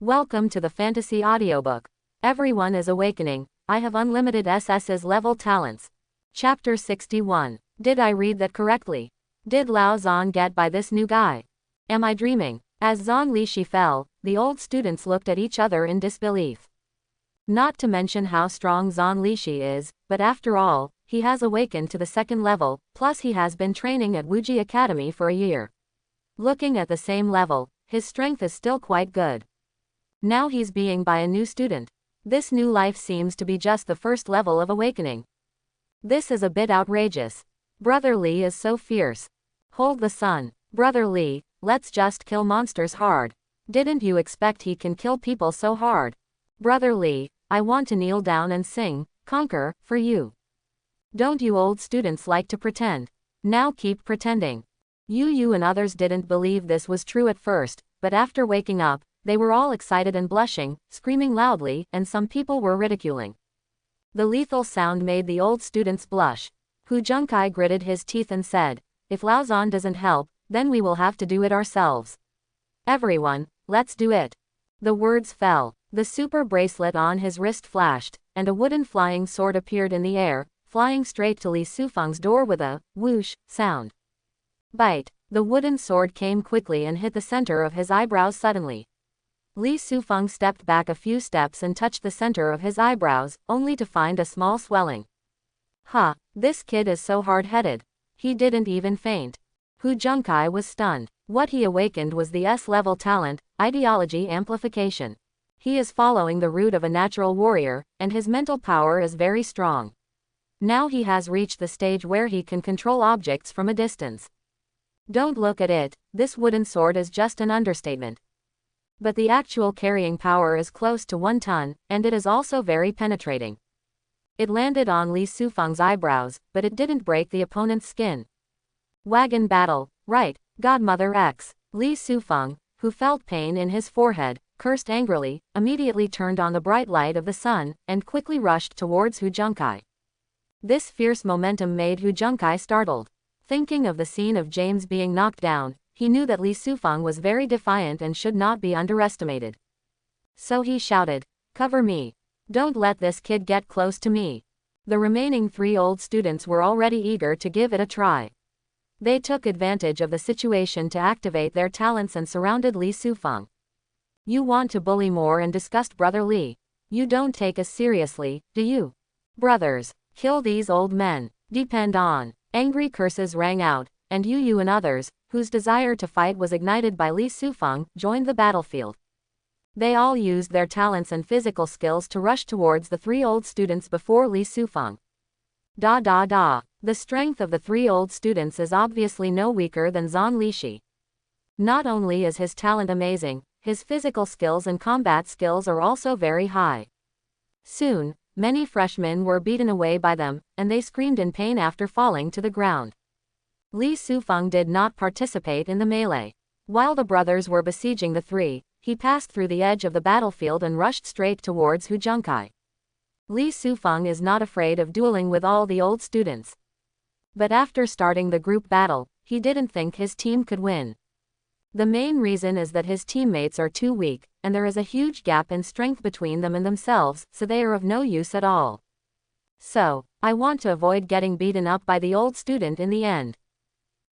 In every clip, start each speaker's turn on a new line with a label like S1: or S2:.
S1: Welcome to the fantasy audiobook. Everyone is awakening. I have unlimited Sss-Level talents. Chapter 61. Did I read that correctly? Did Lao Zhan get by this new guy? Am I dreaming? As Zhang Lishi fell, the old students looked at each other in disbelief. Not to mention how strong Zhang Lishi is, but after all, he has awakened to the second level, plus he has been training at Wuji Academy for a year. Looking at the same level, his strength is still quite good. Now he's being by a new student. This new life seems to be just the first level of awakening. This is a bit outrageous. Brother Li is so fierce. Hold the sun. Brother Li, let's just kill monsters hard. Didn't you expect he can kill people so hard? Brother Li, I want to kneel down and sing, conquer, for you. Don't you old students like to pretend? Now keep pretending. You and others didn't believe this was true at first, but after waking up, they were all excited and blushing, screaming loudly, and some people were ridiculing. The lethal sound made the old students blush. Hu Junkai gritted his teeth and said, if Lao Zhan doesn't help, then we will have to do it ourselves. Everyone, let's do it. The words fell. The super bracelet on his wrist flashed, and a wooden flying sword appeared in the air, flying straight to Li Sufeng's door with a whoosh sound. Bite. The wooden sword came quickly and hit the center of his eyebrows suddenly. Li Sufeng stepped back a few steps and touched the center of his eyebrows, only to find a small swelling. Huh, this kid is so hard-headed. He didn't even faint. Hu Junkai was stunned. What he awakened was the S-level talent, ideology amplification. He is following the route of a natural warrior, and his mental power is very strong. Now he has reached the stage where he can control objects from a distance. Don't look at it, this wooden sword is just an understatement. But the actual carrying power is close to 1 ton, and it is also very penetrating. It landed on Li Sufeng's eyebrows, but it didn't break the opponent's skin. Wagon battle, right, Godmother X. Li Sufeng, who felt pain in his forehead, cursed angrily, immediately turned on the bright light of the sun, and quickly rushed towards Hu Junkai. This fierce momentum made Hu Junkai startled. Thinking of the scene of James being knocked down, he knew that Li Sufeng was very defiant and should not be underestimated. So he shouted, cover me. Don't let this kid get close to me. The remaining 3 old students were already eager to give it a try. They took advantage of the situation to activate their talents and surrounded Li Sufeng. You want to bully more and disgust Brother Li. You don't take us seriously, do you? Brothers, kill these old men. Depend on. Angry curses rang out, and you and others, whose desire to fight was ignited by Li Sufeng, joined the battlefield. They all used their talents and physical skills to rush towards the 3 old students before Li Sufeng. The strength of the 3 old students is obviously no weaker than Zhang Lishi. Not only is his talent amazing, his physical skills and combat skills are also very high. Soon, many freshmen were beaten away by them, and they screamed in pain after falling to the ground. Li Sufeng did not participate in the melee. While the brothers were besieging the 3, he passed through the edge of the battlefield and rushed straight towards Hu Junkai. Li Sufeng is not afraid of dueling with all the old students. But after starting the group battle, he didn't think his team could win. The main reason is that his teammates are too weak, and there is a huge gap in strength between them and themselves, so they are of no use at all. So, I want to avoid getting beaten up by the old student in the end.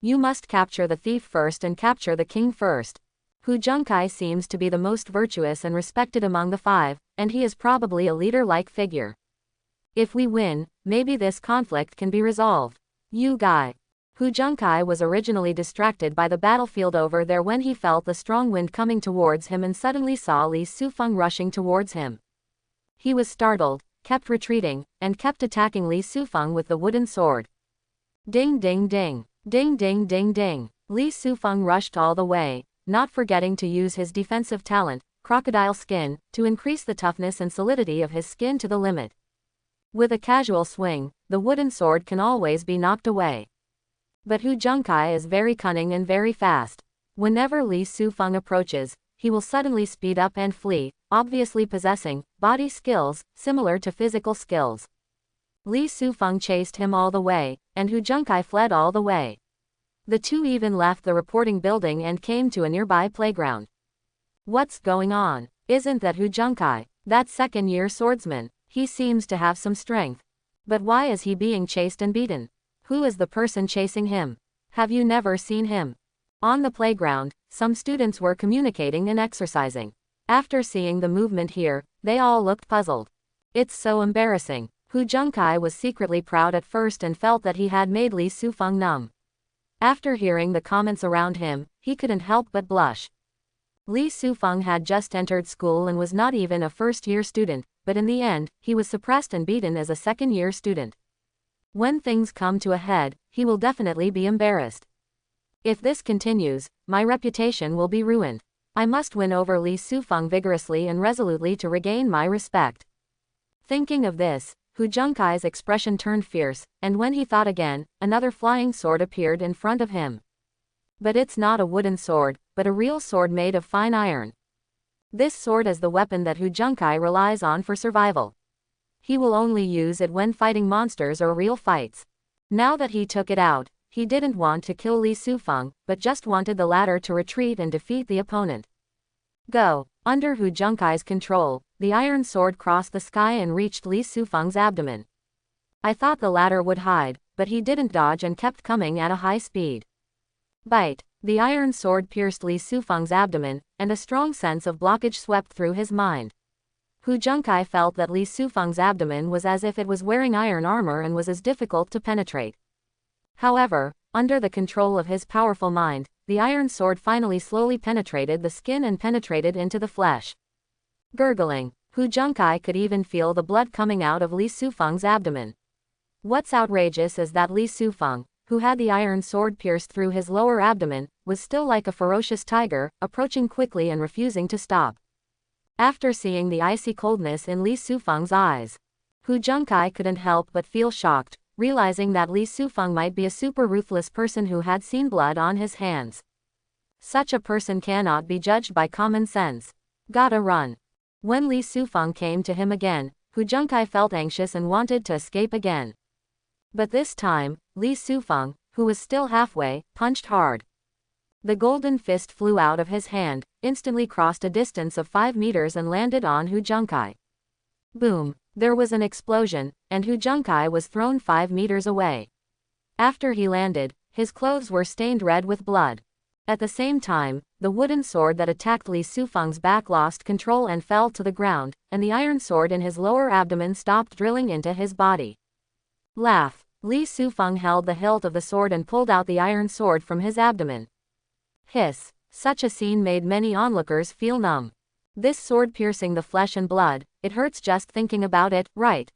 S1: You must capture the thief first and capture the king first. Hu Junkai seems to be the most virtuous and respected among the 5, and he is probably a leader-like figure. If we win, maybe this conflict can be resolved. You guy. Hu Junkai was originally distracted by the battlefield over there when he felt the strong wind coming towards him and suddenly saw Li Sufeng rushing towards him. He was startled, kept retreating, and kept attacking Li Sufeng with the wooden sword. Ding ding ding. Ding ding ding ding. Li Sufeng rushed all the way, not forgetting to use his defensive talent, crocodile skin, to increase the toughness and solidity of his skin to the limit. With a casual swing, the wooden sword can always be knocked away. But Hu Junkai is very cunning and very fast. Whenever Li Sufeng approaches, he will suddenly speed up and flee, obviously possessing body skills similar to physical skills. Li Sufeng chased him all the way, and Hu Junkai fled all the way. The 2 even left the reporting building and came to a nearby playground. What's going on? Isn't that Hu Junkai, that second-year swordsman? He seems to have some strength. But why is he being chased and beaten? Who is the person chasing him? Have you never seen him? On the playground, some students were communicating and exercising. After seeing the movement here, they all looked puzzled. It's so embarrassing. Hu Junkai was secretly proud at first and felt that he had made Li Sufeng numb. After hearing the comments around him, he couldn't help but blush. Li Sufeng had just entered school and was not even a first-year student, but in the end, he was suppressed and beaten as a second-year student. When things come to a head, he will definitely be embarrassed. If this continues, my reputation will be ruined. I must win over Li Sufeng vigorously and resolutely to regain my respect. Thinking of this, Hu Junkai's expression turned fierce, and when he thought again, another flying sword appeared in front of him. But it's not a wooden sword, but a real sword made of fine iron. This sword is the weapon that Hu Junkai relies on for survival. He will only use it when fighting monsters or real fights. Now that he took it out, he didn't want to kill Li Sufeng, but just wanted the latter to retreat and defeat the opponent. Go! Under Hu Junkai's control, the iron sword crossed the sky and reached Li Sufeng's abdomen. I thought the latter would hide, but he didn't dodge and kept coming at a high speed. Bite! The iron sword pierced Li Sufeng's abdomen, and a strong sense of blockage swept through his mind. Hu Junkai felt that Li Sufeng's abdomen was as if it was wearing iron armor and was as difficult to penetrate. However, under the control of his powerful mind, the iron sword finally slowly penetrated the skin and penetrated into the flesh. Gurgling, Hu Junkai could even feel the blood coming out of Li Sufeng's abdomen. What's outrageous is that Li Sufeng, who had the iron sword pierced through his lower abdomen, was still like a ferocious tiger, approaching quickly and refusing to stop. After seeing the icy coldness in Li Sufeng's eyes, Hu Junkai couldn't help but feel shocked, realizing that Li Sufeng might be a super ruthless person who had seen blood on his hands. Such a person cannot be judged by common sense. Gotta run. When Li Sufeng came to him again, Hu Junkai felt anxious and wanted to escape again. But this time, Li Sufeng, who was still halfway, punched hard. The golden fist flew out of his hand, instantly crossed a distance of 5 meters and landed on Hu Junkai. Boom! There was an explosion, and Hu Junkai was thrown 5 meters away. After he landed, his clothes were stained red with blood. At the same time, the wooden sword that attacked Li Sufeng's back lost control and fell to the ground, and the iron sword in his lower abdomen stopped drilling into his body. Laugh! Li Sufeng held the hilt of the sword and pulled out the iron sword from his abdomen. Hiss! Such a scene made many onlookers feel numb. This sword piercing the flesh and blood, it hurts just thinking about it, right?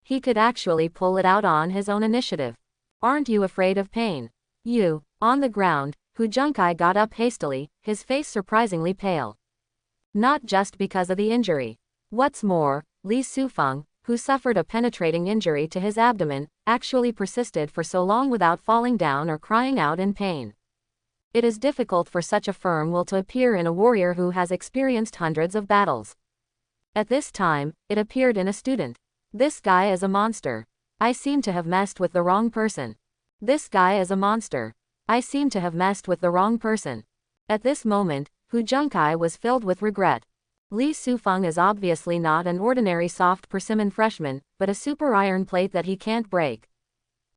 S1: He could actually pull it out on his own initiative. Aren't you afraid of pain? You. On the ground, Hu Junkai got up hastily, his face surprisingly pale. Not just because of the injury. What's more, Li Sufeng, who suffered a penetrating injury to his abdomen, actually persisted for so long without falling down or crying out in pain. It is difficult for such a firm will to appear in a warrior who has experienced hundreds of battles. At this time, it appeared in a student. This guy is a monster. I seem to have messed with the wrong person. This guy is a monster. I seem to have messed with the wrong person. At this moment, Hu Junkai was filled with regret. Li Sufeng is obviously not an ordinary soft persimmon freshman, but a super iron plate that he can't break.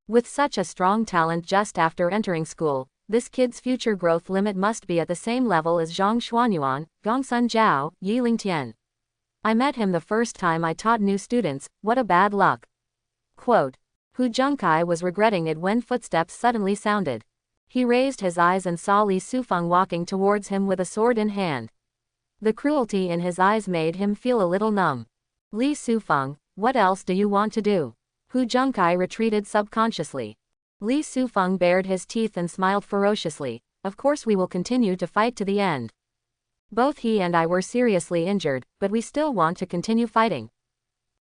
S1: With such a strong talent just after entering school, this kid's future growth limit must be at the same level as Zhang Xuanyuan, Gongsun Zhao, Yi Lingtian. I met him the first time I taught new students, what a bad luck. Quote. Hu Junkai was regretting it when footsteps suddenly sounded. He raised his eyes and saw Li Sufeng walking towards him with a sword in hand. The cruelty in his eyes made him feel a little numb. Li Sufeng, what else do you want to do? Hu Junkai retreated subconsciously. Li Sufeng bared his teeth and smiled ferociously. Of course we will continue to fight to the end. Both he and I were seriously injured, but we still want to continue fighting.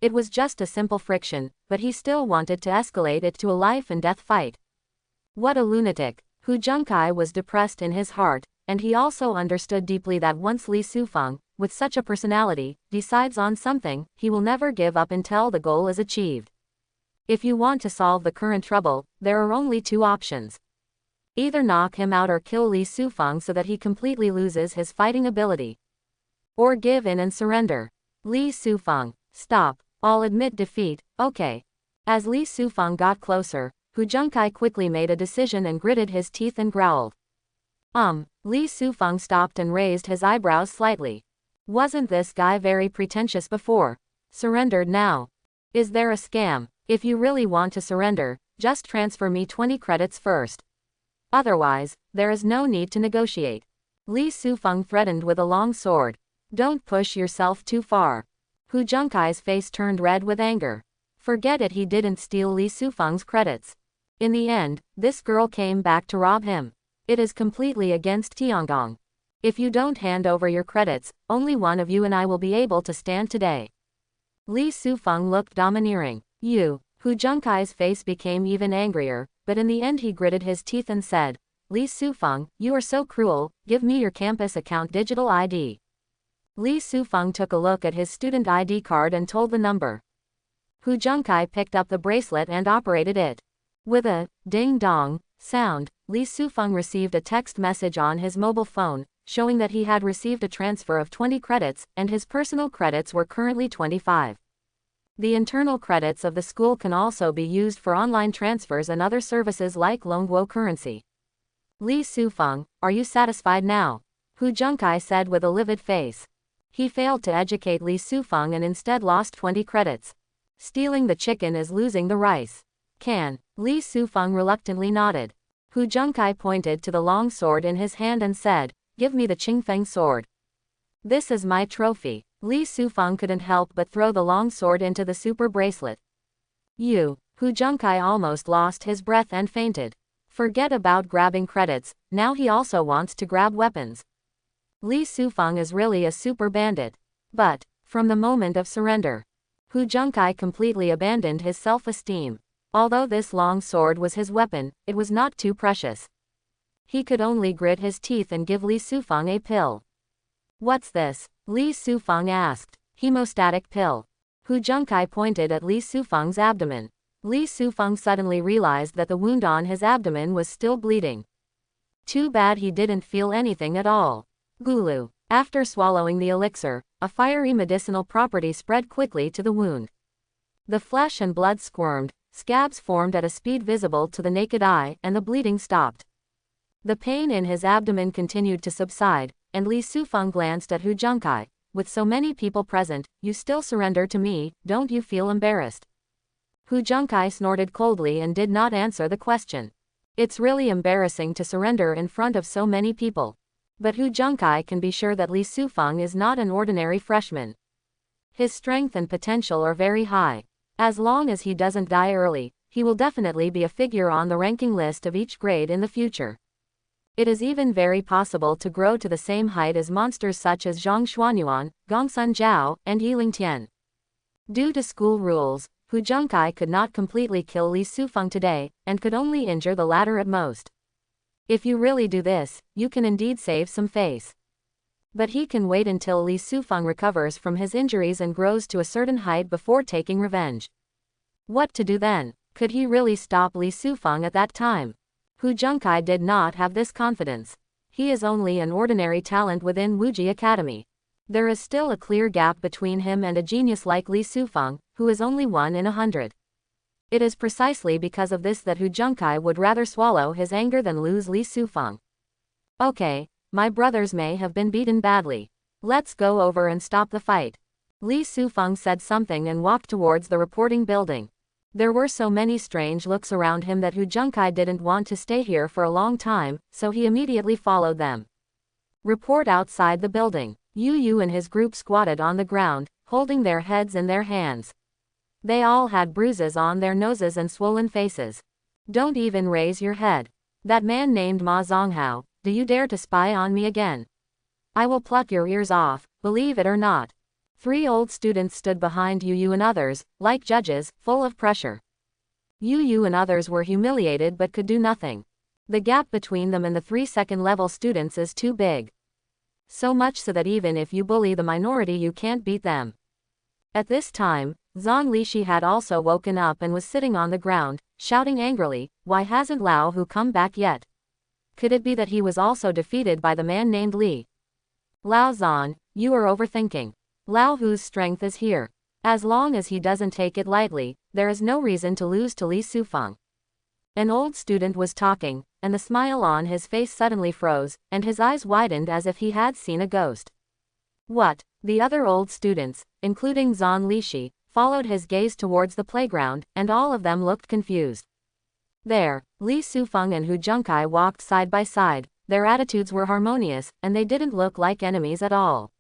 S1: It was just a simple friction, but he still wanted to escalate it to a life and death fight. What a lunatic. Hu Junkai was depressed in his heart, and he also understood deeply that once Li Sufeng, with such a personality, decides on something, he will never give up until the goal is achieved. If you want to solve the current trouble, there are only 2 options. Either knock him out or kill Li Sufeng so that he completely loses his fighting ability. Or give in and surrender. Li Sufeng, stop. I'll admit defeat, okay. As Li Sufeng got closer, Hu Junkai quickly made a decision and gritted his teeth and growled. Li Sufeng stopped and raised his eyebrows slightly. Wasn't this guy very pretentious before? Surrendered now. Is there a scam? If you really want to surrender, just transfer me 20 credits first. Otherwise, there is no need to negotiate. Li Sufeng threatened with a long sword. Don't push yourself too far. Hu Junkai's face turned red with anger. Forget it, he didn't steal Li Sufeng's credits. In the end, this girl came back to rob him. It is completely against Tiangong. If you don't hand over your credits, only one of you and I will be able to stand today. Li Sufeng looked domineering. You. Hu Junkai's face became even angrier, but in the end he gritted his teeth and said, Li Sufeng, you are so cruel, give me your campus account digital ID. Li Sufeng took a look at his student ID card and told the number. Hu Junkai picked up the bracelet and operated it. With a ding-dong sound, Li Sufeng received a text message on his mobile phone, showing that he had received a transfer of 20 credits, and his personal credits were currently 25. The internal credits of the school can also be used for online transfers and other services like Longguo currency. Li Sufeng, are you satisfied now? Hu Junkai said with a livid face. He failed to educate Li Sufeng and instead lost 20 credits. Stealing the chicken is losing the rice. Can. Li Sufeng reluctantly nodded. Hu Junkai pointed to the long sword in his hand and said, give me the Qingfeng sword. This is my trophy. Li Sufeng couldn't help but throw the long sword into the super bracelet. Hu Junkai almost lost his breath and fainted. Forget about grabbing credits, now he also wants to grab weapons. Li Sufeng is really a super bandit. But, from the moment of surrender, Hu Junkai completely abandoned his self-esteem. Although this long sword was his weapon, it was not too precious. He could only grit his teeth and give Li Sufeng a pill. What's this? Li Sufeng asked. Hemostatic pill. Hu Junkai pointed at Li Sufeng's abdomen. Li Sufeng suddenly realized that the wound on his abdomen was still bleeding. Too bad he didn't feel anything at all. Gulu. After swallowing the elixir, a fiery medicinal property spread quickly to the wound. The flesh and blood squirmed, scabs formed at a speed visible to the naked eye, and the bleeding stopped. The pain in his abdomen continued to subside, and Li Sufeng glanced at Hu Junkai. With so many people present, you still surrender to me, don't you feel embarrassed? Hu Junkai snorted coldly and did not answer the question. It's really embarrassing to surrender in front of so many people. But Hu Junkai can be sure that Li Sufeng is not an ordinary freshman. His strength and potential are very high. As long as he doesn't die early, he will definitely be a figure on the ranking list of each grade in the future. It is even very possible to grow to the same height as monsters such as Zhang Xuanyuan, Gongsun Zhao, and Yiling Tian. Due to school rules, Hu Junkai could not completely kill Li Sufeng today, and could only injure the latter at most. If you really do this, you can indeed save some face. But he can wait until Li Sufeng recovers from his injuries and grows to a certain height before taking revenge. What to do then? Could he really stop Li Sufeng at that time? Hu Junkai did not have this confidence. He is only an ordinary talent within Wuji Academy. There is still a clear gap between him and a genius like Li Sufeng, who is only 1 in 100. It is precisely because of this that Hu Junkai would rather swallow his anger than lose Li Sufeng. Okay, my brothers may have been beaten badly. Let's go over and stop the fight. Li Sufeng said something and walked towards the reporting building. There were so many strange looks around him that Hu Junkai didn't want to stay here for a long time, so he immediately followed them. Report outside the building. Yu and his group squatted on the ground, holding their heads in their hands. They all had bruises on their noses and swollen faces. Don't even raise your head. That man named Ma Zonghao, do you dare to spy on me again? I will pluck your ears off, believe it or not. 3 old students stood behind Yu and others, like judges, full of pressure. Yu and others were humiliated but could do nothing. The gap between them and the 3 second-level students is too big. So much so that even if you bully the minority you can't beat them. At this time, Zhang Lishi had also woken up and was sitting on the ground, shouting angrily, why hasn't Lao Hu come back yet? Could it be that he was also defeated by the man named Li? Lao Zhan, You are overthinking. Lao Hu's strength is here. As long as he doesn't take it lightly, there is no reason to lose to Li Sufeng. An old student was talking, and the smile on his face suddenly froze, and his eyes widened as if he had seen a ghost. What? The other old students, including Zhang Lishi, followed his gaze towards the playground, and all of them looked confused. There, Li Sufeng and Hu Junkai walked side by side. Their attitudes were harmonious, and they didn't look like enemies at all.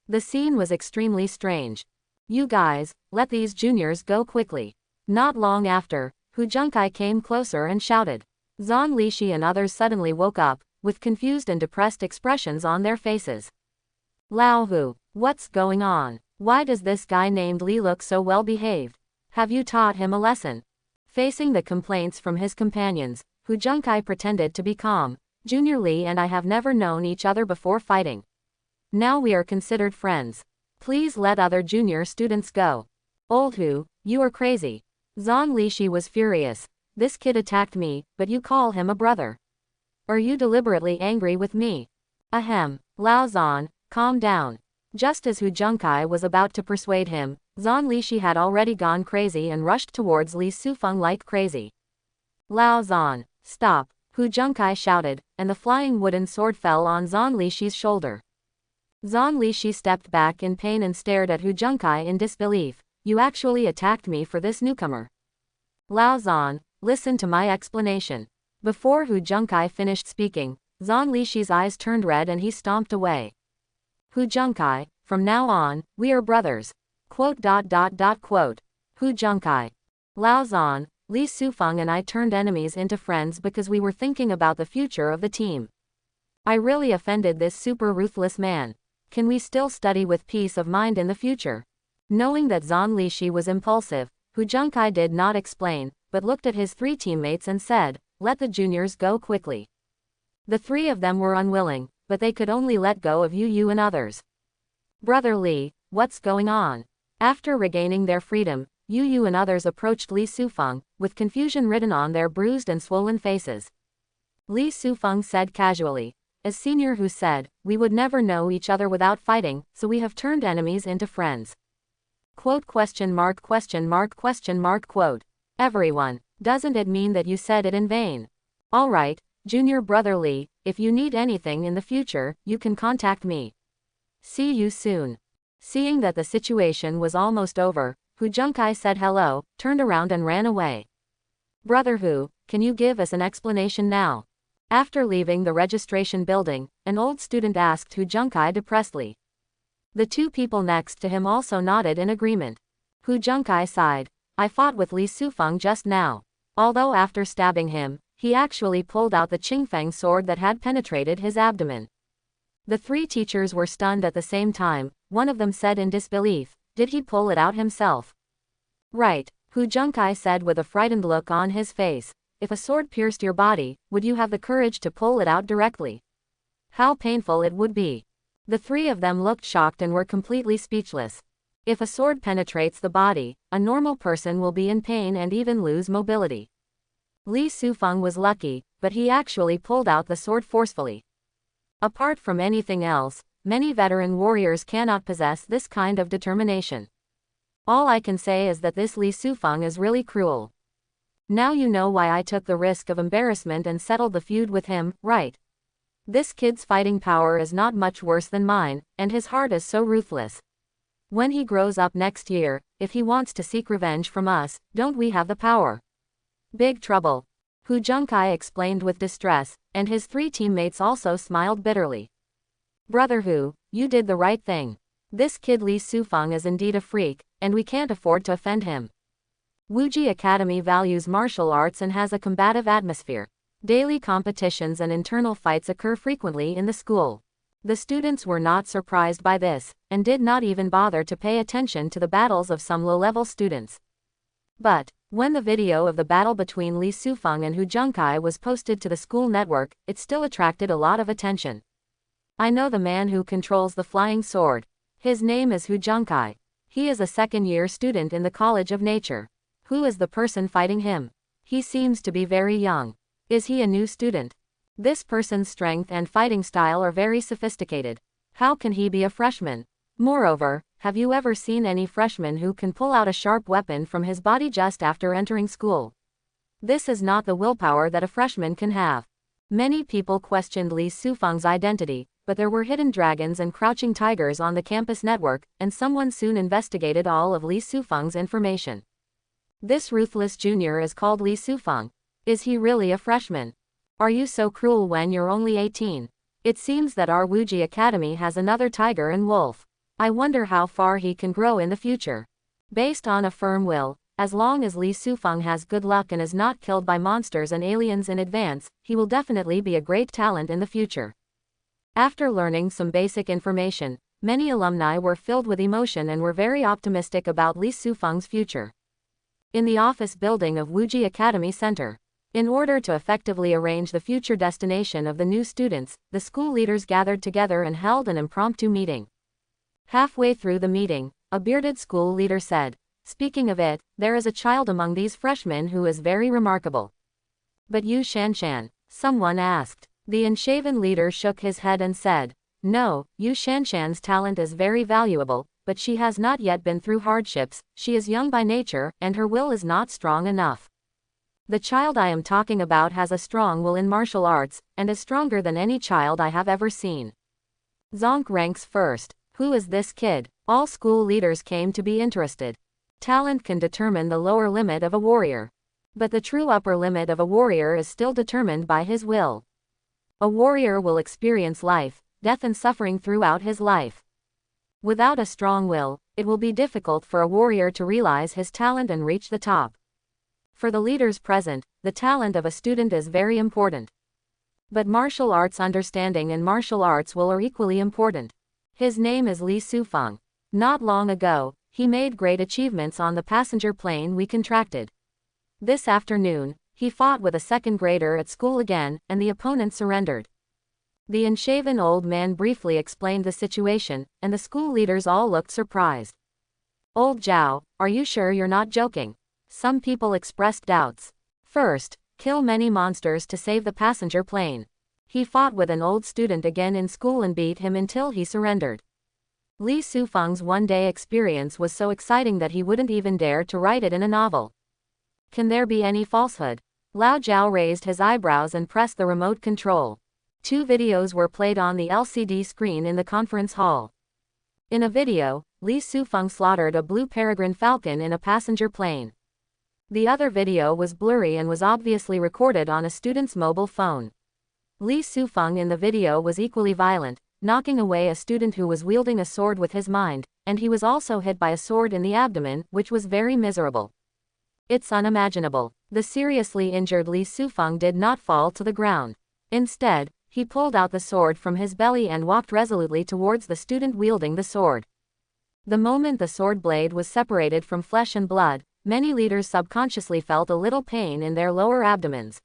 S1: The scene was extremely strange. You guys, let these juniors go quickly. Not long after, Hu Junkai came closer and shouted. Zhang Lishi and others suddenly woke up, with confused and depressed expressions on their faces. Lao Hu, what's going on? Why does this guy named Li look so well behaved? Have you taught him a lesson? Facing the complaints from his companions, Hu Junkai pretended to be calm. Junior Li and I have never known each other before fighting. Now we are considered friends. Please let other junior students go. Old Hu, you are crazy. Zhang Lishi was furious. This kid attacked me, but you call him a brother. Are you deliberately angry with me? Ahem. Lao Zhan, calm down. Just as Hu Junkai was about to persuade him, Zhang Lishi had already gone crazy and rushed towards Li Sufeng like crazy. Lao Zhan, stop, Hu Junkai shouted, and the flying wooden sword fell on Zhang Lishi's shoulder. Zhang Lishi stepped back in pain and stared at Hu Junkai in disbelief. You actually attacked me for this newcomer. Lao Zhan, listen to my explanation. Before Hu Junkai finished speaking, Zhang Lishi's eyes turned red and he stomped away. Hu Junkai, from now on, we are brothers. Hu Junkai. Lao Zhan, Li Sufeng and I turned enemies into friends because we were thinking about the future of the team. I really offended this super ruthless man. Can we still study with peace of mind in the future? Knowing that Zhang Lishi was impulsive, Hu Junkai did not explain, but looked at his three teammates and said, let the juniors go quickly. The three of them were unwilling, but they could only let go of Yu and others. Brother Li, what's going on? After regaining their freedom, Yu and others approached Li Sufeng, with confusion written on their bruised and swollen faces. Li Sufeng said casually, as senior Hu said, we would never know each other without fighting, so we have turned enemies into friends. Quote. Everyone, doesn't it mean that you said it in vain? Alright, junior brother Li, if you need anything in the future, you can contact me. See you soon. Seeing that the situation was almost over, Hu Junkai said hello, turned around and ran away. Brother Hu, can you give us an explanation now? After leaving the registration building, an old student asked Hu Junkai depressedly. The two people next to him also nodded in agreement. Hu Junkai sighed. I fought with Li Sufeng just now. Although after stabbing him, he actually pulled out the Qingfeng sword that had penetrated his abdomen. The three teachers were stunned at the same time. One of them said in disbelief, did he pull it out himself? Right, Hu Junkai said with a frightened look on his face. If a sword pierced your body, would you have the courage to pull it out directly? How painful it would be. The three of them looked shocked and were completely speechless. If a sword penetrates the body, a normal person will be in pain and even lose mobility. Li Sufeng was lucky, but he actually pulled out the sword forcefully. Apart from anything else, many veteran warriors cannot possess this kind of determination. All I can say is that this Li Sufeng is really cruel. Now you know why I took the risk of embarrassment and settled the feud with him, right? This kid's fighting power is not much worse than mine, and his heart is so ruthless. When he grows up next year, if he wants to seek revenge from us, don't we have the power? Big trouble. Hu Junkai explained with distress, and his three teammates also smiled bitterly. Brother Hu, you did the right thing. This kid Li Sufeng is indeed a freak, and we can't afford to offend him. Wuji Academy values martial arts and has a combative atmosphere. Daily competitions and internal fights occur frequently in the school. The students were not surprised by this, and did not even bother to pay attention to the battles of some low-level students. But, when the video of the battle between Li Sufeng and Hu Junkai was posted to the school network, it still attracted a lot of attention. I know the man who controls the flying sword. His name is Hu Junkai. He is a second-year student in the College of Nature. Who is the person fighting him? He seems to be very young. Is he a new student? This person's strength and fighting style are very sophisticated. How can he be a freshman? Moreover, have you ever seen any freshman who can pull out a sharp weapon from his body just after entering school? This is not the willpower that a freshman can have. Many people questioned Li Sufeng's identity, but there were hidden dragons and crouching tigers on the campus network, and someone soon investigated all of Li Sufeng's information. This ruthless junior is called Li Sufeng. Is he really a freshman? Are you so cruel when you're only 18? It seems that our Wuji Academy has another tiger and wolf. I wonder how far he can grow in the future. Based on a firm will, as long as Li Sufeng has good luck and is not killed by monsters and aliens in advance, he will definitely be a great talent in the future. After learning some basic information, many alumni were filled with emotion and were very optimistic about Li Sufeng's future. In the office building of Wuji Academy Center, in order to effectively arrange the future destination of the new students, the school leaders gathered together and held an impromptu meeting. Halfway through the meeting, a bearded school leader said, "Speaking of it, there is a child among these freshmen who is very remarkable." "But Yu Shanshan?" someone asked. The unshaven leader shook his head and said, "No, Yu Shanshan's talent is very valuable, but she has not yet been through hardships, she is young by nature, and her will is not strong enough. The child I am talking about has a strong will in martial arts, and is stronger than any child I have ever seen." Zonk ranks first. Who is this kid? All school leaders came to be interested. Talent can determine the lower limit of a warrior. But the true upper limit of a warrior is still determined by his will. A warrior will experience life, death and suffering throughout his life. Without a strong will, it will be difficult for a warrior to realize his talent and reach the top. For the leaders present, the talent of a student is very important. But martial arts understanding and martial arts will are equally important. His name is Li Sufeng. Not long ago, he made great achievements on the passenger plane we contracted. This afternoon, he fought with a second grader at school again, and the opponent surrendered. The unshaven old man briefly explained the situation, and the school leaders all looked surprised. "Old Zhao, are you sure you're not joking?" Some people expressed doubts. "First, kill many monsters to save the passenger plane." He fought with an old student again in school and beat him until he surrendered. Li Sufeng's one-day experience was so exciting that he wouldn't even dare to write it in a novel. Can there be any falsehood? Lao Zhao raised his eyebrows and pressed the remote control. Two videos were played on the LCD screen in the conference hall. In a video, Li Sufeng slaughtered a blue peregrine falcon in a passenger plane. The other video was blurry and was obviously recorded on a student's mobile phone. Li Sufeng in the video was equally violent, knocking away a student who was wielding a sword with his mind, and he was also hit by a sword in the abdomen, which was very miserable. It's unimaginable. The seriously injured Li Sufeng did not fall to the ground. Instead, he pulled out the sword from his belly and walked resolutely towards the student wielding the sword. The moment the sword blade was separated from flesh and blood, many leaders subconsciously felt a little pain in their lower abdomens.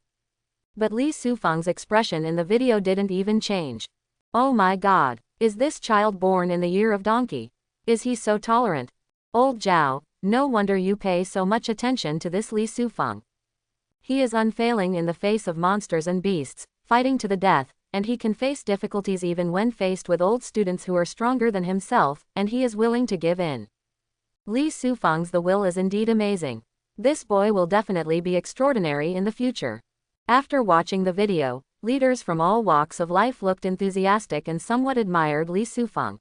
S1: But Li Sufeng's expression in the video didn't even change. "Oh my God, is this child born in the year of donkey? Is he so tolerant? Old Zhao, no wonder you pay so much attention to this Li Sufeng. He is unfailing in the face of monsters and beasts, fighting to the death, and he can face difficulties even when faced with old students who are stronger than himself, and he is willing to give in. Li Sufeng's the will is indeed amazing. This boy will definitely be extraordinary in the future." After watching the video, leaders from all walks of life looked enthusiastic and somewhat admired Li Sufeng.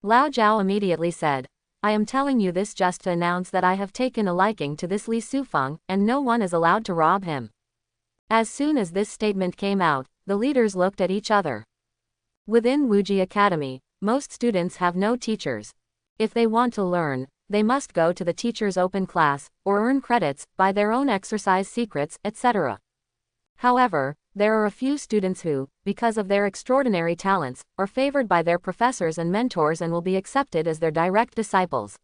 S1: Lao Zhao immediately said, "I am telling you this just to announce that I have taken a liking to this Li Sufeng, and no one is allowed to rob him." As soon as this statement came out, the leaders looked at each other. Within Wuji Academy, most students have no teachers. If they want to learn, they must go to the teacher's open class, or earn credits, buy their own exercise secrets, etc. However, there are a few students who, because of their extraordinary talents, are favored by their professors and mentors and will be accepted as their direct disciples.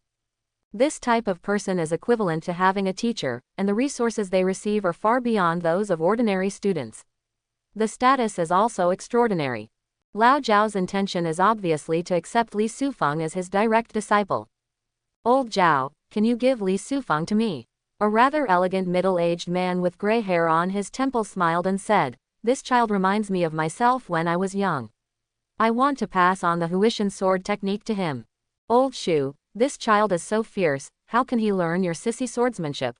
S1: This type of person is equivalent to having a teacher, and the resources they receive are far beyond those of ordinary students. The status is also extraordinary. Lao Zhao's intention is obviously to accept Li Sufeng as his direct disciple. "Old Zhao, can you give Li Sufeng to me?" A rather elegant middle-aged man with gray hair on his temple smiled and said, "This child reminds me of myself when I was young." I want to pass on the Huishan sword technique to him. Old Shu, this child is so fierce, how can he learn your sissy swordsmanship?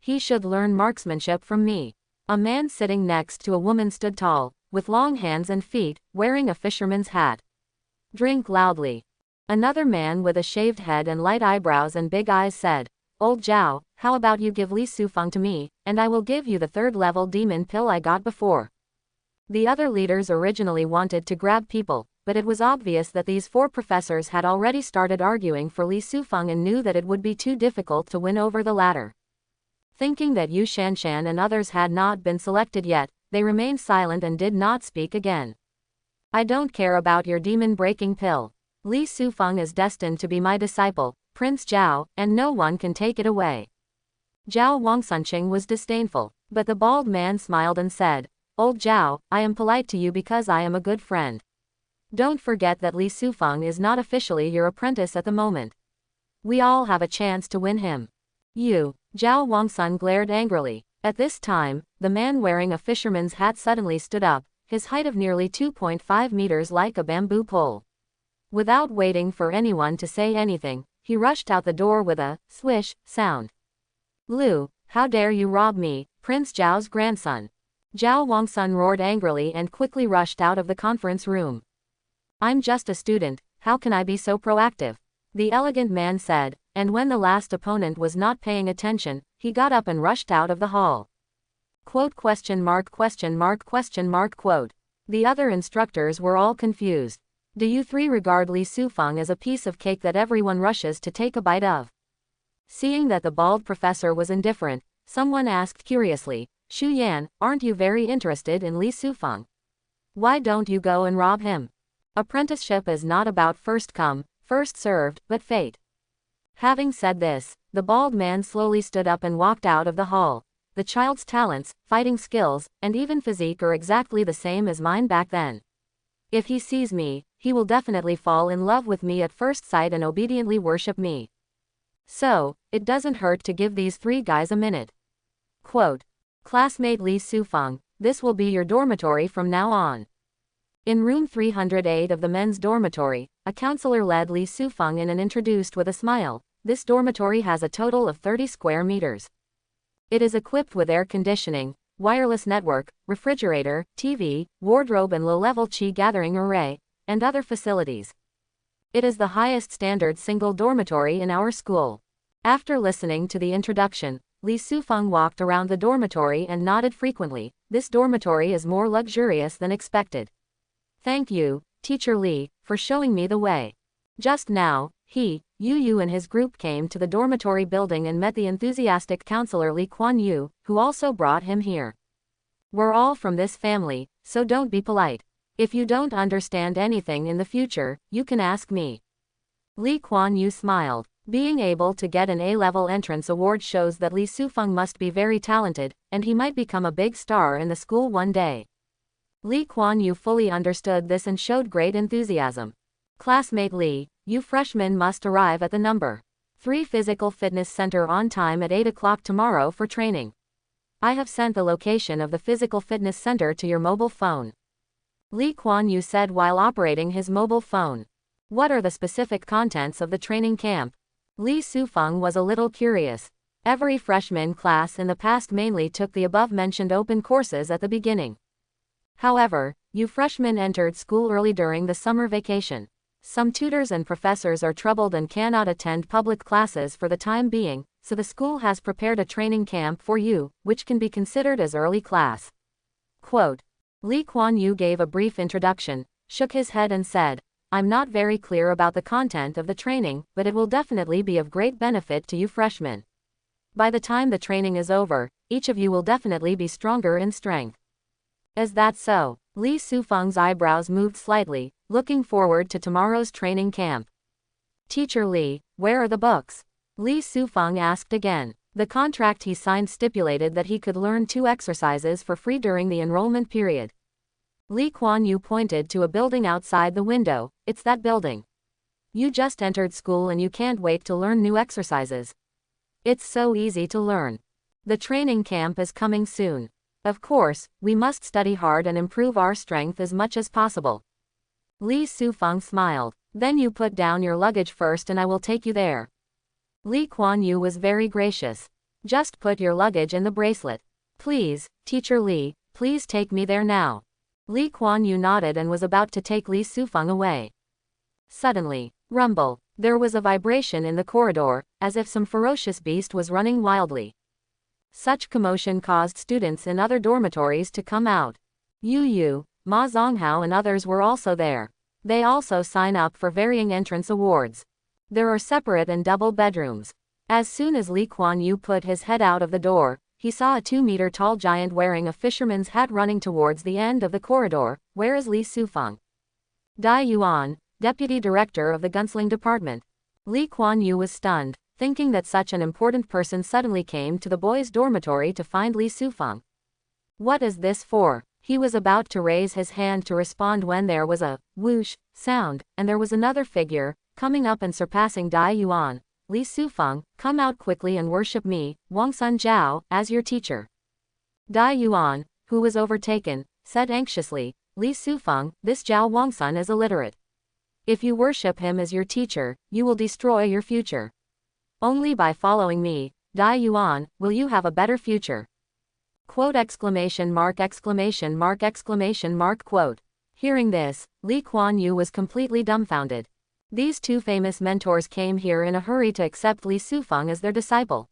S1: He should learn marksmanship from me. A man sitting next to a woman stood tall, with long hands and feet, wearing a fisherman's hat. Drink loudly. Another man with a shaved head and light eyebrows and big eyes said, Old Zhao, how about you give Li Sufeng to me, and I will give you the third-level demon pill I got before. The other leaders originally wanted to grab people, but it was obvious that these four professors had already started arguing for Li Sufeng and knew that it would be too difficult to win over the latter. Thinking that Yu Shanshan and others had not been selected yet, they remained silent and did not speak again. I don't care about your demon-breaking pill. Li Sufeng is destined to be my disciple, Prince Zhao, and no one can take it away. Zhao Wangsunqing was disdainful, but the bald man smiled and said, Old Zhao, I am polite to you because I am a good friend. Don't forget that Li Sufeng is not officially your apprentice at the moment. We all have a chance to win him. You, Zhao Wangsun glared angrily. At this time, the man wearing a fisherman's hat suddenly stood up, his height of nearly 2.5 meters like a bamboo pole. Without waiting for anyone to say anything, he rushed out the door with a swish sound. Lu, how dare you rob me, Prince Zhao's grandson? Zhao Wangsun roared angrily and quickly rushed out of the conference room. I'm just a student, how can I be so proactive? The elegant man said, and when the last opponent was not paying attention, he got up and rushed out of the hall. Quote question mark question mark question mark quote. The other instructors were all confused. Do you three regard Li Sufeng as a piece of cake that everyone rushes to take a bite of? Seeing that the bald professor was indifferent, someone asked curiously, Shu Yan, aren't you very interested in Li Sufeng? Why don't you go and rob him? Apprenticeship is not about first come, first served, but fate. Having said this, the bald man slowly stood up and walked out of the hall. The child's talents, fighting skills, and even physique are exactly the same as mine back then. If he sees me, he will definitely fall in love with me at first sight and obediently worship me. So, it doesn't hurt to give these three guys a minute. Quote. Classmate Li Sufeng, this will be your dormitory from now on. In room 308 of the men's dormitory, a counselor led Li Sufeng in and introduced with a smile, this dormitory has a total of 30 square meters. It is equipped with air conditioning, wireless network, refrigerator, TV, wardrobe and low-level chi gathering array, and other facilities. It is the highest standard single dormitory in our school. After listening to the introduction, Li Sufeng walked around the dormitory and nodded frequently. This dormitory is more luxurious than expected. Thank you, Teacher Li, for showing me the way. Just now, Yu and his group came to the dormitory building and met the enthusiastic counselor Li Kuan Yu, who also brought him here. We're all from this family, so don't be polite. If you don't understand anything in the future, you can ask me. Li Kuan Yu smiled. Being able to get an A-level entrance award shows that Li Sufeng must be very talented, and he might become a big star in the school one day. Li Kuan Yu fully understood this and showed great enthusiasm. Classmate Li, you freshmen must arrive at the number 3 Physical Fitness Center on time at 8 o'clock tomorrow for training. I have sent the location of the Physical Fitness Center to your mobile phone. Li Kuan Yu said while operating his mobile phone. What are the specific contents of the training camp? Li Sufeng was a little curious. Every freshman class in the past mainly took the above-mentioned open courses at the beginning. However, you freshmen entered school early during the summer vacation. Some tutors and professors are troubled and cannot attend public classes for the time being, so the school has prepared a training camp for you, which can be considered as early class. Quote. Li Kuan Yu gave a brief introduction, shook his head and said, I'm not very clear about the content of the training, but it will definitely be of great benefit to you freshmen. By the time the training is over, each of you will definitely be stronger in strength. Is that so? Li Sufeng's eyebrows moved slightly, looking forward to tomorrow's training camp. Teacher Li, where are the books? Li Sufeng asked again. The contract he signed stipulated that he could learn 2 exercises for free during the enrollment period. Li Kuan Yu pointed to a building outside the window. It's that building. You just entered school and you can't wait to learn new exercises. It's so easy to learn. The training camp is coming soon. Of course, we must study hard and improve our strength as much as possible. Li Sufeng smiled. Then you put down your luggage first and I will take you there. Li Kuan Yu was very gracious. Just put your luggage in the bracelet. Please, Teacher Li, please take me there now. Li Kuan Yu nodded and was about to take Li Sufeng away. Suddenly, rumble, there was a vibration in the corridor, as if some ferocious beast was running wildly. Such commotion caused students in other dormitories to come out. Yu, Ma Zonghao and others were also there. They also sign up for varying entrance awards. There are separate and double bedrooms. As soon as Li Kuan Yu put his head out of the door, he saw a 2-meter-tall giant wearing a fisherman's hat running towards the end of the corridor. Where is Li Sufeng? Dai Yuan, deputy director of the gunsling department. Li Kuan Yu was stunned, thinking that such an important person suddenly came to the boys' dormitory to find Li Sufeng. What is this for? He was about to raise his hand to respond when there was a whoosh sound, and there was another figure, coming up and surpassing Dai Yuan. Li Sufeng, come out quickly and worship me, Wangsun Zhao, as your teacher. Dai Yuan, who was overtaken, said anxiously, Li Sufeng, this Zhao Wangsun is illiterate. If you worship him as your teacher, you will destroy your future. Only by following me, Dai Yuan, will you have a better future. Quote exclamation mark exclamation mark exclamation mark quote. Hearing this, Li Kuan Yu was completely dumbfounded. These two famous mentors came here in a hurry to accept Li Sufeng as their disciple.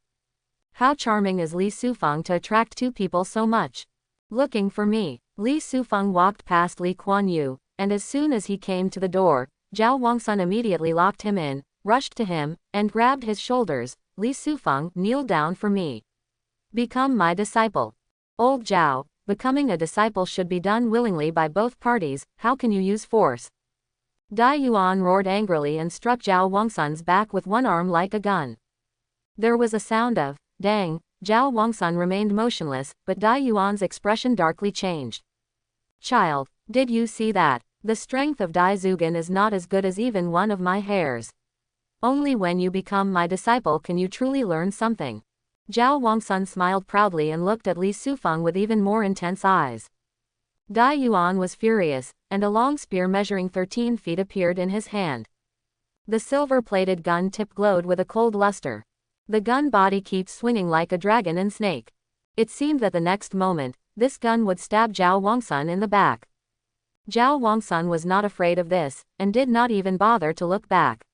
S1: How charming is Li Sufeng to attract two people so much. Looking for me. Li Sufeng walked past Li Kuan Yu, and as soon as he came to the door, Zhao Wangsun immediately locked him in, rushed to him, and grabbed his shoulders. Li Sufeng, kneel down for me. Become my disciple. Old Zhao, becoming a disciple should be done willingly by both parties. How can you use force? Dai Yuan roared angrily and struck Zhao Wangsun's back with one arm like a gun. There was a sound of dang. Zhao Wangsun remained motionless, but Dai Yuan's expression darkly changed. Child, did you see that? The strength of Dai Zugan is not as good as even one of my hairs. Only when you become my disciple can you truly learn something. Zhao Wangsun smiled proudly and looked at Li Sufeng with even more intense eyes. Dai Yuan was furious, and a long spear measuring 13 feet appeared in his hand. The silver-plated gun tip glowed with a cold luster. The gun body keeps swinging like a dragon and snake. It seemed that the next moment, this gun would stab Zhao Wangsun in the back. Zhao Wangsun was not afraid of this, and did not even bother to look back.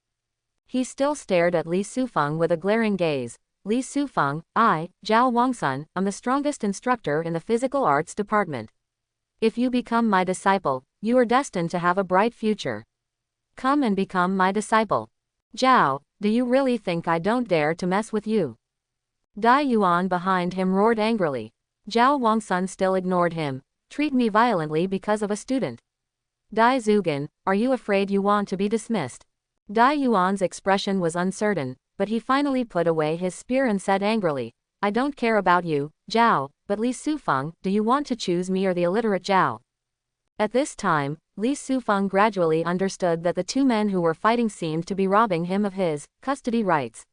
S1: He still stared at Li Sufeng with a glaring gaze. Li Sufeng, I, Zhao Wangsun, am the strongest instructor in the physical arts department. If you become my disciple, you are destined to have a bright future. Come and become my disciple. Zhao, do you really think I don't dare to mess with you? Dai Yuan behind him roared angrily. Zhao Wangsun still ignored him. Treat me violently because of a student. Dai Zugan, are you afraid you want to be dismissed? Dai Yuan's expression was uncertain, but he finally put away his spear and said angrily, I don't care about you, Zhao, but Li Sufeng, do you want to choose me or the illiterate Zhao? At this time, Li Sufeng gradually understood that the two men who were fighting seemed to be robbing him of his custody rights.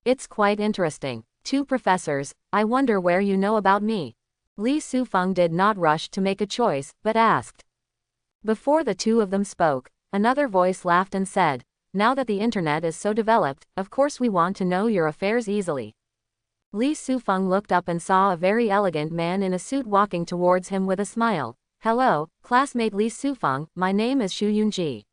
S1: It's quite interesting. Two professors, I wonder where you know about me. Li Sufeng did not rush to make a choice, but asked. Before the two of them spoke, another voice laughed and said, now that the internet is so developed, of course we want to know your affairs easily. Li Sufeng looked up and saw a very elegant man in a suit walking towards him with a smile. Hello, classmate Li Sufeng, my name is Xu Yunji.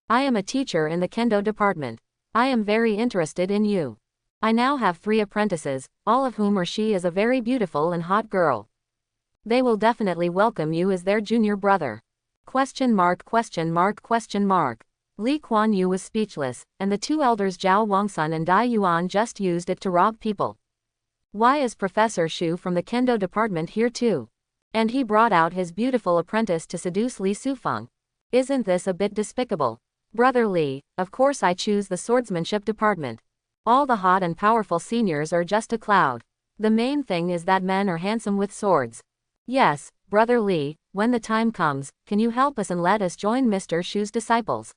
S1: I am a teacher in the Kendo department. I am very interested in you. I now have 3 apprentices, all of whom she is a very beautiful and hot girl. They will definitely welcome you as their junior brother. Question mark question mark question mark. Li Kuan Yu was speechless, and the two elders Zhao Wangsun and Dai Yuan just used it to rob people. Why is Professor Xu from the Kendo department here too? And he brought out his beautiful apprentice to seduce Li Sufeng. Isn't this a bit despicable? Brother Li, of course I choose the swordsmanship department. All the hot and powerful seniors are just a cloud. The main thing is that men are handsome with swords. Yes, Brother Li, when the time comes, can you help us and let us join Mr. Xu's disciples?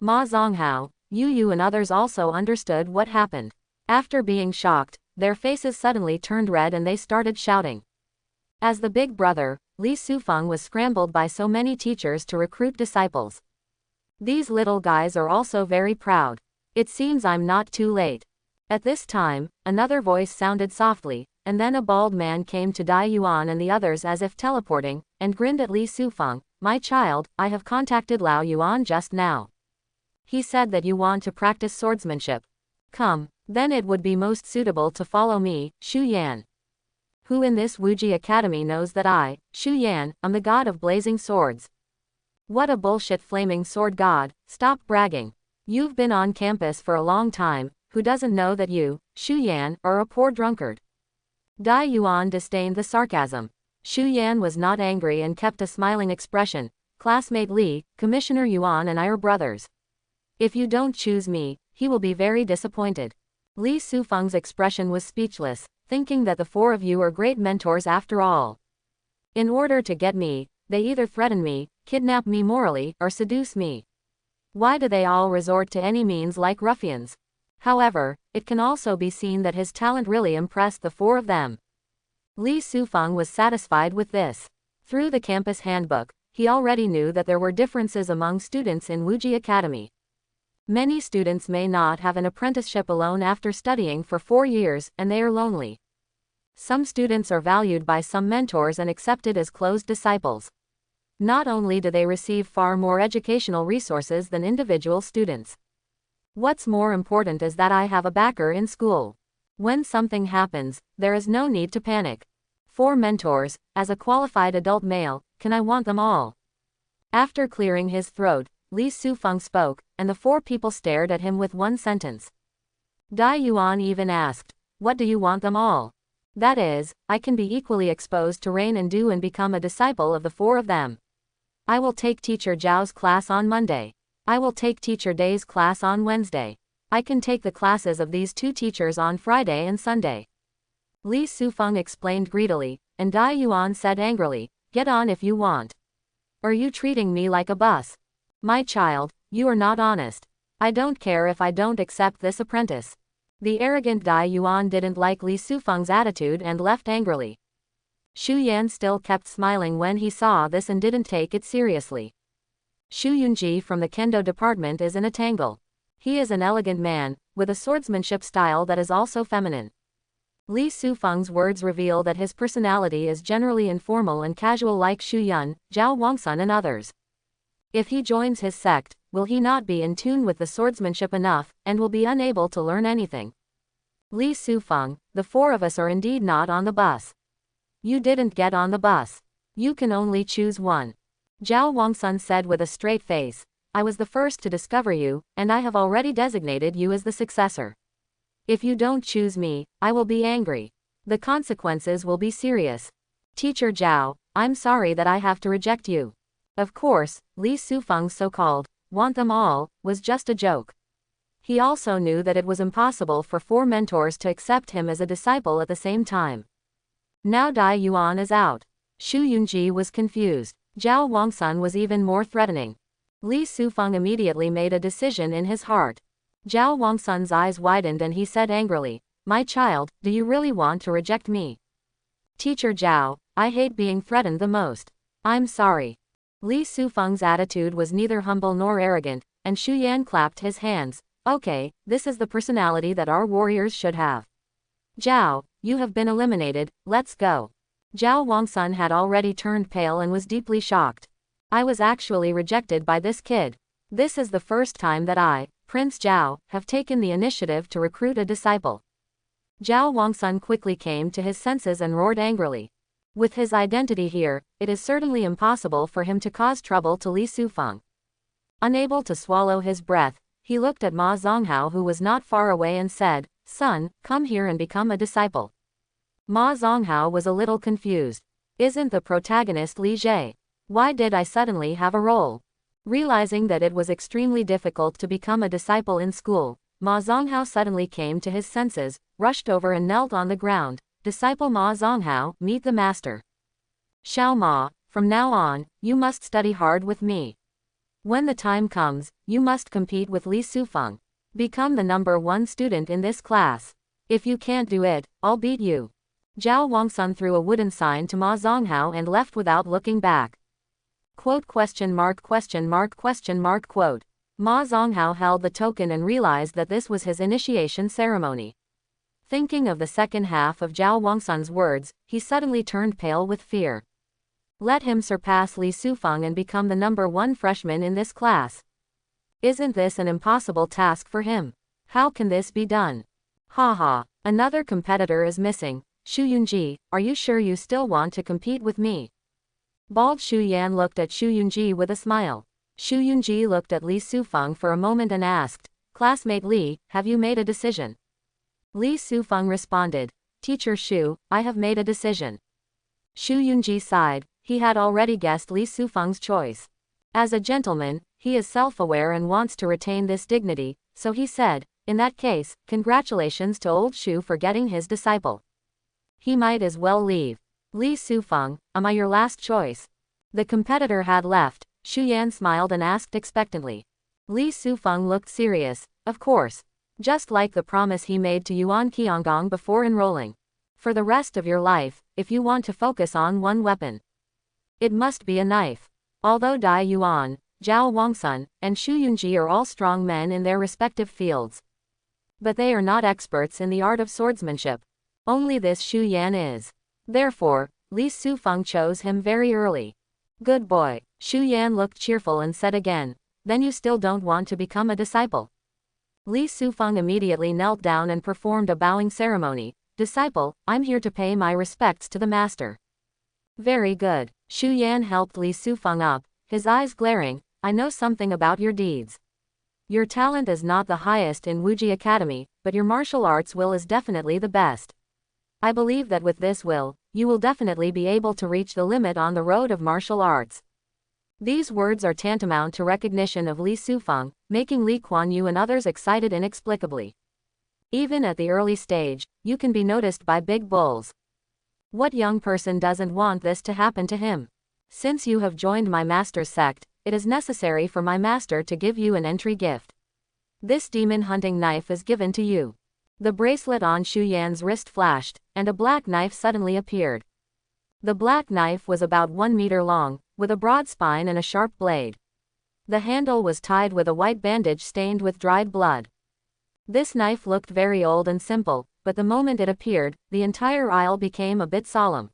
S1: Ma Zonghao, Yu and others also understood what happened. After being shocked, their faces suddenly turned red and they started shouting. As the big brother, Li Sufeng was scrambled by so many teachers to recruit disciples. These little guys are also very proud. It seems I'm not too late. At this time, another voice sounded softly, and then a bald man came to Dai Yuan and the others as if teleporting, and grinned at Li Sufeng. My child, I have contacted Lao Yuan just now. He said that you want to practice swordsmanship. Come, then it would be most suitable to follow me, Xu Yan. Who in this Wuji Academy knows that I, Xu Yan, am the god of blazing swords? What a bullshit flaming sword god, stop bragging. You've been on campus for a long time, who doesn't know that you, Xu Yan, are a poor drunkard? Dai Yuan disdained the sarcasm. Xu Yan was not angry and kept a smiling expression. Classmate Li, Commissioner Yuan and I are brothers. If you don't choose me, he will be very disappointed. Li Sufeng's expression was speechless, thinking that the four of you are great mentors after all. In order to get me, they either threaten me, kidnap me morally, or seduce me. Why do they all resort to any means like ruffians? However, it can also be seen that his talent really impressed the four of them. Li Sufeng was satisfied with this. Through the campus handbook, he already knew that there were differences among students in Wuji Academy. Many students may not have an apprenticeship alone after studying for 4 years, and they are lonely. Some students are valued by some mentors and accepted as close disciples. Not only do they receive far more educational resources than individual students. What's more important is that I have a backer in school. When something happens, there is no need to panic. 4 mentors, as a qualified adult male, can I want them all? After clearing his throat, Li Sufeng spoke, and the 4 people stared at him with one sentence. Dai Yuan even asked, what do you want them all? That is, I can be equally exposed to reign and do and become a disciple of the 4 of them. I will take Teacher Zhao's class on Monday. I will take Teacher Day's class on Wednesday. I can take the classes of these 2 teachers on Friday and Sunday. Li Sufeng explained greedily, and Dai Yuan said angrily, get on if you want. Are you treating me like a bus? My child, you are not honest. I don't care if I don't accept this apprentice. The arrogant Dai Yuan didn't like Li Sufeng's attitude and left angrily. Xu Yan still kept smiling when he saw this and didn't take it seriously. Xu Yunji from the Kendo department is in a tangle. He is an elegant man, with a swordsmanship style that is also feminine. Li Sufeng's words reveal that his personality is generally informal and casual like Xu Yun, Zhao Wangsun and others. If he joins his sect, will he not be in tune with the swordsmanship enough, and will be unable to learn anything? Li Sufeng, the 4 of us are indeed not on the bus. You didn't get on the bus. You can only choose one. Zhao Wangsun said with a straight face, I was the first to discover you, and I have already designated you as the successor. If you don't choose me, I will be angry. The consequences will be serious. Teacher Zhao, I'm sorry that I have to reject you. Of course, Li Sufeng's so-called, want them all, was just a joke. He also knew that it was impossible for 4 mentors to accept him as a disciple at the same time. Now Dai Yuan is out. Xu Yunji was confused. Zhao Wangsun was even more threatening. Li Sufeng immediately made a decision in his heart. Zhao Wangsun's eyes widened and he said angrily, my child, do you really want to reject me? Teacher Zhao, I hate being threatened the most. I'm sorry. Li Sufeng's attitude was neither humble nor arrogant, and Xu Yan clapped his hands. Okay, this is the personality that our warriors should have. Zhao, you have been eliminated, let's go. Zhao Wangsun had already turned pale and was deeply shocked. I was actually rejected by this kid. This is the first time that I, Prince Zhao, have taken the initiative to recruit a disciple. Zhao Wangsun quickly came to his senses and roared angrily. With his identity here, it is certainly impossible for him to cause trouble to Li Sufeng. Unable to swallow his breath, he looked at Ma Zonghao who was not far away and said, son, come here and become a disciple. Ma Zonghao was a little confused. Isn't the protagonist Li Jie? Why did I suddenly have a role? Realizing that it was extremely difficult to become a disciple in school, Ma Zonghao suddenly came to his senses, rushed over and knelt on the ground. Disciple Ma Zonghao, meet the master. Xiao Ma, from now on, you must study hard with me. When the time comes, you must compete with Li Sufeng. Become the #1 student in this class. If you can't do it, I'll beat you. Zhao Wangsun threw a wooden sign to Ma Zonghao and left without looking back. Quote question mark question mark question mark quote. Ma Zonghao held the token and realized that this was his initiation ceremony. Thinking of the second half of Zhao Wangsun's words, he suddenly turned pale with fear. Let him surpass Li Sufeng and become the number 1 freshman in this class. Isn't this an impossible task for him? How can this be done? Ha ha, another competitor is missing. Xu Yunji, are you sure you still want to compete with me? Bald Xu Yan looked at Xu Yunji with a smile. Xu Yunji looked at Li Sufeng for a moment and asked, Classmate Li, have you made a decision? Li Sufeng responded, Teacher Xu, I have made a decision. Xu Yunji sighed. He had already guessed Li Sufeng's choice. As a gentleman, he is self-aware and wants to retain this dignity, so he said, in that case, congratulations to old Xu for getting his disciple. He might as well leave. Li Sufeng, am I your last choice? The competitor had left. Xu Yan smiled and asked expectantly. Li Sufeng looked serious. Of course. Just like the promise he made to Yuan Qianggong before enrolling. For the rest of your life, if you want to focus on one weapon, it must be a knife. Although Dai Yuan, Zhao Wangsun, and Xu Yunji are all strong men in their respective fields, but they are not experts in the art of swordsmanship. Only this Xu Yan is. Therefore, Li Sufeng chose him very early. Good boy. Xu Yan looked cheerful and said again, then you still don't want to become a disciple? Li Sufeng immediately knelt down and performed a bowing ceremony. Disciple, I'm here to pay my respects to the master. Very good. Xu Yan helped Li Sufeng up, his eyes glaring, I know something about your deeds. Your talent is not the highest in Wuji Academy, but your martial arts will is definitely the best. I believe that with this will, you will definitely be able to reach the limit on the road of martial arts. These words are tantamount to recognition of Li Sufeng, making Li Kuan Yu and others excited inexplicably. Even at the early stage, you can be noticed by big bulls. What young person doesn't want this to happen to him? Since you have joined my master's sect, it is necessary for my master to give you an entry gift. This demon hunting knife is given to you. The bracelet on Xu Yan's wrist flashed, and a black knife suddenly appeared. The black knife was about 1 meter long, with a broad spine and a sharp blade. The handle was tied with a white bandage stained with dried blood. This knife looked very old and simple, but the moment it appeared, the entire aisle became a bit solemn.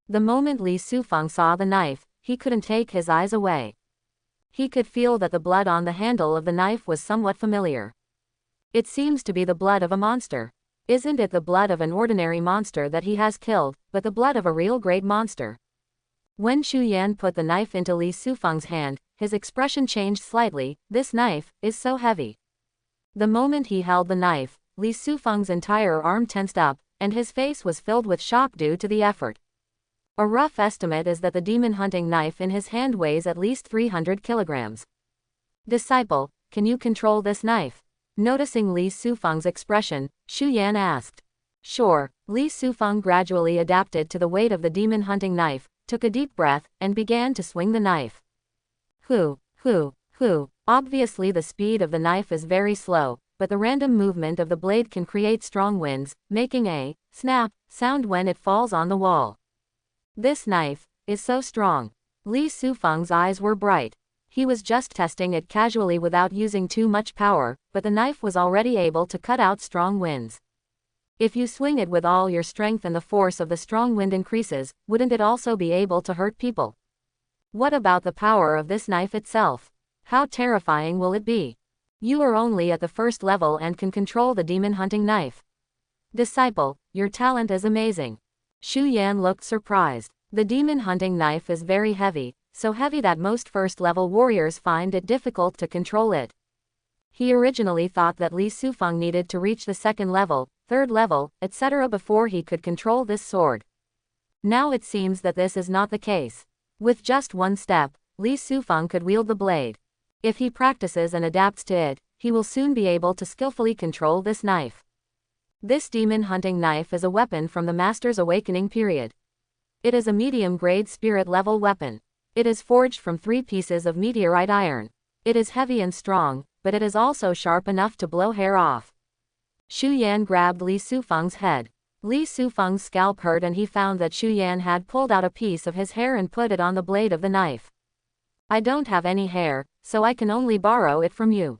S1: The moment Li Sufeng saw the knife, he couldn't take his eyes away. He could feel that the blood on the handle of the knife was somewhat familiar. It seems to be the blood of a monster. Isn't it the blood of an ordinary monster that he has killed, but the blood of a real great monster? When Xu Yan put the knife into Li Sufeng's hand, his expression changed slightly. This knife is so heavy. The moment he held the knife, Li Sufeng's entire arm tensed up, and his face was filled with shock due to the effort. A rough estimate is that the demon hunting knife in his hand weighs at least 300 kilograms. Disciple, can you control this knife? Noticing Li Sufeng's expression, Xu Yan asked. Sure. Li Sufeng gradually adapted to the weight of the demon hunting knife, took a deep breath, and began to swing the knife. Hu. Obviously the speed of the knife is very slow, but the random movement of the blade can create strong winds, making a snap sound when it falls on the wall. This knife is so strong. Li Sufeng's eyes were bright. He was just testing it casually without using too much power, but the knife was already able to cut out strong winds. If you swing it with all your strength and the force of the strong wind increases, wouldn't it also be able to hurt people? What about the power of this knife itself? How terrifying will it be? You are only at the first level and can control the demon hunting knife. Disciple, your talent is amazing. Xu Yan looked surprised. The demon hunting knife is very heavy, so heavy that most first-level warriors find it difficult to control it. He originally thought that Li Sufeng needed to reach the second level, third level, etc. before he could control this sword. Now it seems that this is not the case. With just one step, Li Sufeng could wield the blade. If he practices and adapts to it, he will soon be able to skillfully control this knife. This demon hunting knife is a weapon from the Master's Awakening period. It is a medium-grade spirit-level weapon. It is forged from 3 pieces of meteorite iron. It is heavy and strong, but it is also sharp enough to blow hair off. Xu Yan grabbed Li Sufeng's head. Li Sufeng's scalp hurt and he found that Xu Yan had pulled out a piece of his hair and put it on the blade of the knife. I don't have any hair, so I can only borrow it from you.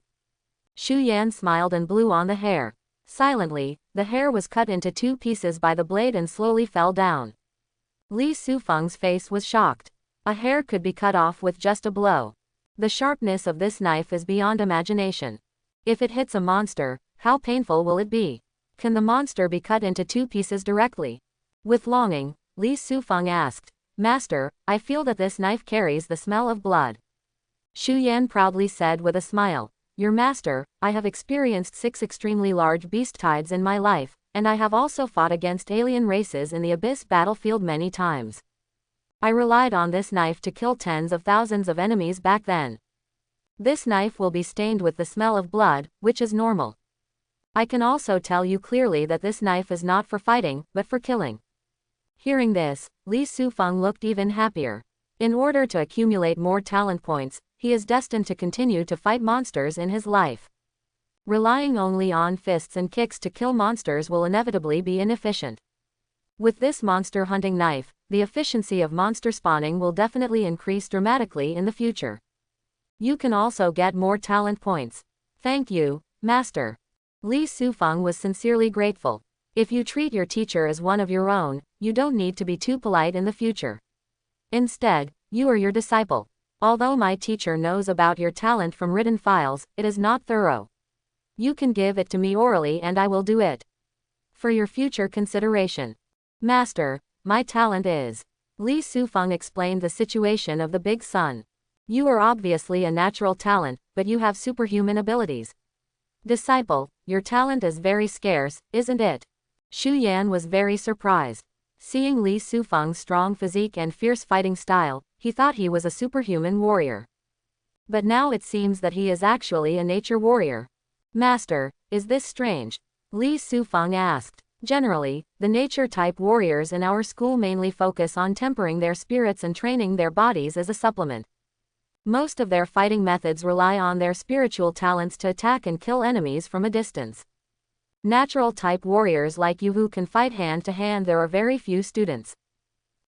S1: Xu Yan smiled and blew on the hair. Silently, the hair was cut into 2 pieces by the blade and slowly fell down. Li Sufeng's face was shocked. A hair could be cut off with just a blow. The sharpness of this knife is beyond imagination. If it hits a monster, how painful will it be? Can the monster be cut into 2 pieces directly? With longing, Li Sufeng asked, Master, I feel that this knife carries the smell of blood. Xu Yan proudly said with a smile, Your master, I have experienced 6 extremely large beast tides in my life, and I have also fought against alien races in the Abyss battlefield many times. I relied on this knife to kill tens of thousands of enemies back then. This knife will be stained with the smell of blood, which is normal. I can also tell you clearly that this knife is not for fighting, but for killing. Hearing this, Li Sufeng looked even happier. In order to accumulate more talent points, he is destined to continue to fight monsters in his life. Relying only on fists and kicks to kill monsters will inevitably be inefficient. With this monster hunting knife, the efficiency of monster spawning will definitely increase dramatically in the future. You can also get more talent points. Thank you, Master. Li Sufeng was sincerely grateful. If you treat your teacher as one of your own, you don't need to be too polite in the future. Instead, you are your disciple. Although my teacher knows about your talent from written files, it is not thorough. You can give it to me orally and I will do it. For your future consideration. Master, my talent is. Li Sufeng explained the situation of the big sun. You are obviously a natural talent, but you have superhuman abilities. Disciple, your talent is very scarce, isn't it? Xu Yan was very surprised. Seeing Li Sufeng's strong physique and fierce fighting style, he thought he was a superhuman warrior. But now it seems that he is actually a nature warrior. Master, is this strange? Li Sufeng asked. Generally, the nature-type warriors in our school mainly focus on tempering their spirits and training their bodies as a supplement. Most of their fighting methods rely on their spiritual talents to attack and kill enemies from a distance. Natural-type warriors like you who can fight hand-to-hand, there are very few students.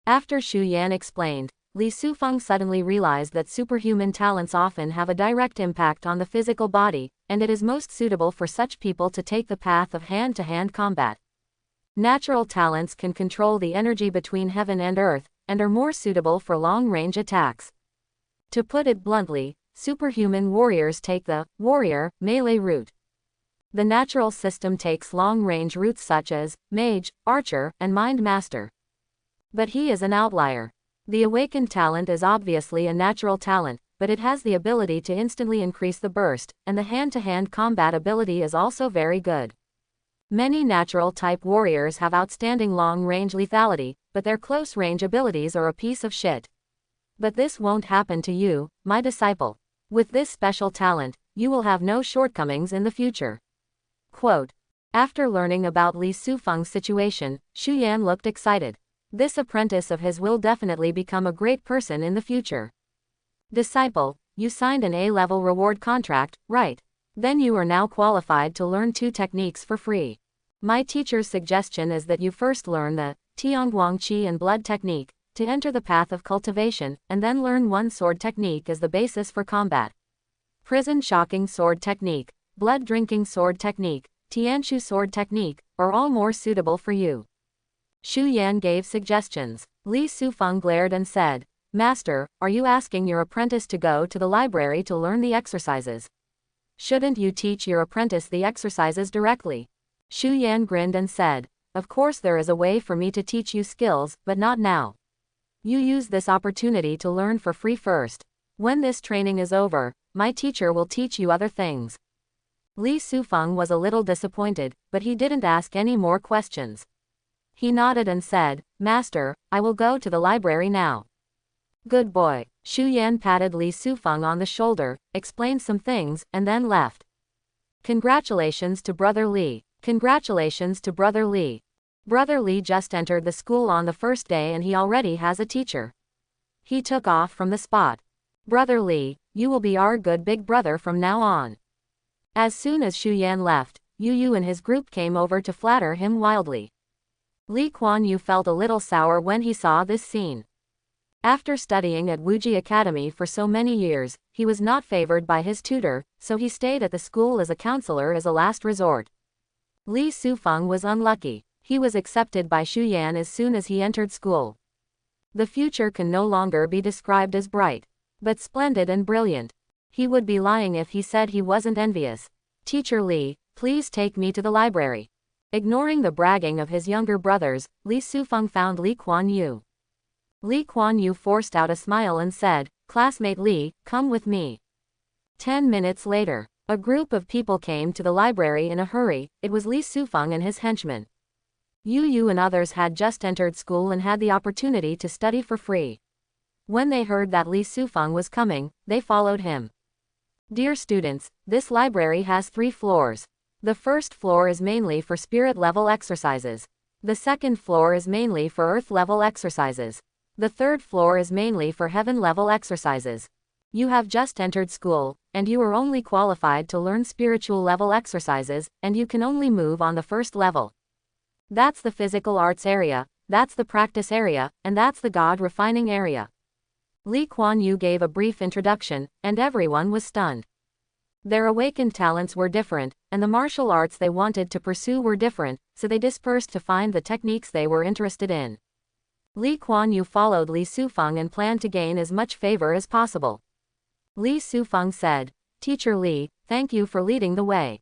S1: After Xu Yan explained, Li Sufeng suddenly realized that superhuman talents often have a direct impact on the physical body, and it is most suitable for such people to take the path of hand-to-hand combat. Natural talents can control the energy between heaven and earth, and are more suitable for long-range attacks. To put it bluntly, superhuman warriors take the warrior melee route. The natural system takes long-range routes such as mage, archer, and mind master. But he is an outlier. The awakened talent is obviously a natural talent, but it has the ability to instantly increase the burst, and the hand-to-hand combat ability is also very good. Many natural-type warriors have outstanding long-range lethality, but their close-range abilities are a piece of shit. But this won't happen to you, my disciple. With this special talent, you will have no shortcomings in the future. Quote. After learning about Li Sufeng's situation, Xu Yan looked excited. This apprentice of his will definitely become a great person in the future. Disciple, you signed an A-level reward contract, right? Then you are now qualified to learn 2 techniques for free. My teacher's suggestion is that you first learn the Tiangguang Qi and Blood technique, to enter the path of cultivation, and then learn 1 sword technique as the basis for combat. Prison shocking sword technique, blood drinking sword technique, Tianshu sword technique, are all more suitable for you. Xu Yan gave suggestions. Li Sufeng glared and said, Master, are you asking your apprentice to go to the library to learn the exercises? Shouldn't you teach your apprentice the exercises directly? Xu Yan grinned and said, Of course there is a way for me to teach you skills, but not now. You use this opportunity to learn for free first. When this training is over, my teacher will teach you other things. Li Sufeng was a little disappointed, but he didn't ask any more questions. He nodded and said, Master, I will go to the library now. Good boy. Xu Yan patted Li Sufeng on the shoulder, explained some things, and then left. Congratulations to Brother Li. Congratulations to Brother Li. Brother Li just entered the school on the first day and he already has a teacher. He took off from the spot. Brother Li, you will be our good big brother from now on. As soon as Xu Yan left, Yu Yu and his group came over to flatter him wildly. Lee Kuan Yew felt a little sour when he saw this scene. After studying at Wuji Academy for so many years, he was not favored by his tutor, so he stayed at the school as a counselor as a last resort. Li Sufeng was unlucky. He was accepted by Xu Yan as soon as he entered school. The future can no longer be described as bright, but splendid and brilliant. He would be lying if he said he wasn't envious. Teacher Li, please take me to the library. Ignoring the bragging of his younger brothers, Li Sufeng found Lee Kuan Yew. Lee Kuan Yew forced out a smile and said, "Classmate Li, come with me." 10 minutes later, a group of people came to the library in a hurry. It was Li Sufeng and his henchmen. Yu and others had just entered school and had the opportunity to study for free. When they heard that Li Sufeng was coming, they followed him. Dear students, this library has 3 floors. The first floor is mainly for spirit level exercises. The second floor is mainly for earth level exercises. The third floor is mainly for heaven level exercises. You have just entered school, and you are only qualified to learn spiritual level exercises, and you can only move on the first level. That's the physical arts area, that's the practice area, and that's the God refining area. Lee Kuan Yew gave a brief introduction, and everyone was stunned. Their awakened talents were different, and the martial arts they wanted to pursue were different, so they dispersed to find the techniques they were interested in. Lee Kuan Yew followed Li Sufeng and planned to gain as much favor as possible. Li Sufeng said, "Teacher Li, thank you for leading the way.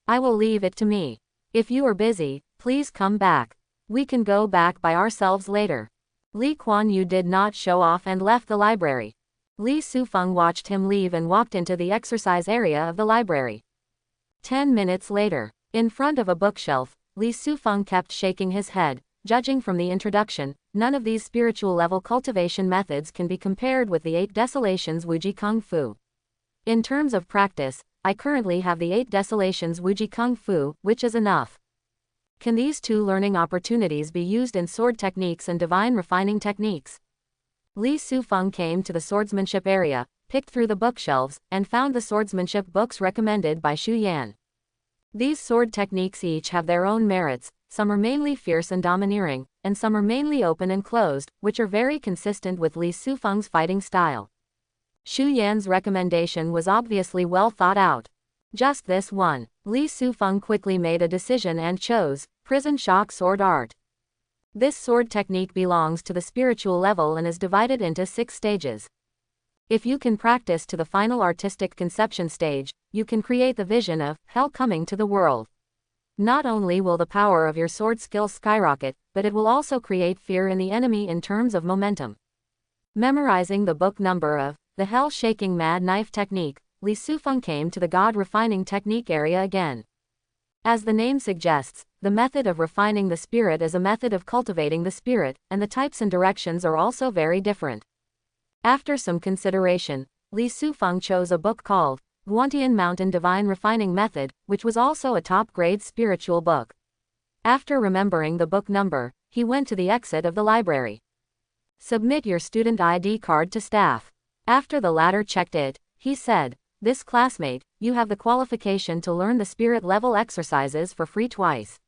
S1: I will leave it to me. If you are busy, please come back. We can go back by ourselves later." Lee Kuan Yew did not show off and left the library. Li Sufeng watched him leave and walked into the exercise area of the library. 10 minutes later, in front of a bookshelf, Li Sufeng kept shaking his head. Judging from the introduction, none of these spiritual level cultivation methods can be compared with the 8 Desolations Wuji Kung Fu. In terms of practice, I currently have the 8 Desolations Wuji Kung Fu, which is enough. Can these 2 learning opportunities be used in sword techniques and divine refining techniques? Li Sufeng came to the swordsmanship area, picked through the bookshelves, and found the swordsmanship books recommended by Xu Yan. These sword techniques each have their own merits. Some are mainly fierce and domineering, and some are mainly open and closed, which are very consistent with Li Sufeng's fighting style. Xu Yan's recommendation was obviously well thought out. Just this one. Li Sufeng quickly made a decision and chose Prison Shock Sword Art. This sword technique belongs to the spiritual level and is divided into 6 stages. If you can practice to the final artistic conception stage, you can create the vision of hell coming to the world. Not only will the power of your sword skills skyrocket, but it will also create fear in the enemy in terms of momentum. Memorizing the book number of the Hell-Shaking Mad Knife Technique, Li Sufeng came to the God Refining Technique area again. As the name suggests, the method of refining the spirit is a method of cultivating the spirit, and the types and directions are also very different. After some consideration, Li Sufeng chose a book called Guantian Mountain Divine Refining Method, which was also a top-grade spiritual book. After remembering the book number, he went to the exit of the library. Submit your student ID card to staff. After the latter checked it, he said, "This classmate, you have the qualification to learn the spirit level exercises for free twice.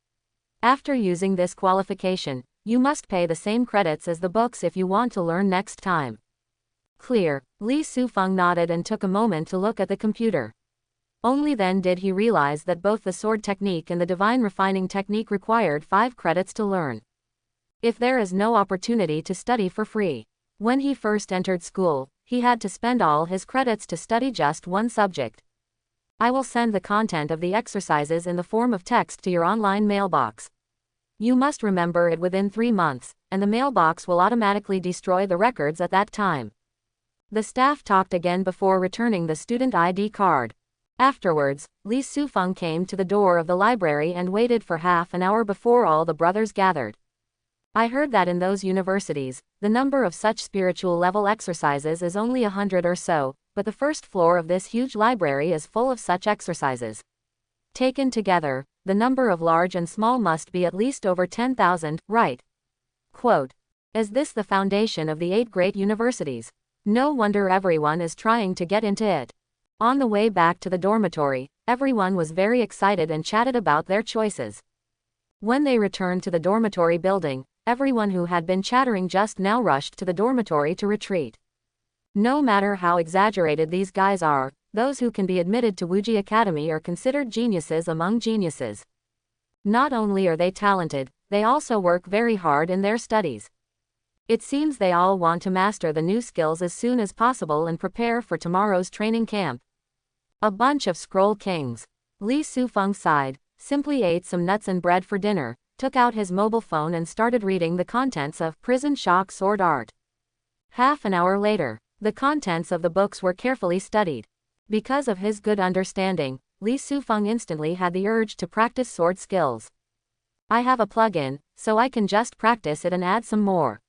S1: After using this qualification, you must pay the same credits as the books if you want to learn next time." Clear. Li Sufeng nodded and took a moment to look at the computer. Only then did he realize that both the sword technique and the divine refining technique required 5 credits to learn. If there is no opportunity to study for free. When he first entered school, he had to spend all his credits to study just one subject. I will send the content of the exercises in the form of text to your online mailbox. You must remember it within 3 months, and the mailbox will automatically destroy the records at that time. The staff talked again before returning the student ID card. Afterwards, Li Sufeng came to the door of the library and waited for half an hour before all the brothers gathered. I heard that in those universities, the number of such spiritual level exercises is only 100 or so, but the first floor of this huge library is full of such exercises. Taken together, the number of large and small must be at least over 10,000, right? Quote. Is this the foundation of the 8 great universities? No wonder everyone is trying to get into it. On the way back to the dormitory, everyone was very excited and chatted about their choices. When they returned to the dormitory building, everyone who had been chattering just now rushed to the dormitory to retreat. No matter how exaggerated these guys are, those who can be admitted to Wuji Academy are considered geniuses among geniuses. Not only are they talented, they also work very hard in their studies. It seems they all want to master the new skills as soon as possible and prepare for tomorrow's training camp. A bunch of scroll kings. Li Sufeng sighed, simply ate some nuts and bread for dinner, took out his mobile phone and started reading the contents of Prison Shock Sword Art. Half an hour later, the contents of the books were carefully studied. Because of his good understanding, Li Sufeng instantly had the urge to practice sword skills. I have a plug-in, so I can just practice it and add some more.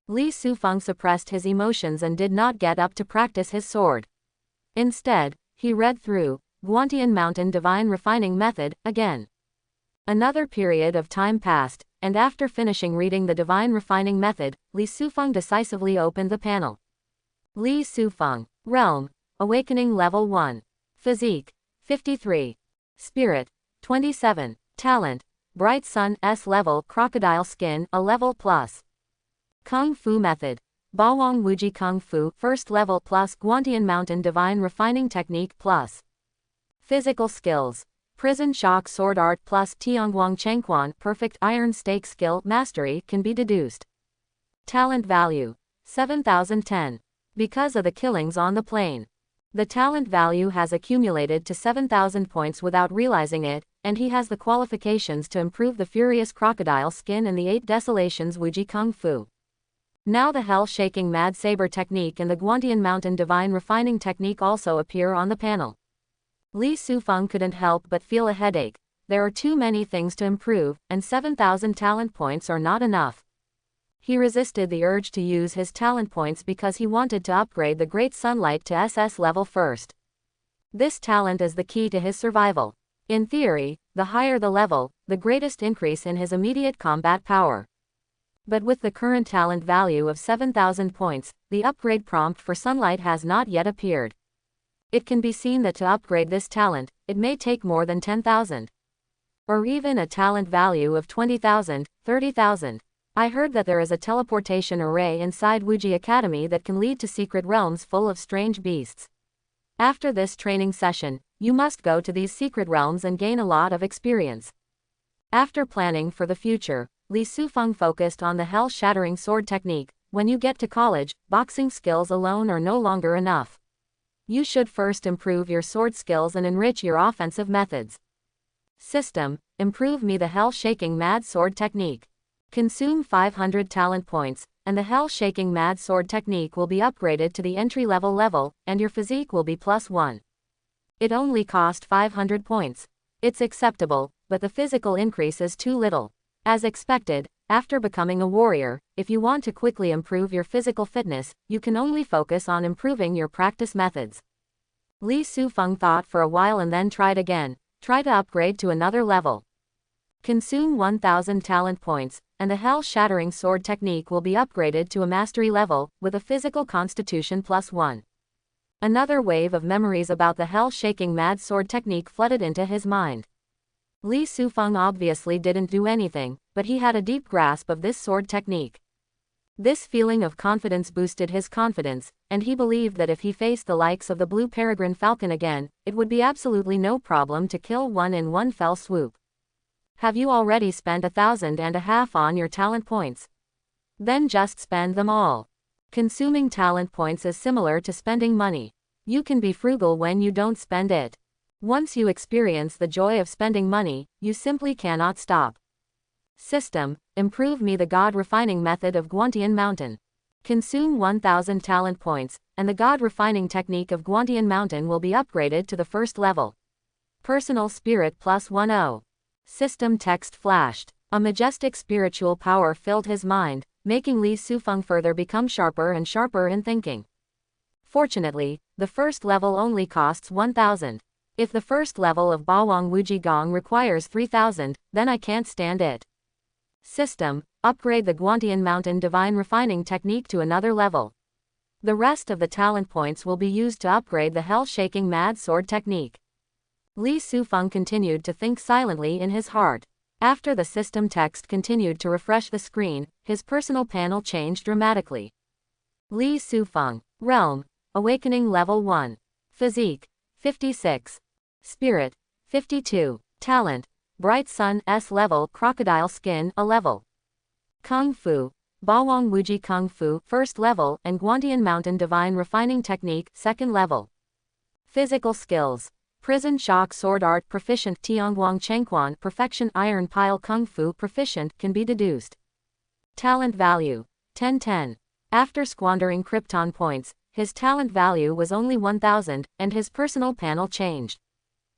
S1: Li Sufeng suppressed his emotions and did not get up to practice his sword. Instead, he read through Guantian Mountain Divine Refining Method again. Another period of time passed, and after finishing reading the Divine Refining Method, Li Sufeng decisively opened the panel. Li Sufeng. Realm. Awakening Level 1. Physique. 53. Spirit. 27. Talent. Bright Sun S-Level Crocodile Skin a level plus. Kung Fu Method. Bawang Wuji Kung Fu First Level plus Guantian Mountain Divine Refining Technique plus. Physical Skills. Prison Shock Sword Art plus Tianguang Chengquan Perfect Iron Stake Skill Mastery can be deduced. Talent Value. 7010. Because of the killings on the plane. The talent value has accumulated to 7,000 points without realizing it, and he has the qualifications to improve the Furious Crocodile Skin and the 8 Desolations Wuji Kung Fu. Now the Hell-Shaking Mad Saber Technique and the Guantian Mountain Divine Refining Technique also appear on the panel. Li Sufeng couldn't help but feel a headache. There are too many things to improve, and 7,000 talent points are not enough. He resisted the urge to use his talent points because he wanted to upgrade the Great Sunlight to SS level first. This talent is the key to his survival. In theory, the higher the level, the greatest increase in his immediate combat power. But with the current talent value of 7,000 points, the upgrade prompt for Sunlight has not yet appeared. It can be seen that to upgrade this talent, it may take more than 10,000. Or even a talent value of 20,000, 30,000. I heard that there is a teleportation array inside Wuji Academy that can lead to secret realms full of strange beasts. After this training session, you must go to these secret realms and gain a lot of experience. After planning for the future, Li Sufeng focused on the hell-shattering sword technique. When you get to college, boxing skills alone are no longer enough. You should first improve your sword skills and enrich your offensive methods. System. Improve me the hell-shaking mad sword technique. Consume 500 talent points, and the hell-shaking mad sword technique will be upgraded to the entry-level level, and your physique will be +1. It only cost 500 points. It's acceptable, but the physical increase is too little. As expected, after becoming a warrior, if you want to quickly improve your physical fitness, you can only focus on improving your practice methods. Li Sufeng thought for a while and then tried again. Try to upgrade to another level. Consume 1,000 talent points, and the hell-shattering sword technique will be upgraded to a mastery level, with a physical constitution +1. Another wave of memories about the hell-shaking mad sword technique flooded into his mind. Li Sufeng obviously didn't do anything, but he had a deep grasp of this sword technique. This feeling of confidence boosted his confidence, and he believed that if he faced the likes of the Blue Peregrine Falcon again, it would be absolutely no problem to kill one in one fell swoop. Have you already spent 1,500 on your talent points? Then just spend them all. Consuming talent points is similar to spending money. You can be frugal when you don't spend it. Once you experience the joy of spending money, you simply cannot stop. System. Improve me the God Refining Method of Guantian Mountain. Consume 1,000 talent points, and the God Refining Technique of Guantian Mountain will be upgraded to the first level. Personal Spirit +10. System text flashed. A majestic spiritual power filled his mind, making Li Sufeng further become sharper and sharper in thinking. Fortunately, the first level only costs 1,000. If the first level of Bawang Wuji Gong requires 3,000, then I can't stand it. System. Upgrade the Guantian Mountain Divine Refining Technique to another level. The rest of the talent points will be used to upgrade the hell-shaking mad sword technique. Li Sufeng continued to think silently in his heart. After the system text continued to refresh the screen, his personal panel changed dramatically. Li Sufeng. Realm: Awakening Level 1. Physique: 56. Spirit: 52. Talent: Bright Sun S-Level Crocodile Skin A Level. Kung Fu: Bawang Wuji Kung Fu First Level and Guantian Mountain Divine Refining Technique Second Level. Physical Skills: Prison Shock Sword Art Proficient Tianguang Chengquan Perfection Iron Pile Kung Fu Proficient can be deduced. Talent Value: 1010. After squandering Krypton points, his talent value was only 1000, and his personal panel changed.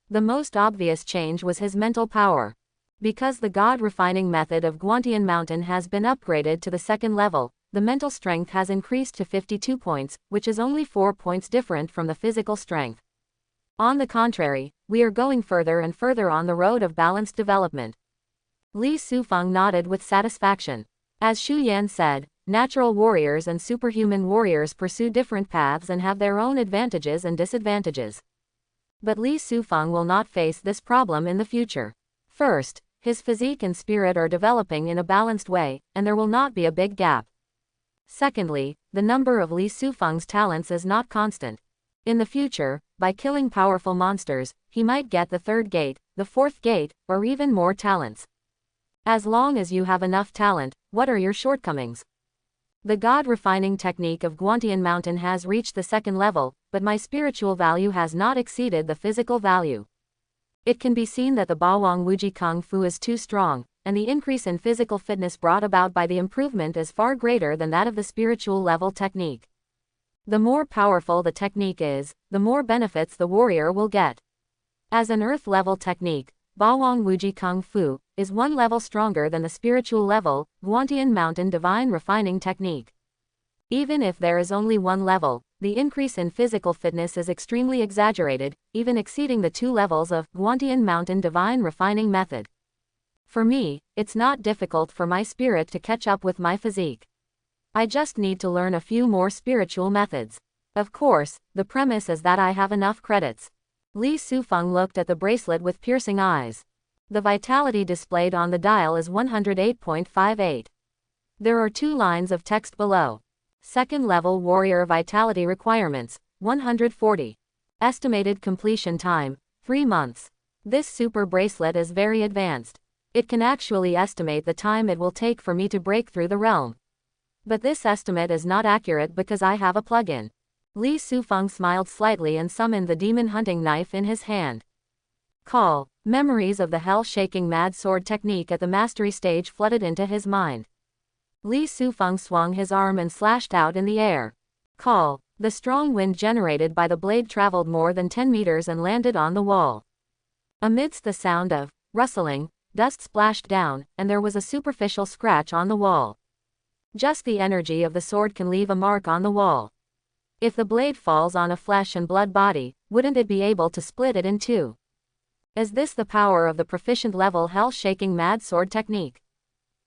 S1: The most obvious change was his mental power. Because the God refining method of Guantian Mountain has been upgraded to the second level, the mental strength has increased to 52 points, which is only 4 points different from the physical strength. On the contrary, we are going further and further on the road of balanced development. Li Sufeng nodded with satisfaction. As Xu Yan said, natural warriors and superhuman warriors pursue different paths and have their own advantages and disadvantages. But Li Sufeng will not face this problem in the future. First, his physique and spirit are developing in a balanced way, and there will not be a big gap. Secondly, the number of Li Sufeng's talents is not constant. In the future, by killing powerful monsters, he might get the third gate, the fourth gate, or even more talents. As long as you have enough talent, what are your shortcomings? The God refining technique of Guantian Mountain has reached the second level, but my spiritual value has not exceeded the physical value. It can be seen that the Bawang Wuji Kung Fu is too strong, and the increase in physical fitness brought about by the improvement is far greater than that of the spiritual level technique. The more powerful the technique is, the more benefits the warrior will get. As an earth level technique, Bawang Wuji Kung Fu is one level stronger than the spiritual level, Guantian Mountain Divine Refining Technique. Even if there is only one level, the increase in physical fitness is extremely exaggerated, even exceeding the 2 levels of Guantian Mountain Divine Refining Method. For me, it's not difficult for my spirit to catch up with my physique. I just need to learn a few more spiritual methods. Of course, the premise is that I have enough credits. Li Sufeng looked at the bracelet with piercing eyes. The vitality displayed on the dial is 108.58. There are 2 lines of text below. Second level warrior vitality requirements, 140. Estimated completion time, 3 months. This super bracelet is very advanced. It can actually estimate the time it will take for me to break through the realm. But this estimate is not accurate because I have a plugin. Li Sufeng smiled slightly and summoned the demon hunting knife in his hand. Call. Memories of the hell-shaking mad sword technique at the mastery stage flooded into his mind. Li Sufeng swung his arm and slashed out in the air. Call. The strong wind generated by the blade traveled more than 10 meters and landed on the wall. Amidst the sound of rustling, dust splashed down, and there was a superficial scratch on the wall. Just the energy of the sword can leave a mark on the wall. If the blade falls on a flesh and blood body, wouldn't it be able to split it in 2? Is this the power of the proficient level hell-shaking mad sword technique?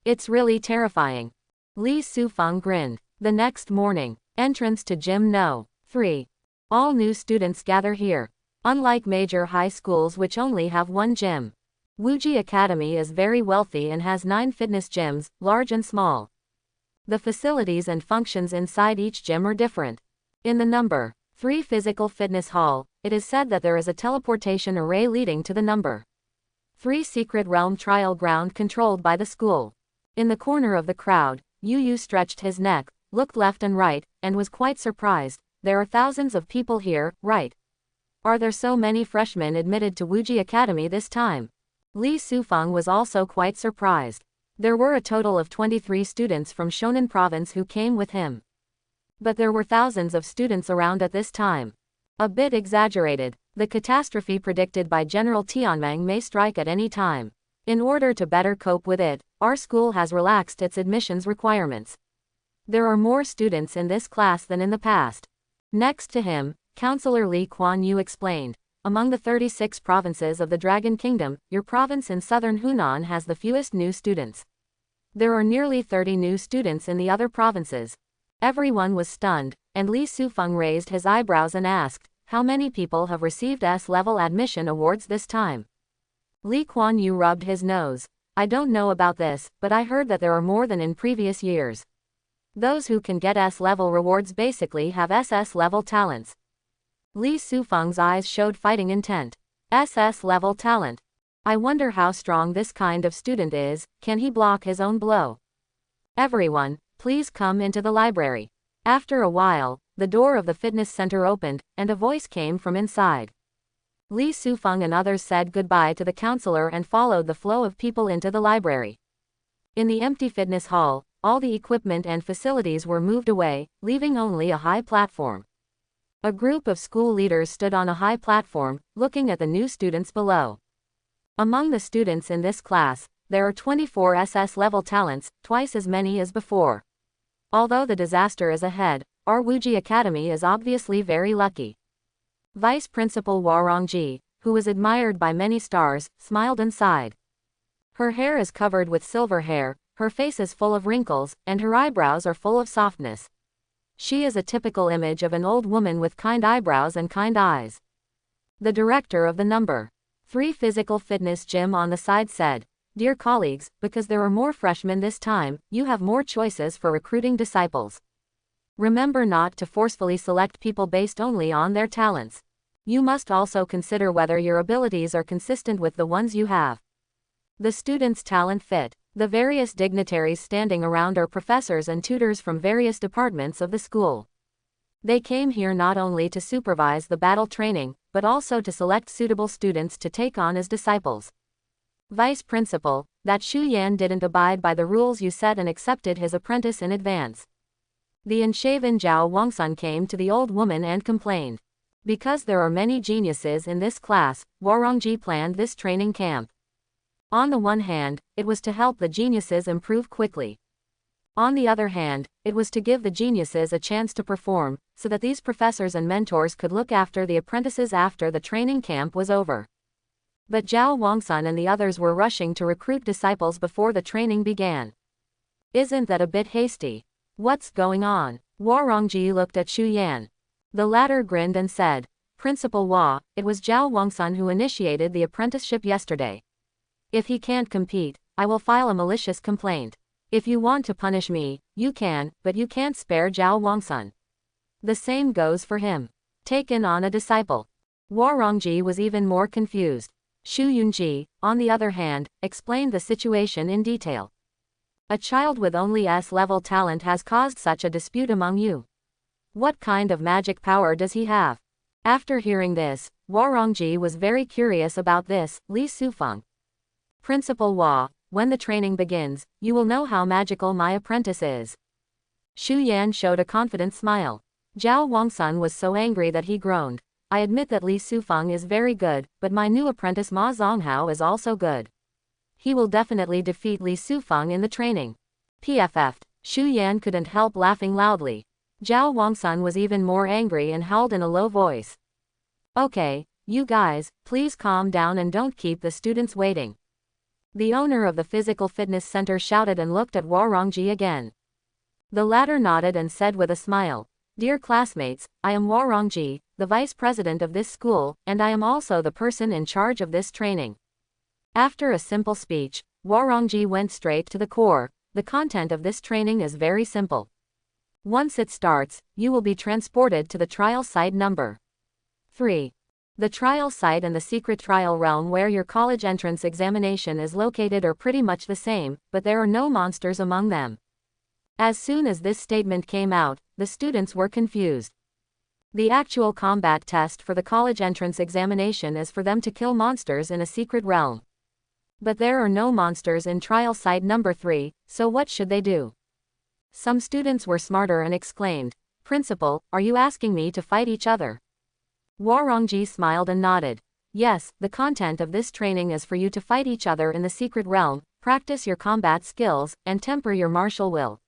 S1: It's really terrifying. Li Sufeng grinned. The next morning, entrance to Gym No. 3. All new students gather here. Unlike major high schools which only have one gym, Wuji Academy is very wealthy and has 9 fitness gyms, large and small. The facilities and functions inside each gym are different. In the number 3 physical fitness hall, it is said that there is a teleportation array leading to the number 3 secret realm trial ground controlled by the school. In the corner of the crowd, Yu stretched his neck, looked left and right, and was quite surprised. There are thousands of people here, right? Are there so many freshmen admitted to Wuji Academy this time? Li Sufeng was also quite surprised. There were a total of 23 students from Shonan province who came with him. But there were thousands of students around at this time. A bit exaggerated. The catastrophe predicted by General Tianmeng may strike at any time. In order to better cope with it, our school has relaxed its admissions requirements. There are more students in this class than in the past. Next to him, Counselor Li Kuan Yu explained. Among the 36 provinces of the Dragon Kingdom, your province in southern Hunan has the fewest new students. There are nearly 30 new students in the other provinces. Everyone was stunned, and Li Sufeng raised his eyebrows and asked, how many people have received S-level admission awards this time? Li Kuan Yu rubbed his nose. I don't know about this, but I heard that there are more than in previous years. Those who can get S-level rewards basically have SS-level talents. Li Sufeng's eyes showed fighting intent. SS-level talent. I wonder how strong this kind of student is, can he block his own blow? Everyone, please come into the library. After a while, the door of the fitness center opened, and a voice came from inside. Li Sufeng and others said goodbye to the counselor and followed the flow of people into the library. In the empty fitness hall, all the equipment and facilities were moved away, leaving only a high platform. A group of school leaders stood on a high platform, looking at the new students below. Among the students in this class, there are 24 SS-level talents, twice as many as before. Although the disaster is ahead, our Wuji Academy is obviously very lucky. Vice Principal Warongji, who was admired by many stars, smiled and sighed. Her hair is covered with silver hair, her face is full of wrinkles, and her eyebrows are full of softness. She is a typical image of an old woman with kind eyebrows and kind eyes. The director of the number 3 physical fitness gym on the side said, "Dear colleagues, because there are more freshmen this time, you have more choices for recruiting disciples. Remember not to forcefully select people based only on their talents. You must also consider whether your abilities are consistent with the ones you have." The students' talent fit. The various dignitaries standing around are professors and tutors from various departments of the school. They came here not only to supervise the battle training, but also to select suitable students to take on as disciples. Vice Principal, that Xu Yan didn't abide by the rules you set and accepted his apprentice in advance. The unshaven Zhao Wangsun came to the old woman and complained. Because there are many geniuses in this class, Warongji planned this training camp. On the one hand, it was to help the geniuses improve quickly. On the other hand, it was to give the geniuses a chance to perform, so that these professors and mentors could look after the apprentices after the training camp was over. But Zhao Wangsun and the others were rushing to recruit disciples before the training began. Isn't that a bit hasty? What's going on? Warongji looked at Xu Yan. The latter grinned and said, "Principal Hua, it was Zhao Wangsun who initiated the apprenticeship yesterday. If he can't compete, I will file a malicious complaint. If you want to punish me, you can, but you can't spare Zhao Wangsun. The same goes for him. Taken on a disciple." Warongji was even more confused. Xu Yunji, on the other hand, explained the situation in detail. "A child with only S-level talent has caused such a dispute among you. What kind of magic power does he have?" After hearing this, Warongji was very curious about this. Li Sufeng. "Principal Hua, when the training begins, you will know how magical my apprentice is." Xu Yan showed a confident smile. Zhao Wangsun was so angry that he groaned. "I admit that Li Sufeng is very good, but my new apprentice Ma Zonghao is also good. He will definitely defeat Li Sufeng in the training." PFF. Xu Yan couldn't help laughing loudly. Zhao Wangsun was even more angry and howled in a low voice. "Okay, you guys, please calm down and don't keep the students waiting." The owner of the physical fitness center shouted and looked at Warongji again. The latter nodded and said with a smile, "Dear classmates, I am Warongji, the vice president of this school, and I am also the person in charge of this training." After a simple speech, Warongji went straight to the core. The content of this training is very simple. Once it starts, you will be transported to the trial site number 3. The trial site and the secret trial realm where your college entrance examination is located are pretty much the same, but there are no monsters among them. As soon as this statement came out, the students were confused. The actual combat test for the college entrance examination is for them to kill monsters in a secret realm. But there are no monsters in trial site number 3, so what should they do? Some students were smarter and exclaimed, "Principal, are you asking me to fight each other?" Warongji smiled and nodded. "Yes, the content of this training is for you to fight each other in the secret realm, practice your combat skills, and temper your martial will."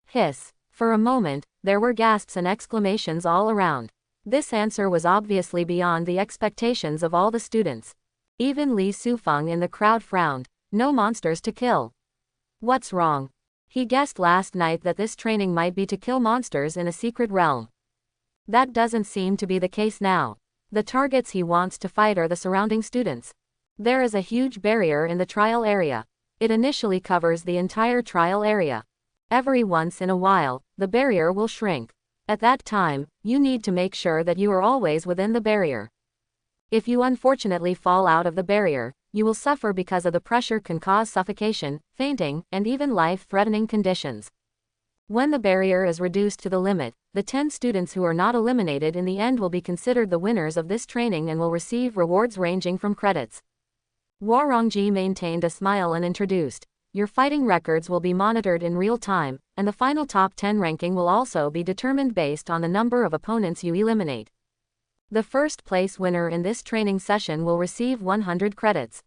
S1: Hiss. For a moment, there were gasps and exclamations all around. This answer was obviously beyond the expectations of all the students. Even Li Sufeng in the crowd frowned. No monsters to kill. What's wrong? He guessed last night that this training might be to kill monsters in a secret realm. That doesn't seem to be the case now. The targets he wants to fight are the surrounding students. There is a huge barrier in the trial area. It initially covers the entire trial area. Every once in a while, the barrier will shrink. At that time, you need to make sure that you are always within the barrier. If you unfortunately fall out of the barrier, you will suffer because of the pressure can cause suffocation, fainting, and even life-threatening conditions. When the barrier is reduced to the limit, the 10 students who are not eliminated in the end will be considered the winners of this training and will receive rewards ranging from credits. Warongji maintained a smile and introduced, "Your fighting records will be monitored in real time, and the final top 10 ranking will also be determined based on the number of opponents you eliminate. The first place winner in this training session will receive 100 credits.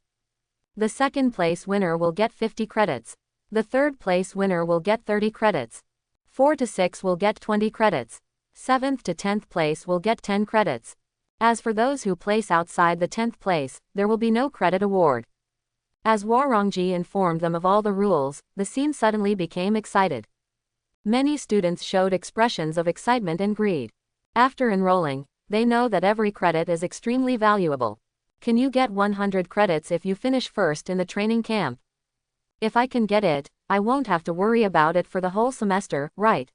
S1: The second place winner will get 50 credits. The third place winner will get 30 credits. 4 to 6 will get 20 credits. 7th to 10th place will get 10 credits. As for those who place outside the 10th place, there will be no credit award." As Warongji informed them of all the rules, the scene suddenly became excited. Many students showed expressions of excitement and greed. After enrolling, they know that every credit is extremely valuable. Can you get 100 credits if you finish first in the training camp? If I can get it, I won't have to worry about it for the whole semester, right?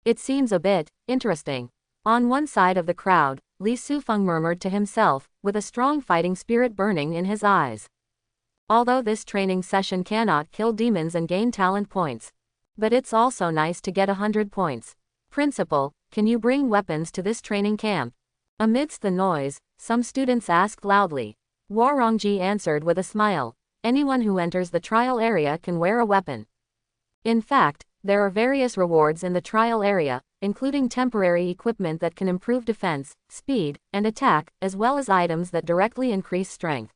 S1: It seems a bit interesting. On one side of the crowd, Li Sufeng murmured to himself, with a strong fighting spirit burning in his eyes. Although this training session cannot kill demons and gain talent points, but it's also nice to get 100 points. Principal, can you bring weapons to this training camp? Amidst the noise, some students asked loudly. Warongji answered with a smile, anyone who enters the trial area can wear a weapon. In fact, there are various rewards in the trial area, including temporary equipment that can improve defense, speed, and attack, as well as items that directly increase strength.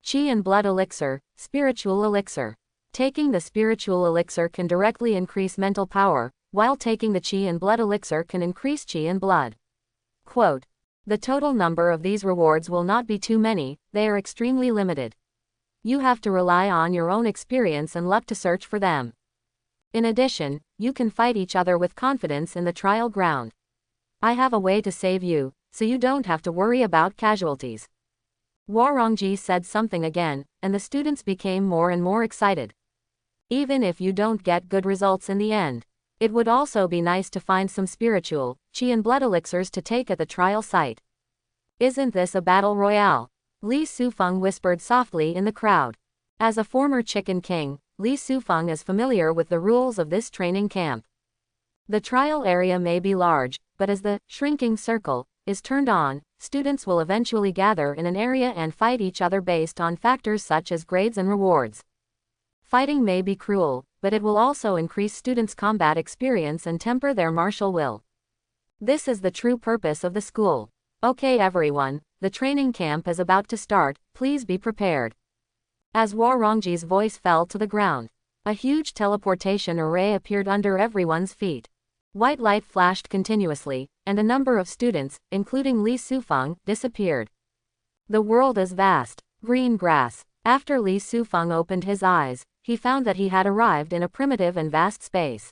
S1: Qi and Blood Elixir, Spiritual Elixir. Taking the Spiritual Elixir can directly increase mental power, while taking the Qi and Blood Elixir can increase Qi and Blood. Quote, "The total number of these rewards will not be too many, they are extremely limited. You have to rely on your own experience and luck to search for them. In addition, you can fight each other with confidence in the trial ground. I have a way to save you, so you don't have to worry about casualties." Warongji said something again, and the students became more and more excited. Even if you don't get good results in the end, it would also be nice to find some spiritual, Qi and Blood elixirs to take at the trial site. Isn't this a battle royale? Li Sufeng whispered softly in the crowd. As a former chicken king, Li Sufeng is familiar with the rules of this training camp. The trial area may be large, but as the shrinking circle is turned on, students will eventually gather in an area and fight each other based on factors such as grades and rewards. Fighting may be cruel, but it will also increase students' combat experience and temper their martial will. This is the true purpose of the school. Okay everyone, the training camp is about to start, please be prepared. As Warongji's voice fell to the ground, a huge teleportation array appeared under everyone's feet. White light flashed continuously, and a number of students, including Li Sufeng, disappeared. The world is vast. Green grass. After Li Sufeng opened his eyes, he found that he had arrived in a primitive and vast space.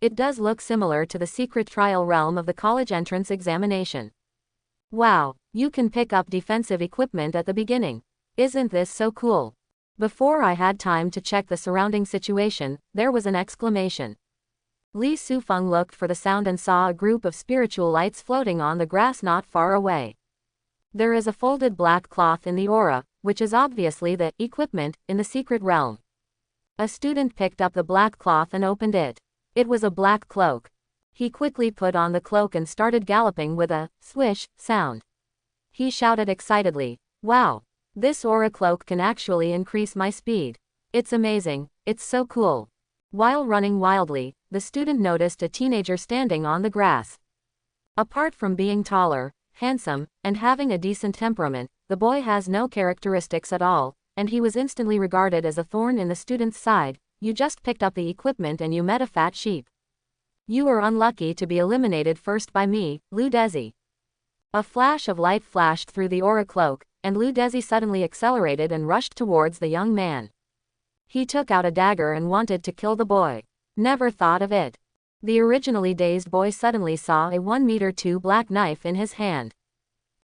S1: It does look similar to the secret trial realm of the college entrance examination. Wow, you can pick up defensive equipment at the beginning. Isn't this so cool? Before I had time to check the surrounding situation, there was an exclamation. Li Sufeng looked for the sound and saw a group of spiritual lights floating on the grass not far away. There is a folded black cloth in the aura, which is obviously the equipment in the secret realm. A student picked up the black cloth and opened it. It was a black cloak. He quickly put on the cloak and started galloping with a swish sound. He shouted excitedly, "Wow! This aura cloak can actually increase my speed. It's amazing, it's so cool." While running wildly, the student noticed a teenager standing on the grass. Apart from being taller, handsome, and having a decent temperament, the boy has no characteristics at all, and he was instantly regarded as a thorn in the student's side. "You just picked up the equipment and you met a fat sheep. You are unlucky to be eliminated first by me, Lu Dezi." A flash of light flashed through the aura cloak, and Lu Dezi suddenly accelerated and rushed towards the young man. He took out a dagger and wanted to kill the boy. Never thought of it. The originally dazed boy suddenly saw a 1 meter 2 black knife in his hand.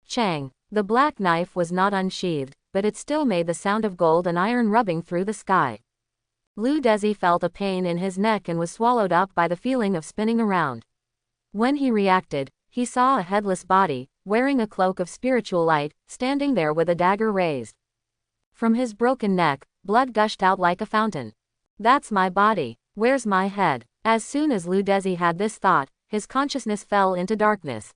S1: Chang! The black knife was not unsheathed, but it still made the sound of gold and iron rubbing through the sky. Lu Dezi felt a pain in his neck and was swallowed up by the feeling of spinning around. When he reacted, he saw a headless body, wearing a cloak of spiritual light, standing there with a dagger raised. From his broken neck, blood gushed out like a fountain. That's my body. Where's my head? As soon as Lu Dezi had this thought, his consciousness fell into darkness.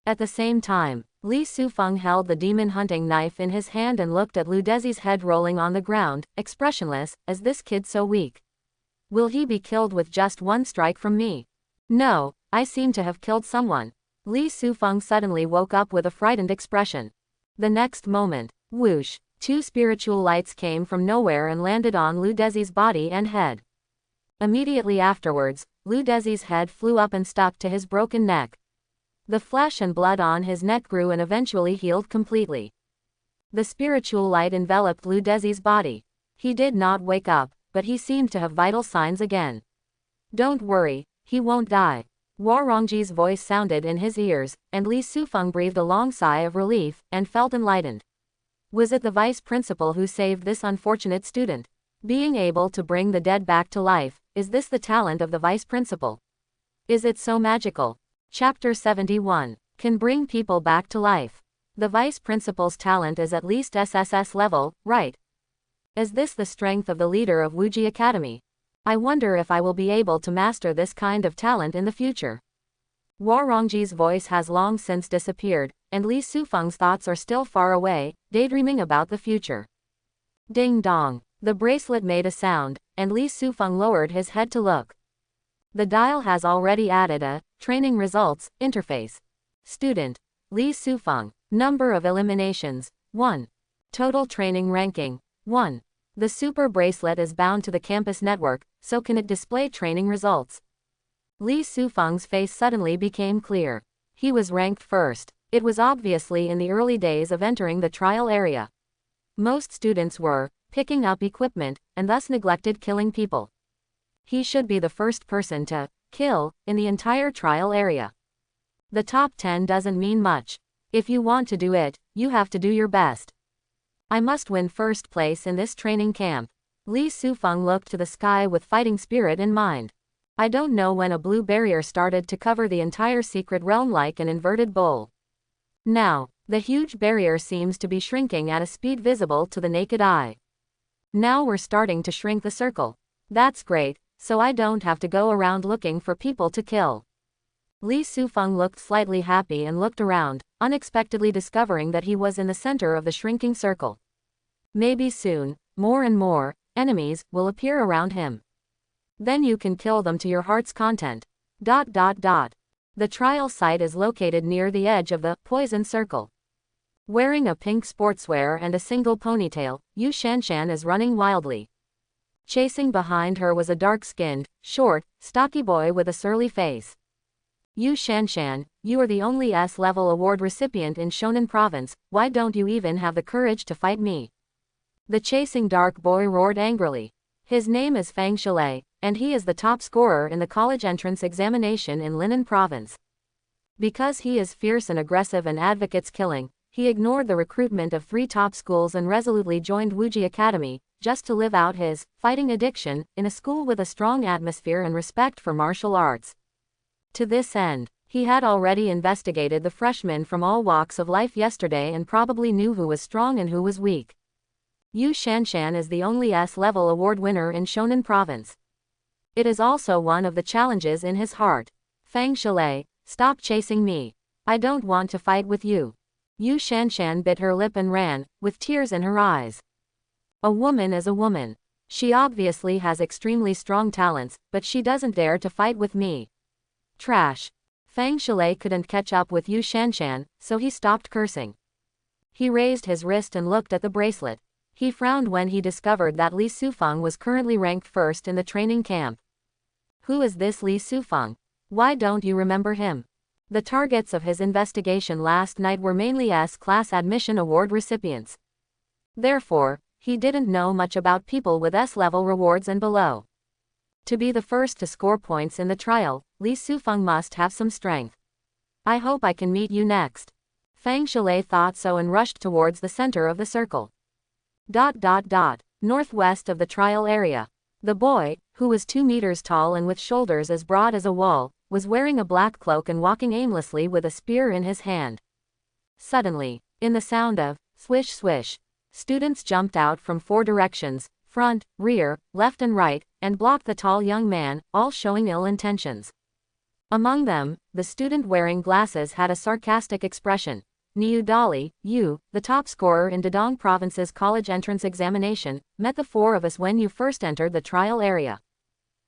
S1: At the same time, Li Sufeng held the demon hunting knife in his hand and looked at Lu Dezi's head rolling on the ground, expressionless. Is this kid so weak? Will he be killed with just one strike from me? No, I seem to have killed someone. Li Sufeng suddenly woke up with a frightened expression. The next moment, whoosh, two spiritual lights came from nowhere and landed on Lu Dezi's body and head. Immediately afterwards, Lu Dezi's head flew up and stuck to his broken neck. The flesh and blood on his neck grew and eventually healed completely. The spiritual light enveloped Lu Dezi's body. He did not wake up, but he seemed to have vital signs again. Don't worry, he won't die. Warongji's voice sounded in his ears, and Li Sufeng breathed a long sigh of relief, and felt enlightened. Was it the vice principal who saved this unfortunate student? Being able to bring the dead back to life, is this the talent of the vice principal? Is it so magical? Chapter 71. Can bring people back to life. The vice principal's talent is at least SSS level, right? Is this the strength of the leader of Wuji Academy? I wonder if I will be able to master this kind of talent in the future. Warongji's voice has long since disappeared, and Li Sufeng's thoughts are still far away, daydreaming about the future. Ding dong. The bracelet made a sound, and Li Sufeng lowered his head to look. The dial has already added a training results interface. Student Li Sufeng. Number of eliminations 1. Total training ranking 1. The super bracelet is bound to the campus network, so can it display training results? Li Sufeng's face suddenly became clear. He was ranked first. It was obviously in the early days of entering the trial area. Most students were picking up equipment, and thus neglected killing people. He should be the first person to kill in the entire trial area. The top 10 doesn't mean much. If you want to do it, you have to do your best. I must win first place in this training camp. Li Sufeng looked to the sky with fighting spirit in mind. I don't know when a blue barrier started to cover the entire secret realm like an inverted bowl. Now, the huge barrier seems to be shrinking at a speed visible to the naked eye. Now we're starting to shrink the circle. That's great, so I don't have to go around looking for people to kill. Li Sufeng looked slightly happy and looked around, unexpectedly discovering that he was in the center of the shrinking circle. Maybe soon, more and more enemies will appear around him. Then you can kill them to your heart's content. The trial site is located near the edge of the poison circle. Wearing a pink sportswear and a single ponytail, Yu Shanshan is running wildly. Chasing behind her was a dark-skinned, short, stocky boy with a surly face. Yu Shanshan, you are the only S-level award recipient in Shonan Province, why don't you even have the courage to fight me? The chasing dark boy roared angrily. His name is Fang Shalei, and he is the top scorer in the college entrance examination in Linan Province. Because he is fierce and aggressive and advocates killing, he ignored the recruitment of 3 top schools and resolutely joined Wuji Academy, just to live out his fighting addiction in a school with a strong atmosphere and respect for martial arts. To this end, he had already investigated the freshmen from all walks of life yesterday and probably knew who was strong and who was weak. Yu Shanshan is the only S-level award winner in Shonan Province. It is also one of the challenges in his heart. Fang Shalei, stop chasing me. I don't want to fight with you. Yu Shanshan bit her lip and ran, with tears in her eyes. A woman is a woman. She obviously has extremely strong talents, but she doesn't dare to fight with me. Trash. Fang Shalei couldn't catch up with Yu Shanshan, so he stopped cursing. He raised his wrist and looked at the bracelet. He frowned when he discovered that Li Sufeng was currently ranked first in the training camp. Who is this Li Sufeng? Why don't you remember him? The targets of his investigation last night were mainly S-class admission award recipients. Therefore, he didn't know much about people with S-level rewards and below. To be the first to score points in the trial, Li Sufeng must have some strength. I hope I can meet you next. Fang Shalei thought so and rushed towards the center of the circle. Northwest of the trial area. The boy, who was 2 meters tall and with shoulders as broad as a wall, was wearing a black cloak and walking aimlessly with a spear in his hand. Suddenly, in the sound of swish swish, students jumped out from 4 directions, front, rear, left and right, and blocked the tall young man, all showing ill intentions. Among them, the student wearing glasses had a sarcastic expression. Niu Dali, you, the top scorer in Dedong Province's college entrance examination, met the 4 of us when you first entered the trial area.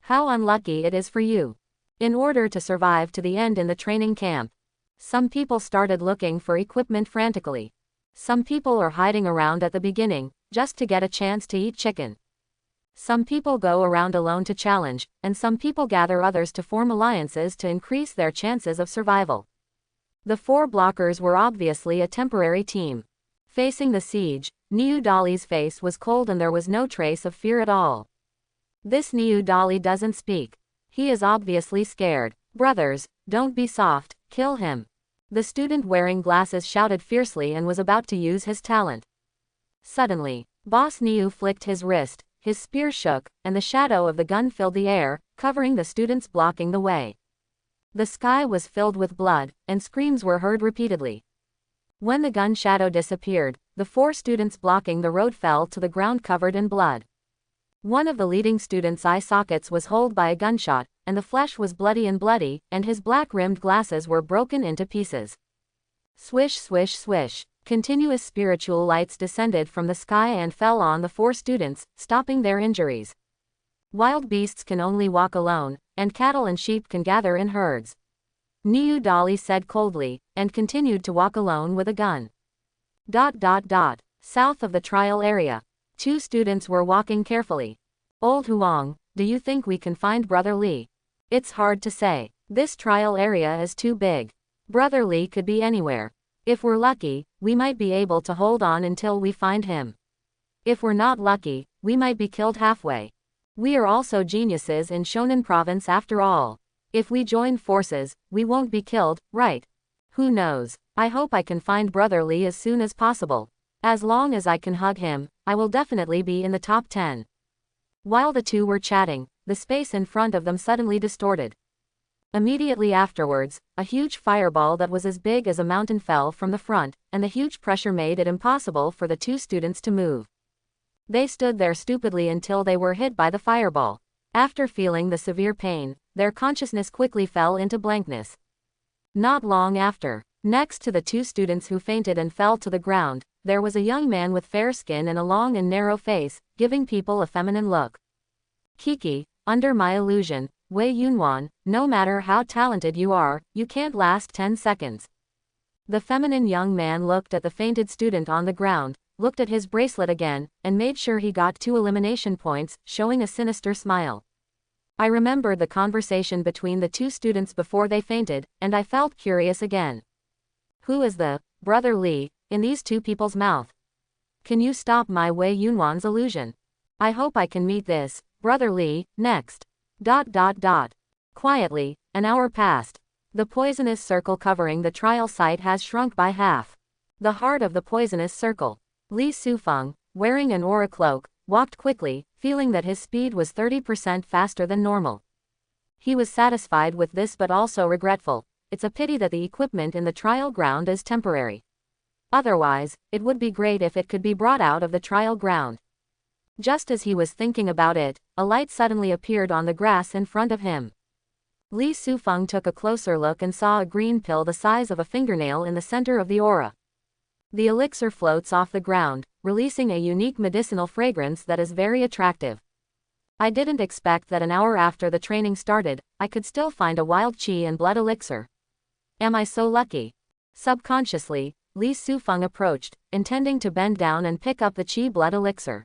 S1: How unlucky it is for you. In order to survive to the end in the training camp, some people started looking for equipment frantically. Some people are hiding around at the beginning, just to get a chance to eat chicken. Some people go around alone to challenge, and some people gather others to form alliances to increase their chances of survival. The 4 blockers were obviously a temporary team. Facing the siege, Niu Dali's face was cold and there was no trace of fear at all. This Niu Dali doesn't speak. He is obviously scared. Brothers, don't be soft, kill him. The student wearing glasses shouted fiercely and was about to use his talent. Suddenly, Boss Niu flicked his wrist, his spear shook, and the shadow of the gun filled the air, covering the students blocking the way. The sky was filled with blood, and screams were heard repeatedly. When the gun shadow disappeared, the 4 students blocking the road fell to the ground covered in blood. One of the leading students' eye sockets was holed by a gunshot, and the flesh was bloody, and his black-rimmed glasses were broken into pieces. Swish swish swish. Continuous spiritual lights descended from the sky and fell on the 4 students, stopping their injuries. Wild beasts can only walk alone, and cattle and sheep can gather in herds. Niu Dali said coldly, and continued to walk alone with a gun. South of the trial area. 2 students were walking carefully. Old Huang, do you think we can find Brother Li? It's hard to say. This trial area is too big. Brother Li could be anywhere. If we're lucky, we might be able to hold on until we find him. If we're not lucky, we might be killed halfway. We are also geniuses in Shonan Province after all. If we join forces, we won't be killed, right? Who knows? I hope I can find Brother Li as soon as possible. As long as I can hug him, I will definitely be in the top 10. While the 2 were chatting, the space in front of them suddenly distorted. Immediately afterwards, a huge fireball that was as big as a mountain fell from the front, and the huge pressure made it impossible for the 2 students to move. They stood there stupidly until they were hit by the fireball. After feeling the severe pain, their consciousness quickly fell into blankness. Not long after, next to the 2 students who fainted and fell to the ground, there was a young man with fair skin and a long and narrow face, giving people a feminine look. Kiki, under my illusion, Wei Yunwan, no matter how talented you are, you can't last 10 seconds. The feminine young man looked at the fainted student on the ground, looked at his bracelet again, and made sure he got 2 elimination points, showing a sinister smile. I remembered the conversation between the 2 students before they fainted, and I felt curious again. Who is the Brother Li in these 2 people's mouth? Can you stop my Wei Yunwan's illusion? I hope I can meet this Brother Li next. Quietly, an hour passed. The poisonous circle covering the trial site has shrunk by half. The heart of the poisonous circle. Li Sufeng, wearing an aura cloak, walked quickly, feeling that his speed was 30% faster than normal. He was satisfied with this but also regretful. It's a pity that the equipment in the trial ground is temporary. Otherwise, it would be great if it could be brought out of the trial ground. Just as he was thinking about it, a light suddenly appeared on the grass in front of him. Li Sufeng took a closer look and saw a green pill the size of a fingernail in the center of the aura. The elixir floats off the ground, releasing a unique medicinal fragrance that is very attractive. I didn't expect that an hour after the training started, I could still find a wild qi and blood elixir. Am I so lucky? Subconsciously, Li Sufeng approached, intending to bend down and pick up the qi blood elixir.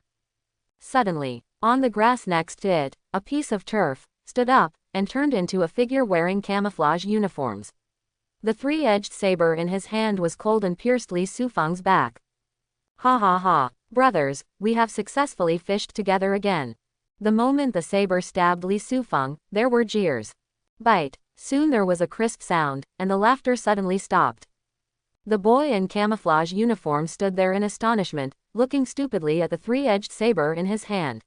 S1: Suddenly, on the grass next to it, a piece of turf stood up and turned into a figure wearing camouflage uniforms. The 3-edged saber in his hand was cold and pierced Li Sufeng's back. Ha ha ha, brothers, we have successfully fished together again. The moment the saber stabbed Li Sufeng, there were jeers. Bite. Soon there was a crisp sound, and the laughter suddenly stopped. The boy in camouflage uniform stood there in astonishment, looking stupidly at the three-edged saber in his hand.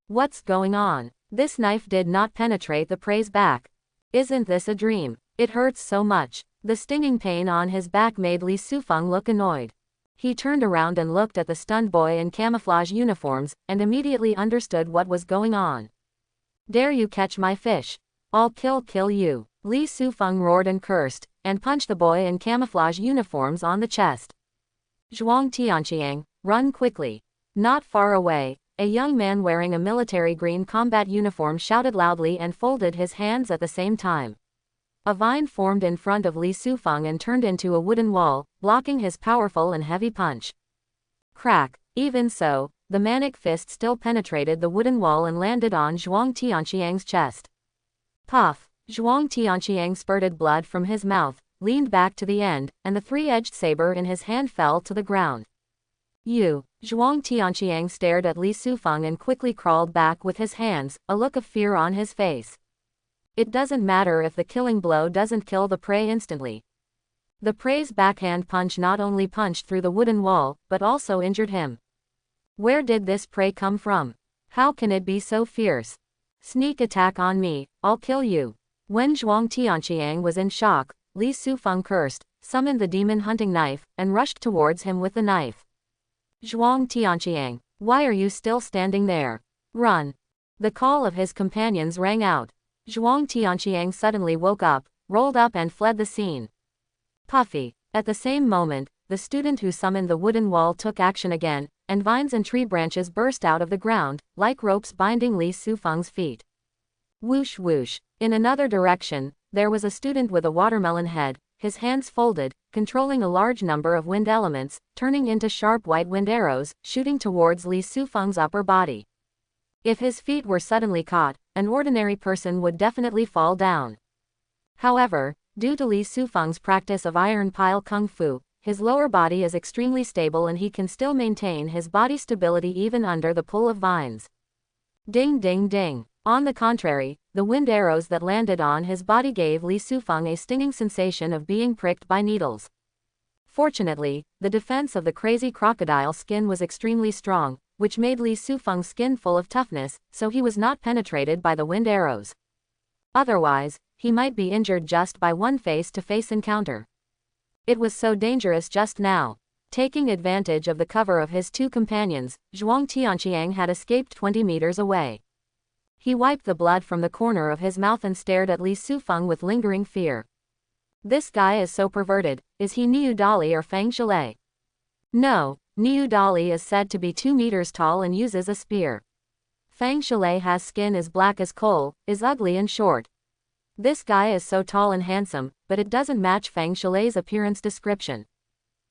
S1: What's going on? This knife did not penetrate the prey's back. Isn't this a dream? It hurts so much. The stinging pain on his back made Li Sufeng look annoyed. He turned around and looked at the stunned boy in camouflage uniforms, and immediately understood what was going on. Dare you catch my fish? I'll kill you. Li Sufeng roared and cursed, and punched the boy in camouflage uniforms on the chest. Zhuang Tianqiang, run quickly. Not far away, a young man wearing a military green combat uniform shouted loudly and folded his hands at the same time. A vine formed in front of Li Sufeng and turned into a wooden wall, blocking his powerful and heavy punch. Crack. Even so, the manic fist still penetrated the wooden wall and landed on Zhuang Tianqiang's chest. Puff. Zhuang Tianqiang spurted blood from his mouth, leaned back to the end, and the three-edged saber in his hand fell to the ground. You. Zhuang Tianqiang stared at Li Sufeng and quickly crawled back with his hands, a look of fear on his face. It doesn't matter if the killing blow doesn't kill the prey instantly. The prey's backhand punch not only punched through the wooden wall, but also injured him. Where did this prey come from? How can it be so fierce? Sneak attack on me, I'll kill you. When Zhuang Tianqiang was in shock, Li Sufeng cursed, summoned the demon hunting knife, and rushed towards him with the knife. Zhuang Tianqiang, why are you still standing there? Run. The call of his companions rang out. Zhuang Tianqiang suddenly woke up, rolled up and fled the scene. Puffy. At the same moment, the student who summoned the wooden wall took action again, and vines and tree branches burst out of the ground, like ropes binding Li Sufeng's feet. Whoosh whoosh. In another direction, there was a student with a watermelon head, his hands folded, controlling a large number of wind elements, turning into sharp white wind arrows, shooting towards Li Sufeng's upper body. If his feet were suddenly caught, an ordinary person would definitely fall down. However, due to Li Sufeng's practice of iron pile kung fu, his lower body is extremely stable and he can still maintain his body stability even under the pull of vines. Ding ding ding. On the contrary, the wind arrows that landed on his body gave Li Sufeng a stinging sensation of being pricked by needles. Fortunately, the defense of the crazy crocodile skin was extremely strong, which made Li Sufeng's skin full of toughness, so he was not penetrated by the wind arrows. Otherwise, he might be injured just by one face-to-face encounter. It was so dangerous just now. Taking advantage of the cover of his two companions, Zhuang Tianqiang had escaped 20 meters away. He wiped the blood from the corner of his mouth and stared at Li Sufeng with lingering fear. This guy is so perverted. Is he Niu Dali or Fang Shalei? No, Niu Dali is said to be 2 meters tall and uses a spear. Fang Shalei has skin as black as coal, is ugly and short. This guy is so tall and handsome, but it doesn't match Fang Shalei's appearance description.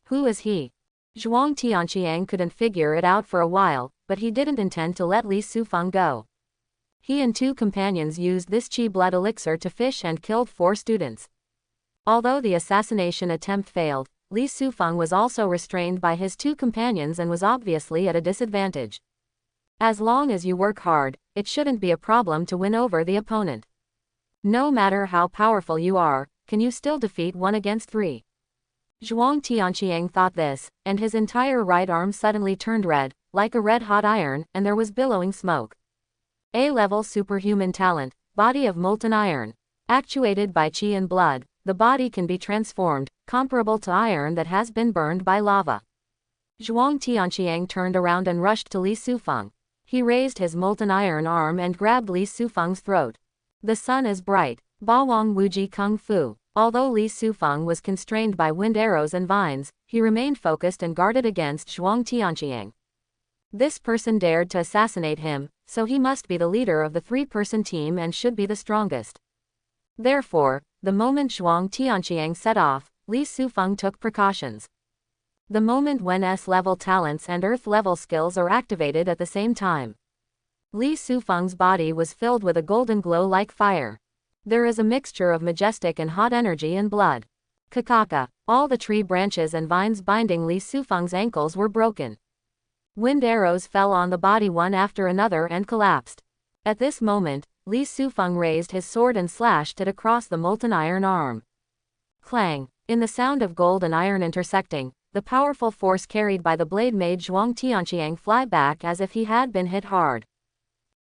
S1: Who is he? Zhuang Tianqiang couldn't figure it out for a while, but he didn't intend to let Li Sufeng go. He and two companions used this chi blood elixir to fish and killed 4 students. Although the assassination attempt failed, Li Sufeng was also restrained by his 2 companions and was obviously at a disadvantage. As long as you work hard, it shouldn't be a problem to win over the opponent. No matter how powerful you are, can you still defeat 1 against 3? Zhuang Tianqiang thought this, and his entire right arm suddenly turned red, like a red-hot iron, and there was billowing smoke. A-level superhuman talent, body of molten iron. Actuated by chi and blood, the body can be transformed, comparable to iron that has been burned by lava. Zhuang Tianqiang turned around and rushed to Li Sufeng. He raised his molten iron arm and grabbed Li Sufeng's throat. The sun is bright. Bawang Wuji Kung Fu. Although Li Sufeng was constrained by wind arrows and vines, he remained focused and guarded against Zhuang Tianqiang. This person dared to assassinate him, so he must be the leader of the 3-person team and should be the strongest. Therefore, the moment Zhuang Tianqiang set off, Li Sufeng took precautions. The moment when S-level talents and Earth-level skills are activated at the same time. Li Sufeng's body was filled with a golden glow like fire. There is a mixture of majestic and hot energy and blood. Kakaka. All the tree branches and vines binding Li Sufeng's ankles were broken. Wind arrows fell on the body one after another and collapsed. At this moment, Li Sufeng raised his sword and slashed it across the molten iron arm. Clang. In the sound of gold and iron intersecting, the powerful force carried by the blade made Zhuang Tianqiang fly back as if he had been hit hard.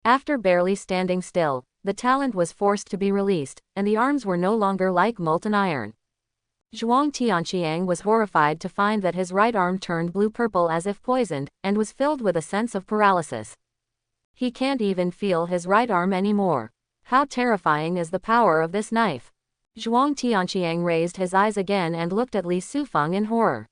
S1: After barely standing still, the talent was forced to be released, and the arms were no longer like molten iron. Zhuang Tianqiang was horrified to find that his right arm turned blue-purple as if poisoned, and was filled with a sense of paralysis. He can't even feel his right arm anymore. How terrifying is the power of this knife? Zhuang Tianqiang raised his eyes again and looked at Li Sufeng in horror.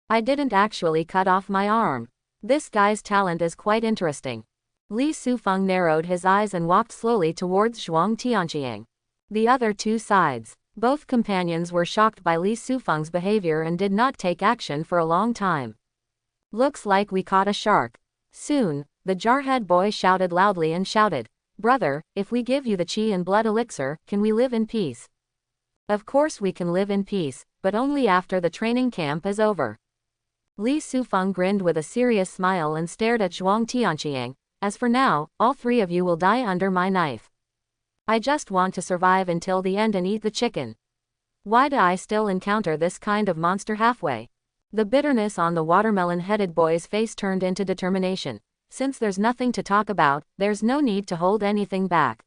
S1: I didn't actually cut off my arm. This guy's talent is quite interesting. Li Sufeng narrowed his eyes and walked slowly towards Zhuang Tianqiang. The other two sides. Both companions were shocked by Li Sufeng's behavior and did not take action for a long time. Looks like we caught a shark. Soon, the jarhead boy shouted loudly and shouted, "Brother, if we give you the qi and blood elixir, can we live in peace?" Of course we can live in peace, but only after the training camp is over. Li Sufeng grinned with a serious smile and stared at Zhuang Tianqiang. As for now, all three of you will die under my knife. I just want to survive until the end and eat the chicken. Why do I still encounter this kind of monster halfway? The bitterness on the watermelon-headed boy's face turned into determination. Since there's nothing to talk about, there's no need to hold anything back.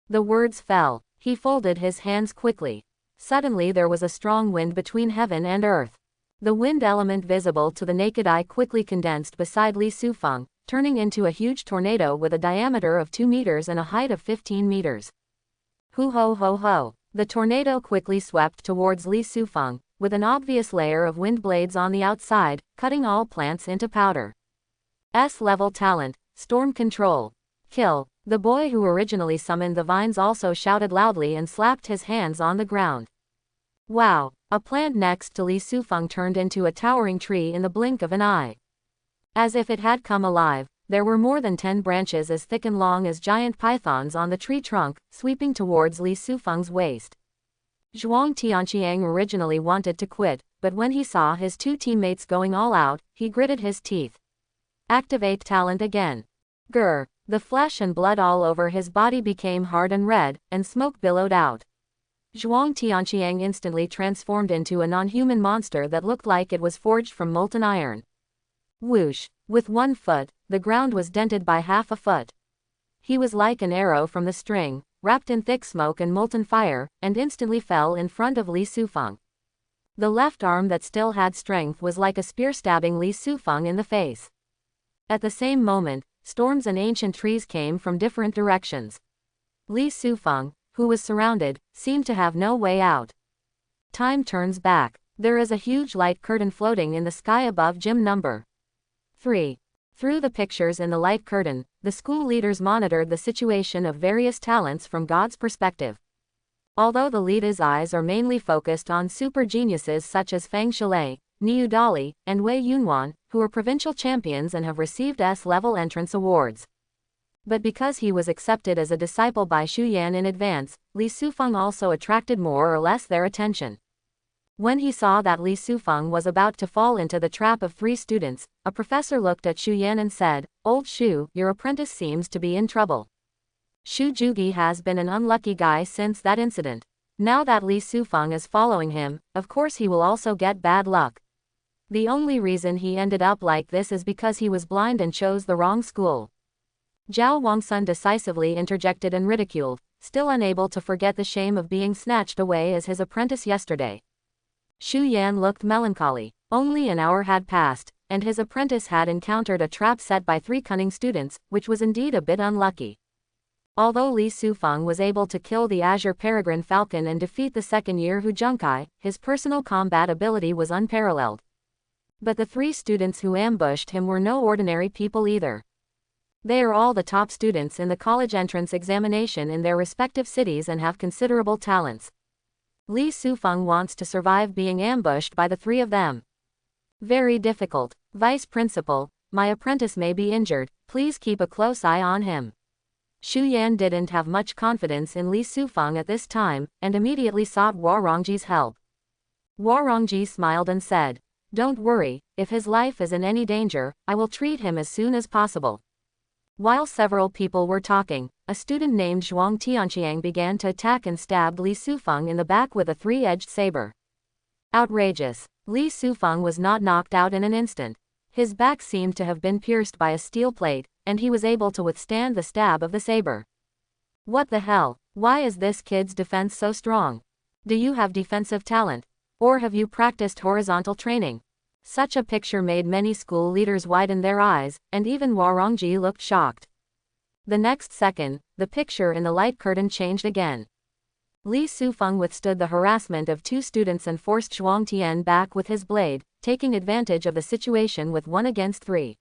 S1: The words fell. He folded his hands quickly. Suddenly there was a strong wind between heaven and earth. The wind element visible to the naked eye quickly condensed beside Li Sufeng, turning into a huge tornado with a diameter of 2 meters and a height of 15 meters. Hu ho ho ho. The tornado quickly swept towards Li Sufeng, with an obvious layer of wind blades on the outside, cutting all plants into powder. S-level talent, storm control. Kill. The boy who originally summoned the vines also shouted loudly and slapped his hands on the ground. Wow. A plant next to Li Sufeng turned into a towering tree in the blink of an eye. As if it had come alive, there were more than 10 branches as thick and long as giant pythons on the tree trunk, sweeping towards Li Sufeng's waist. Zhuang Tianqiang originally wanted to quit, but when he saw his two teammates going all out, he gritted his teeth. Activate talent again. Grr. The flesh and blood all over his body became hard and red, and smoke billowed out. Zhuang Tianqiang instantly transformed into a non-human monster that looked like it was forged from molten iron. Whoosh. With 1 foot, the ground was dented by half a foot. He was like an arrow from the string, wrapped in thick smoke and molten fire, and instantly fell in front of Li Sufeng. The left arm that still had strength was like a spear stabbing Li Sufeng in the face. At the same moment, storms and ancient trees came from different directions. Li Sufeng, who was surrounded, seemed to have no way out. Time turns back. There is a huge light curtain floating in the sky above gym number 3. Through the pictures in the light curtain, the school leaders monitored the situation of various talents from God's perspective. Although the leaders' eyes are mainly focused on super geniuses such as Fang Shilei, Niu Dali, and Wei Yunwan, who are provincial champions and have received S-level entrance awards. But because he was accepted as a disciple by Xu Yan in advance, Li Sufeng also attracted more or less their attention. When he saw that Li Sufeng was about to fall into the trap of 3 students, a professor looked at Xu Yan and said, "Old Xu, your apprentice seems to be in trouble." Xu Jugi has been an unlucky guy since that incident. Now that Li Sufeng is following him, of course he will also get bad luck. The only reason he ended up like this is because he was blind and chose the wrong school. Zhao Wangsun decisively interjected and ridiculed, still unable to forget the shame of being snatched away as his apprentice yesterday. Xu Yan looked melancholy. Only an hour had passed, and his apprentice had encountered a trap set by 3 cunning students, which was indeed a bit unlucky. Although Li Sufeng was able to kill the Azure Peregrine Falcon and defeat the second-year Hu Junkai, his personal combat ability was unparalleled. But the 3 students who ambushed him were no ordinary people either. They are all the top students in the college entrance examination in their respective cities and have considerable talents. Li Sufeng wants to survive being ambushed by the 3 of them. Very difficult. Vice Principal, my apprentice may be injured, please keep a close eye on him. Xu Yan didn't have much confidence in Li Sufeng at this time, and immediately sought Warongji's help. Warongji smiled and said, "Don't worry, if his life is in any danger, I will treat him as soon as possible." While several people were talking, a student named Zhuang Tianqiang began to attack and stabbed Li Sufeng in the back with a three-edged saber. Outrageous. Li Sufeng was not knocked out in an instant. His back seemed to have been pierced by a steel plate, and he was able to withstand the stab of the saber. What the hell? Why is this kid's defense so strong? Do you have defensive talent? Or have you practiced horizontal training? Such a picture made many school leaders widen their eyes, and even Warongji looked shocked. The next second, the picture in the light curtain changed again. Li Sufeng withstood the harassment of two students and forced Zhuang Tian back with his blade, taking advantage of the situation with 1 against 3.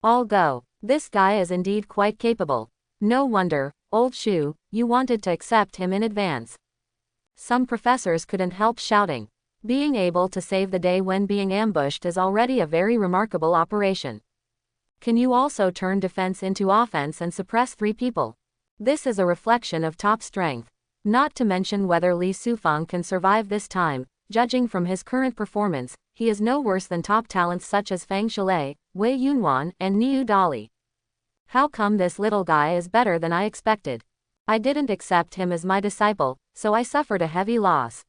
S1: All go. This guy is indeed quite capable. No wonder, old Shu, you wanted to accept him in advance. Some professors couldn't help shouting. Being able to save the day when being ambushed is already a very remarkable operation. Can you also turn defense into offense and suppress 3 people? This is a reflection of top strength. Not to mention whether Li Sufeng can survive this time. Judging from his current performance, he is no worse than top talents such as Fang Shilei, Wei Yunwan, and Niu Dali. How come this little guy is better than I expected? I didn't accept him as my disciple, so I suffered a heavy loss.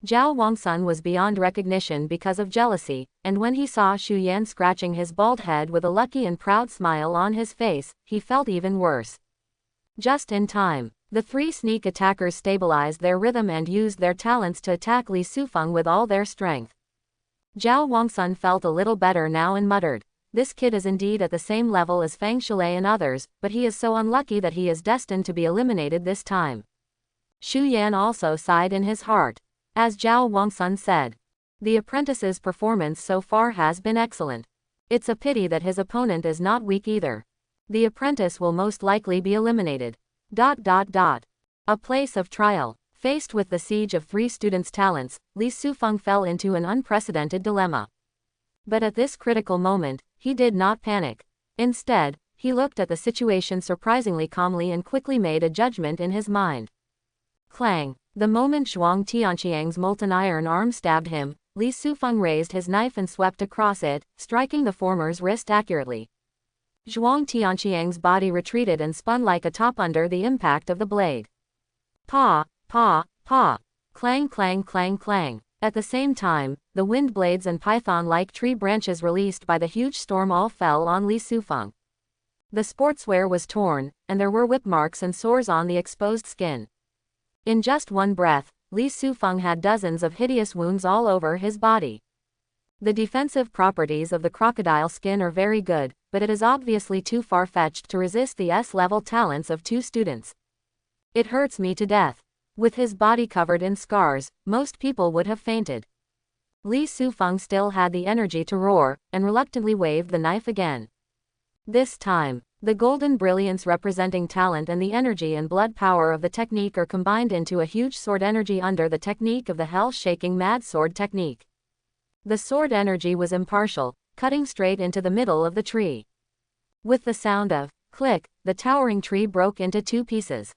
S1: Zhao Wangsun was beyond recognition because of jealousy, and when he saw Xu Yan scratching his bald head with a lucky and proud smile on his face, he felt even worse. Just in time, the 3 sneak attackers stabilized their rhythm and used their talents to attack Li Sufeng with all their strength. Zhao Wangsun felt a little better now and muttered, "This kid is indeed at the same level as Fang Shilei and others, but he is so unlucky that he is destined to be eliminated this time." Xu Yan also sighed in his heart. As Zhao Wangsun said, the apprentice's performance so far has been excellent. It's a pity that his opponent is not weak either. The apprentice will most likely be eliminated. A place of trial. Faced with the siege of 3 students' talents, Li Sufeng fell into an unprecedented dilemma. But at this critical moment, he did not panic. Instead, he looked at the situation surprisingly calmly and quickly made a judgment in his mind. Clang! The moment Zhuang Tianqiang's molten iron arm stabbed him, Li Sufeng raised his knife and swept across it, striking the former's wrist accurately. Zhuang Tianqiang's body retreated and spun like a top under the impact of the blade. Pa, pa, pa. Clang, clang, clang, clang. At the same time, the wind blades and python-like tree branches released by the huge storm all fell on Li Sufeng. The sportswear was torn, and there were whip marks and sores on the exposed skin. In just one breath, Li Sufeng had dozens of hideous wounds all over his body. The defensive properties of the crocodile skin are very good, but it is obviously too far-fetched to resist the S-level talents of 2 students. It hurts me to death. With his body covered in scars, most people would have fainted. Li Sufeng still had the energy to roar, and reluctantly waved the knife again. This time, the golden brilliance representing talent and the energy and blood power of the technique are combined into a huge sword energy under the technique of the hell-shaking mad sword technique. The sword energy was impartial, cutting straight into the middle of the tree. With the sound of click, the towering tree broke into 2 pieces.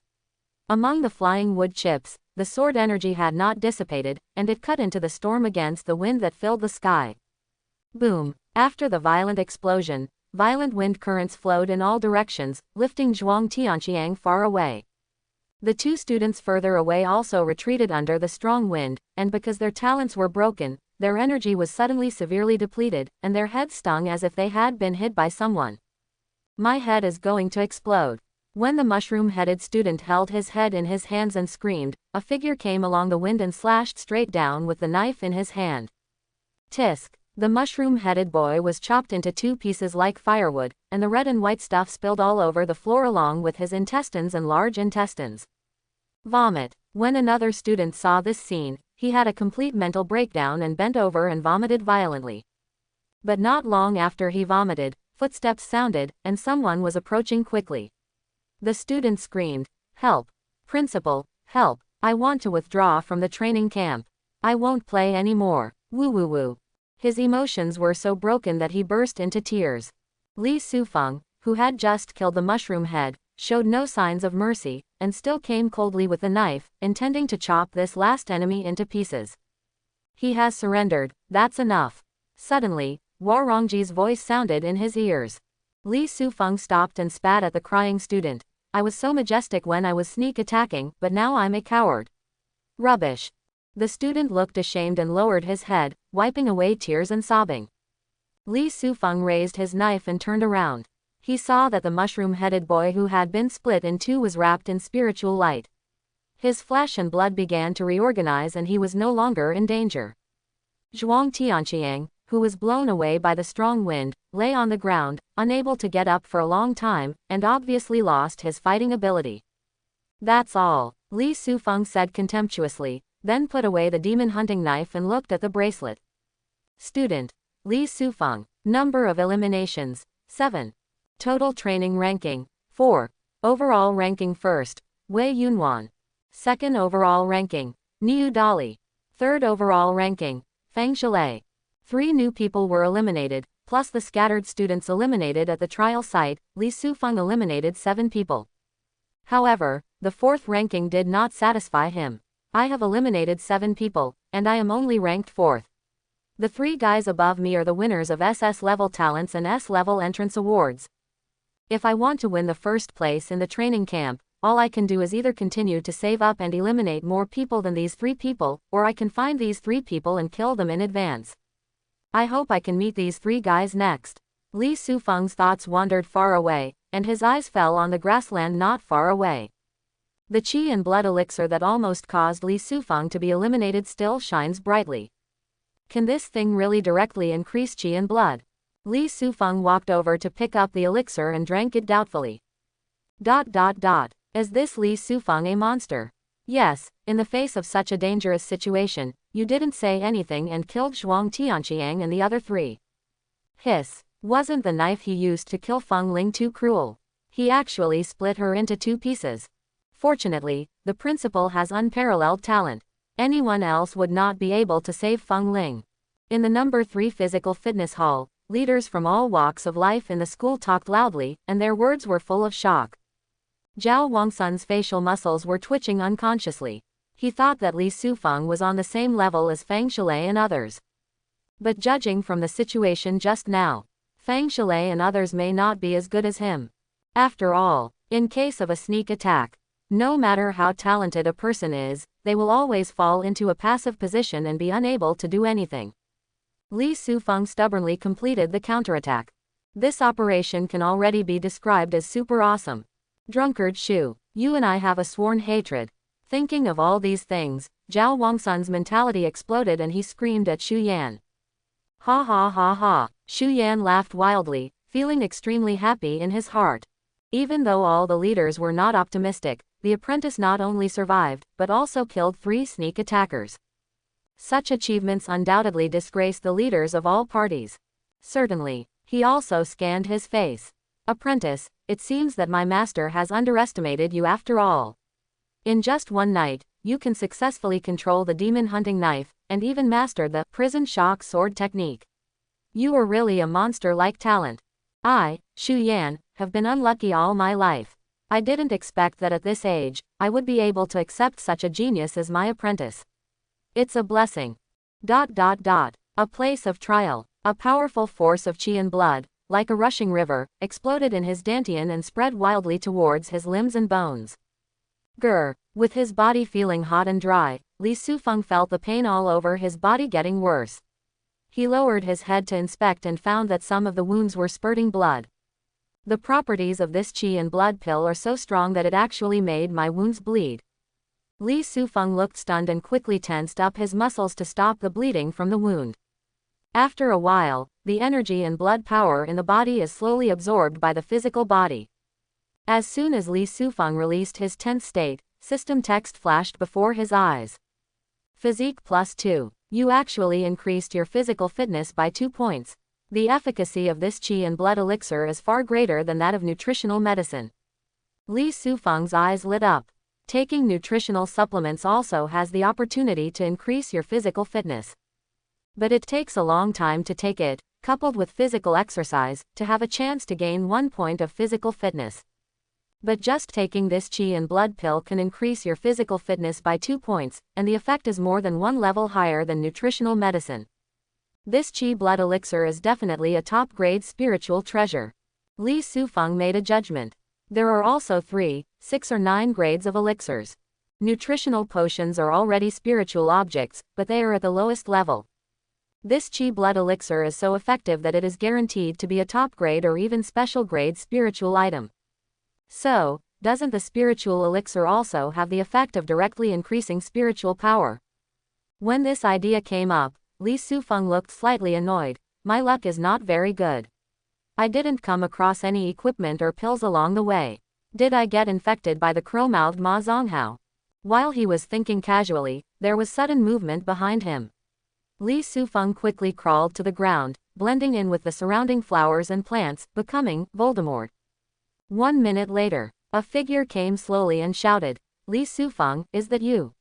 S1: Among the flying wood chips, the sword energy had not dissipated, and it cut into the storm against the wind that filled the sky. Boom! After the violent explosion, violent wind currents flowed in all directions, lifting Zhuang Tianqiang far away. The 2 students further away also retreated under the strong wind, and because their talents were broken, their energy was suddenly severely depleted, and their heads stung as if they had been hit by someone. My head is going to explode. When the mushroom-headed student held his head in his hands and screamed, a figure came along the wind and slashed straight down with the knife in his hand. Tisk! The mushroom-headed boy was chopped into 2 pieces like firewood, and the red and white stuff spilled all over the floor along with his intestines and large intestines. Vomit. When another student saw this scene, he had a complete mental breakdown and bent over and vomited violently. But not long after he vomited, footsteps sounded, and someone was approaching quickly. The student screamed, "Help! Principal, help! I want to withdraw from the training camp. I won't play anymore. Woo woo woo." His emotions were so broken that he burst into tears. Li Sufeng, who had just killed the mushroom head, showed no signs of mercy, and still came coldly with the knife, intending to chop this last enemy into pieces. "He has surrendered, that's enough." Suddenly, Warongji's voice sounded in his ears. Li Sufeng stopped and spat at the crying student. I was so majestic when I was sneak attacking, but now I'm a coward. Rubbish. The student looked ashamed and lowered his head, wiping away tears and sobbing. Li Sufeng raised his knife and turned around. He saw that the mushroom-headed boy who had been split in two was wrapped in spiritual light. His flesh and blood began to reorganize and he was no longer in danger. Zhuang Tianqiang, who was blown away by the strong wind, lay on the ground, unable to get up for a long time, and obviously lost his fighting ability. That's all, Li Sufeng said contemptuously, then put away the demon hunting knife and looked at the bracelet. Student. Li Sufeng. Number of eliminations, 7. Total training ranking, 4. Overall ranking first, Wei Yunwan. Second overall ranking, Niu Dali. Third overall ranking, Fang Shalei. 3 new people were eliminated, plus the scattered students eliminated at the trial site. Li Sufeng eliminated 7 people. However, the 4th ranking did not satisfy him. I have eliminated 7 people, and I am only ranked 4th. The 3 guys above me are the winners of SS-Level Talents and S-Level Entrance Awards. If I want to win the first place in the training camp, all I can do is either continue to save up and eliminate more people than these 3 people, or I can find these 3 people and kill them in advance. I hope I can meet these 3 guys next. Li Sufeng's thoughts wandered far away, and his eyes fell on the grassland not far away. The qi and blood elixir that almost caused Li Sufeng to be eliminated still shines brightly. Can this thing really directly increase qi and blood? Li Sufeng walked over to pick up the elixir and drank it doubtfully. Is this Li Sufeng a monster? Yes, in the face of such a dangerous situation, you didn't say anything and killed Zhuang Tianqiang and the other 3. Hiss. Wasn't the knife he used to kill Feng Ling too cruel? He actually split her into 2 pieces. Fortunately, the principal has unparalleled talent. Anyone else would not be able to save Feng Ling. In the number 3 physical fitness hall, leaders from all walks of life in the school talked loudly, and their words were full of shock. Zhao Wangsun's facial muscles were twitching unconsciously. He thought that Li Sufeng was on the same level as Fang Shalei and others. But judging from the situation just now, Fang Shalei and others may not be as good as him. After all, in case of a sneak attack, no matter how talented a person is, they will always fall into a passive position and be unable to do anything. Li Sufeng stubbornly completed the counterattack. This operation can already be described as super awesome. Drunkard Shu, you and I have a sworn hatred. Thinking of all these things, Zhao Wangsun's mentality exploded and he screamed at Xu Yan. Ha ha ha ha, Xu Yan laughed wildly, feeling extremely happy in his heart. Even though all the leaders were not optimistic, the apprentice not only survived, but also killed 3 sneak attackers. Such achievements undoubtedly disgraced the leaders of all parties. Certainly, he also scanned his face. Apprentice, it seems that my master has underestimated you after all. In just one night, you can successfully control the demon hunting knife, and even master the prison shock sword technique. You are really a monster-like talent. I, Xu Yan, have been unlucky all my life. I didn't expect that at this age, I would be able to accept such a genius as my apprentice. It's a blessing. A place of trial, a powerful force of qi and blood, like a rushing river, exploded in his dantian and spread wildly towards his limbs and bones. Grr. With his body feeling hot and dry, Li Sufeng felt the pain all over his body getting worse. He lowered his head to inspect and found that some of the wounds were spurting blood. The properties of this qi and blood pill are so strong that it actually made my wounds bleed. Li Sufeng looked stunned and quickly tensed up his muscles to stop the bleeding from the wound. After a while, the energy and blood power in the body is slowly absorbed by the physical body. As soon as Li Sufeng released his tense state, system text flashed before his eyes. Physique +2. You actually increased your physical fitness by 2 points. The efficacy of this qi and blood elixir is far greater than that of nutritional medicine. Li Sufeng's eyes lit up. Taking nutritional supplements also has the opportunity to increase your physical fitness. But it takes a long time to take it, coupled with physical exercise, to have a chance to gain 1 point of physical fitness. But just taking this qi and blood pill can increase your physical fitness by 2 points, and the effect is more than 1 level higher than nutritional medicine. This qi blood elixir is definitely a top-grade spiritual treasure. Li Sufeng made a judgment. There are also 3, 6 or 9 grades of elixirs. Nutritional potions are already spiritual objects, but they are at the lowest level. This Chi blood elixir is so effective that it is guaranteed to be a top grade or even special grade spiritual item. So, doesn't the spiritual elixir also have the effect of directly increasing spiritual power? When this idea came up, Li Sufeng looked slightly annoyed. My luck is not very good. I didn't come across any equipment or pills along the way. Did I get infected by the crow-mouthed Ma Zonghao? While he was thinking casually, there was sudden movement behind him. Li Sufeng quickly crawled to the ground, blending in with the surrounding flowers and plants, becoming Voldemort. 1 minute later, a figure came slowly and shouted, "Li Sufeng, is that you?"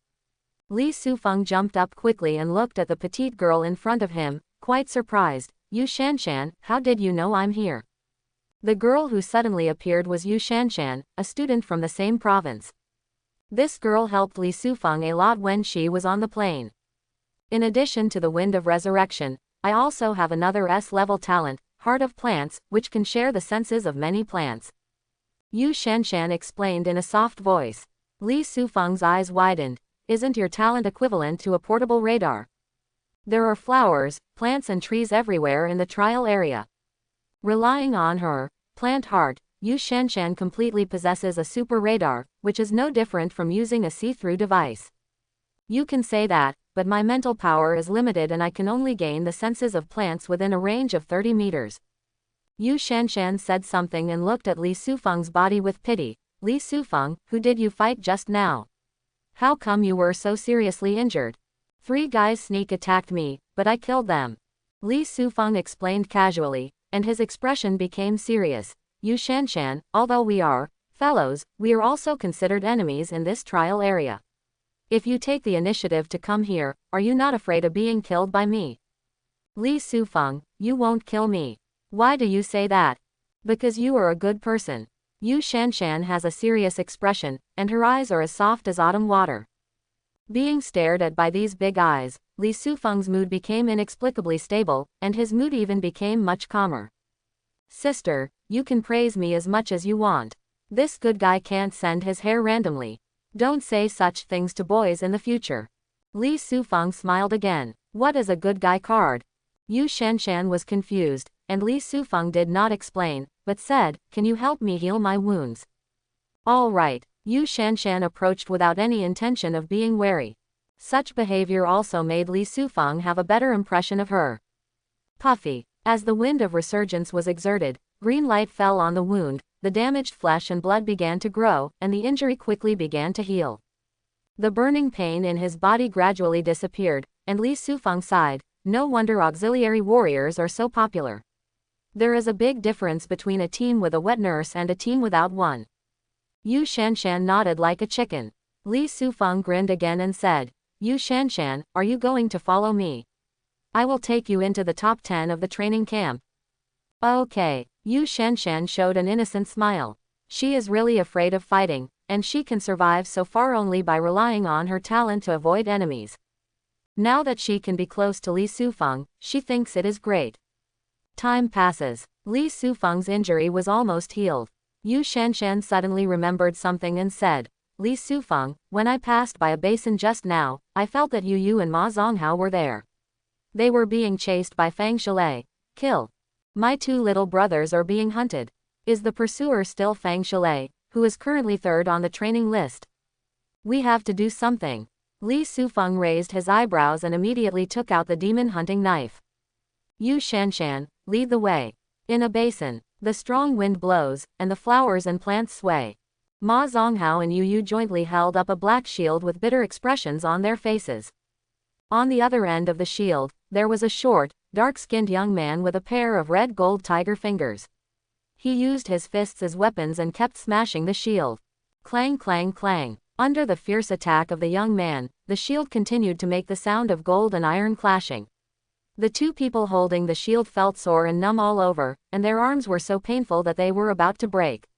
S1: Li Sufeng jumped up quickly and looked at the petite girl in front of him, quite surprised. "Yu Shanshan, how did you know I'm here?" The girl who suddenly appeared was Yu Shanshan, a student from the same province. This girl helped Li Sufeng a lot when she was on the plane. In addition to the Wind of Resurrection, I also have another S-level talent, Heart of Plants, which can share the senses of many plants. Yu Shanshan explained in a soft voice. Li Sufeng's eyes widened. Isn't your talent equivalent to a portable radar? There are flowers, plants and trees everywhere in the trial area. Relying on her plant heart, Yu Shanshan completely possesses a super radar, which is no different from using a see-through device. You can say that, but my mental power is limited and I can only gain the senses of plants within a range of 30 meters. Yu Shanshan said something and looked at Li Sufeng's body with pity. Li Sufeng, who did you fight just now? How come you were so seriously injured? 3 guys sneak attacked me, but I killed them. Li Sufeng explained casually, and his expression became serious. Yu Shanshan, although we are fellows, we are also considered enemies in this trial area. If you take the initiative to come here, are you not afraid of being killed by me? Li Sufeng, you won't kill me. Why do you say that? Because you are a good person. Yu Shanshan has a serious expression, and her eyes are as soft as autumn water. Being stared at by these big eyes, Li Sufeng's mood became inexplicably stable, and his mood even became much calmer. Sister, you can praise me as much as you want. This good guy can't send his hair randomly. Don't say such things to boys in the future. Li Sufeng smiled again. What is a good guy card? Yu Shanshan was confused, and Li Sufeng did not explain, but said, "Can you help me heal my wounds?" All right. Yu Shanshan approached without any intention of being wary. Such behavior also made Li Sufeng have a better impression of her. Puffy. As the wind of resurgence was exerted, green light fell on the wound, the damaged flesh and blood began to grow, and the injury quickly began to heal. The burning pain in his body gradually disappeared, and Li Sufeng sighed. No wonder auxiliary warriors are so popular. There is a big difference between a team with a wet nurse and a team without one. Yu Shanshan nodded like a chicken. Li Sufeng grinned again and said, "Yu Shanshan, are you going to follow me? I will take you into the top 10 of the training camp." Okay. Yu Shanshan showed an innocent smile. She is really afraid of fighting, and she can survive so far only by relying on her talent to avoid enemies. Now that she can be close to Li Sufeng, she thinks it is great. Time passes. Li Sufeng's injury was almost healed. Yu Shanshan suddenly remembered something and said, "Li Sufeng, when I passed by a basin just now, I felt that Yu and Ma Zonghao were there. They were being chased by Fang Shalai. Kill. My 2 little brothers are being hunted. Is the pursuer still Fang Shalai, who is currently 3rd on the training list? We have to do something." Li Sufeng raised his eyebrows and immediately took out the demon hunting knife. Yu Shanshan, lead the way. In a basin, the strong wind blows, and the flowers and plants sway. Ma Zonghao and Yu jointly held up a black shield with bitter expressions on their faces. On the other end of the shield, there was a short, dark-skinned young man with a pair of red gold tiger fingers. He used his fists as weapons and kept smashing the shield. Clang clang clang. Under the fierce attack of the young man, the shield continued to make the sound of gold and iron clashing. The 2 people holding the shield felt sore and numb all over, and their arms were so painful that they were about to break.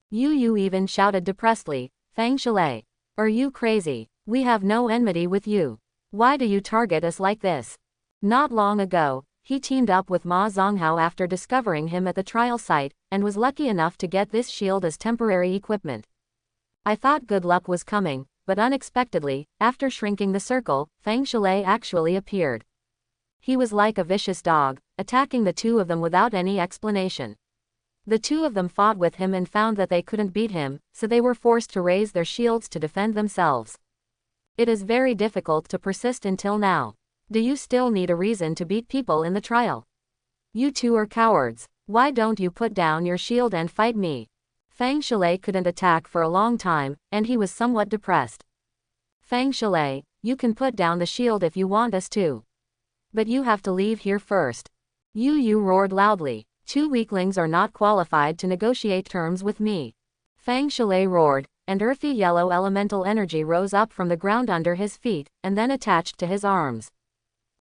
S1: Yu even shouted depressedly, "Fang Shalai. Are you crazy? We have no enmity with you. Why do you target us like this? Not long ago, He teamed up with Ma Zonghao after discovering him at the trial site, and was lucky enough to get this shield as temporary equipment. I thought good luck was coming, but unexpectedly, after shrinking the circle, Feng Shalay actually appeared. He was like a vicious dog, attacking the two of them without any explanation. The two of them fought with him and found that they couldn't beat him, so they were forced to raise their shields to defend themselves. It is very difficult to persist until now. Do you still need a reason to beat people in the trial? You two are cowards. Why don't you put down your shield and fight me? Feng Shalay couldn't attack for a long time, and he was somewhat depressed. Feng Shalay, you can put down the shield if you want us to. But you have to leave here first. Yu roared loudly. Two weaklings are not qualified to negotiate terms with me. Feng Shalay roared, and earthy yellow elemental energy rose up from the ground under his feet, and then attached to his arms.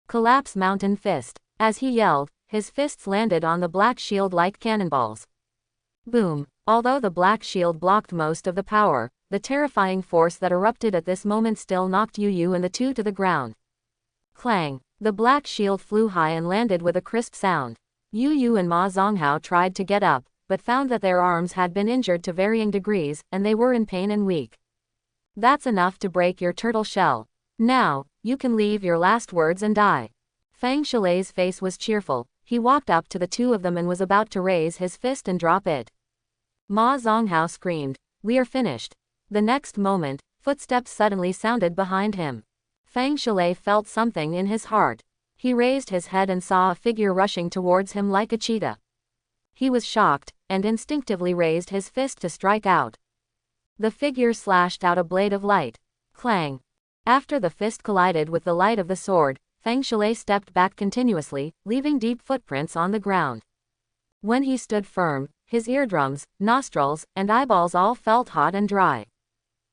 S1: Collapse Mountain Fist. As he yelled, his fists landed on the black shield like cannonballs. Boom. Although the black shield blocked most of the power, the terrifying force that erupted at this moment still knocked Yu and the two to the ground. Clang. The black shield flew high and landed with a crisp sound. Yu and Ma Zonghao tried to get up, but found that their arms had been injured to varying degrees, and they were in pain and weak. That's enough to break your turtle shell. Now, you can leave your last words and die. Feng Shalay's face was cheerful. He walked up to the two of them and was about to raise his fist and drop it. Ma Zonghao screamed, "We are finished." The next moment, footsteps suddenly sounded behind him. Feng Shalay felt something in his heart. He raised his head and saw a figure rushing towards him like a cheetah. He was shocked, and instinctively raised his fist to strike out. The figure slashed out a blade of light. Clang. After the fist collided with the light of the sword, Feng Shalay stepped back continuously, leaving deep footprints on the ground. When he stood firm, his eardrums, nostrils, and eyeballs all felt hot and dry.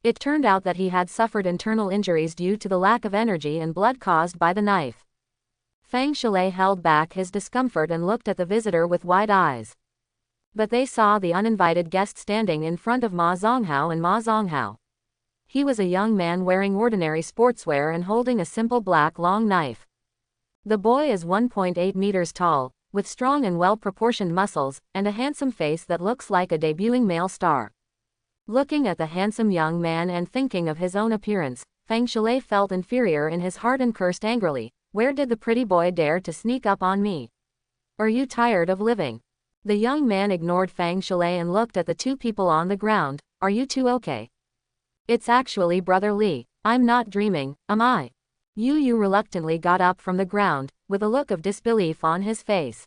S1: It turned out that he had suffered internal injuries due to the lack of energy and blood caused by the knife. Feng Shalay held back his discomfort and looked at the visitor with wide eyes. But they saw the uninvited guest standing in front of Ma Zonghao and Ma Zonghao. He was a young man wearing ordinary sportswear and holding a simple black long knife. The boy is 1.8 meters tall, with strong and well-proportioned muscles, and a handsome face that looks like a debuting male star. Looking at the handsome young man and thinking of his own appearance, Feng Shalay felt inferior in his heart and cursed angrily, "Where did the pretty boy dare to sneak up on me? Are you tired of living?" The young man ignored Feng Shalay and looked at the two people on the ground. "Are you two okay?" "It's actually Brother Li. I'm not dreaming, am I?" Yu reluctantly got up from the ground, with a look of disbelief on his face.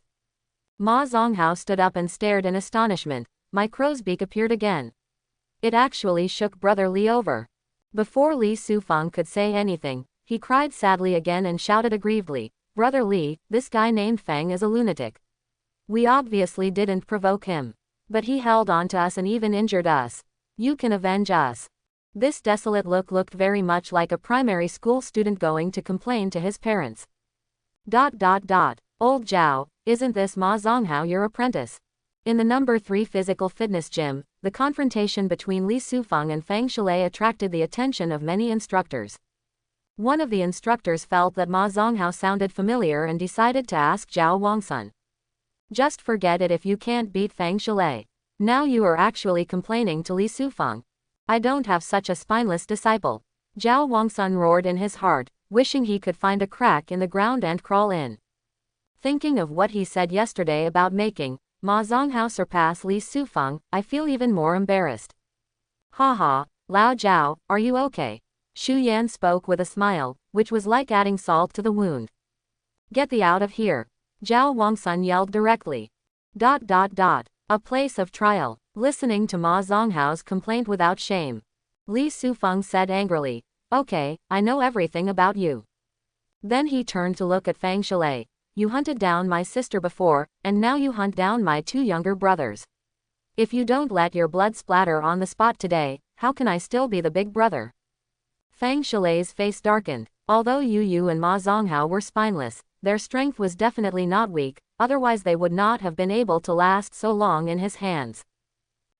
S1: Ma Zonghao stood up and stared in astonishment. My crow's beak appeared again. It actually shook Brother Li over. Before Li Sufeng could say anything, he cried sadly again and shouted aggrievedly, "Brother Li, this guy named Feng is a lunatic. We obviously didn't provoke him. But he held on to us and even injured us. You can avenge us." This desolate look looked very much like a primary school student going to complain to his parents. Old Zhao, isn't this Ma Zonghao your apprentice? In the number 3 physical fitness gym, the confrontation between Li Sufeng and Feng Shalay attracted the attention of many instructors. One of the instructors felt that Ma Zonghao sounded familiar and decided to ask Zhao Wangsun. "Just forget it if you can't beat Feng Shalay. Now you are actually complaining to Li Sufeng. I don't have such a spineless disciple." Zhao Wangsun roared in his heart, wishing he could find a crack in the ground and crawl in. Thinking of what he said yesterday about making Ma Zonghao surpass Li Sufeng, I feel even more embarrassed. "Haha, Lao Zhao, are you okay?" Xu Yan spoke with a smile, which was like adding salt to the wound. "Get thee out of here," Zhao Wangsun yelled directly. A place of trial. Listening to Ma Zonghao's complaint without shame, Li Sufeng said angrily, "Okay, I know everything about you." Then he turned to look at Feng Shalay. "You hunted down my sister before, and now you hunt down my 2 younger brothers. If you don't let your blood splatter on the spot today, how can I still be the big brother?" Feng Shalay's face darkened. Although Yu and Ma Zonghao were spineless, their strength was definitely not weak, otherwise they would not have been able to last so long in his hands.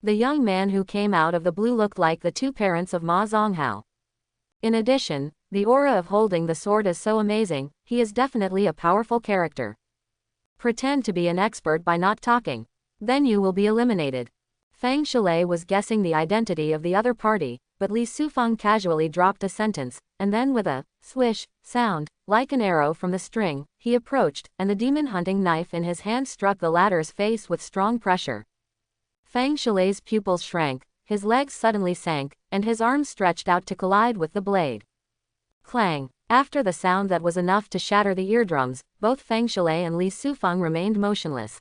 S1: The young man who came out of the blue looked like the 2 parents of Ma Zonghao. In addition, the aura of holding the sword is so amazing, he is definitely a powerful character. Pretend to be an expert by not talking. Then you will be eliminated. Feng Shalay was guessing the identity of the other party, but Li Sufeng casually dropped a sentence, and then with a swish sound, like an arrow from the string, he approached, and the demon hunting knife in his hand struck the latter's face with strong pressure. Feng Shalay's pupils shrank, his legs suddenly sank, and his arms stretched out to collide with the blade. Clang! After the sound that was enough to shatter the eardrums, both Feng Shalay and Li Sufeng remained motionless.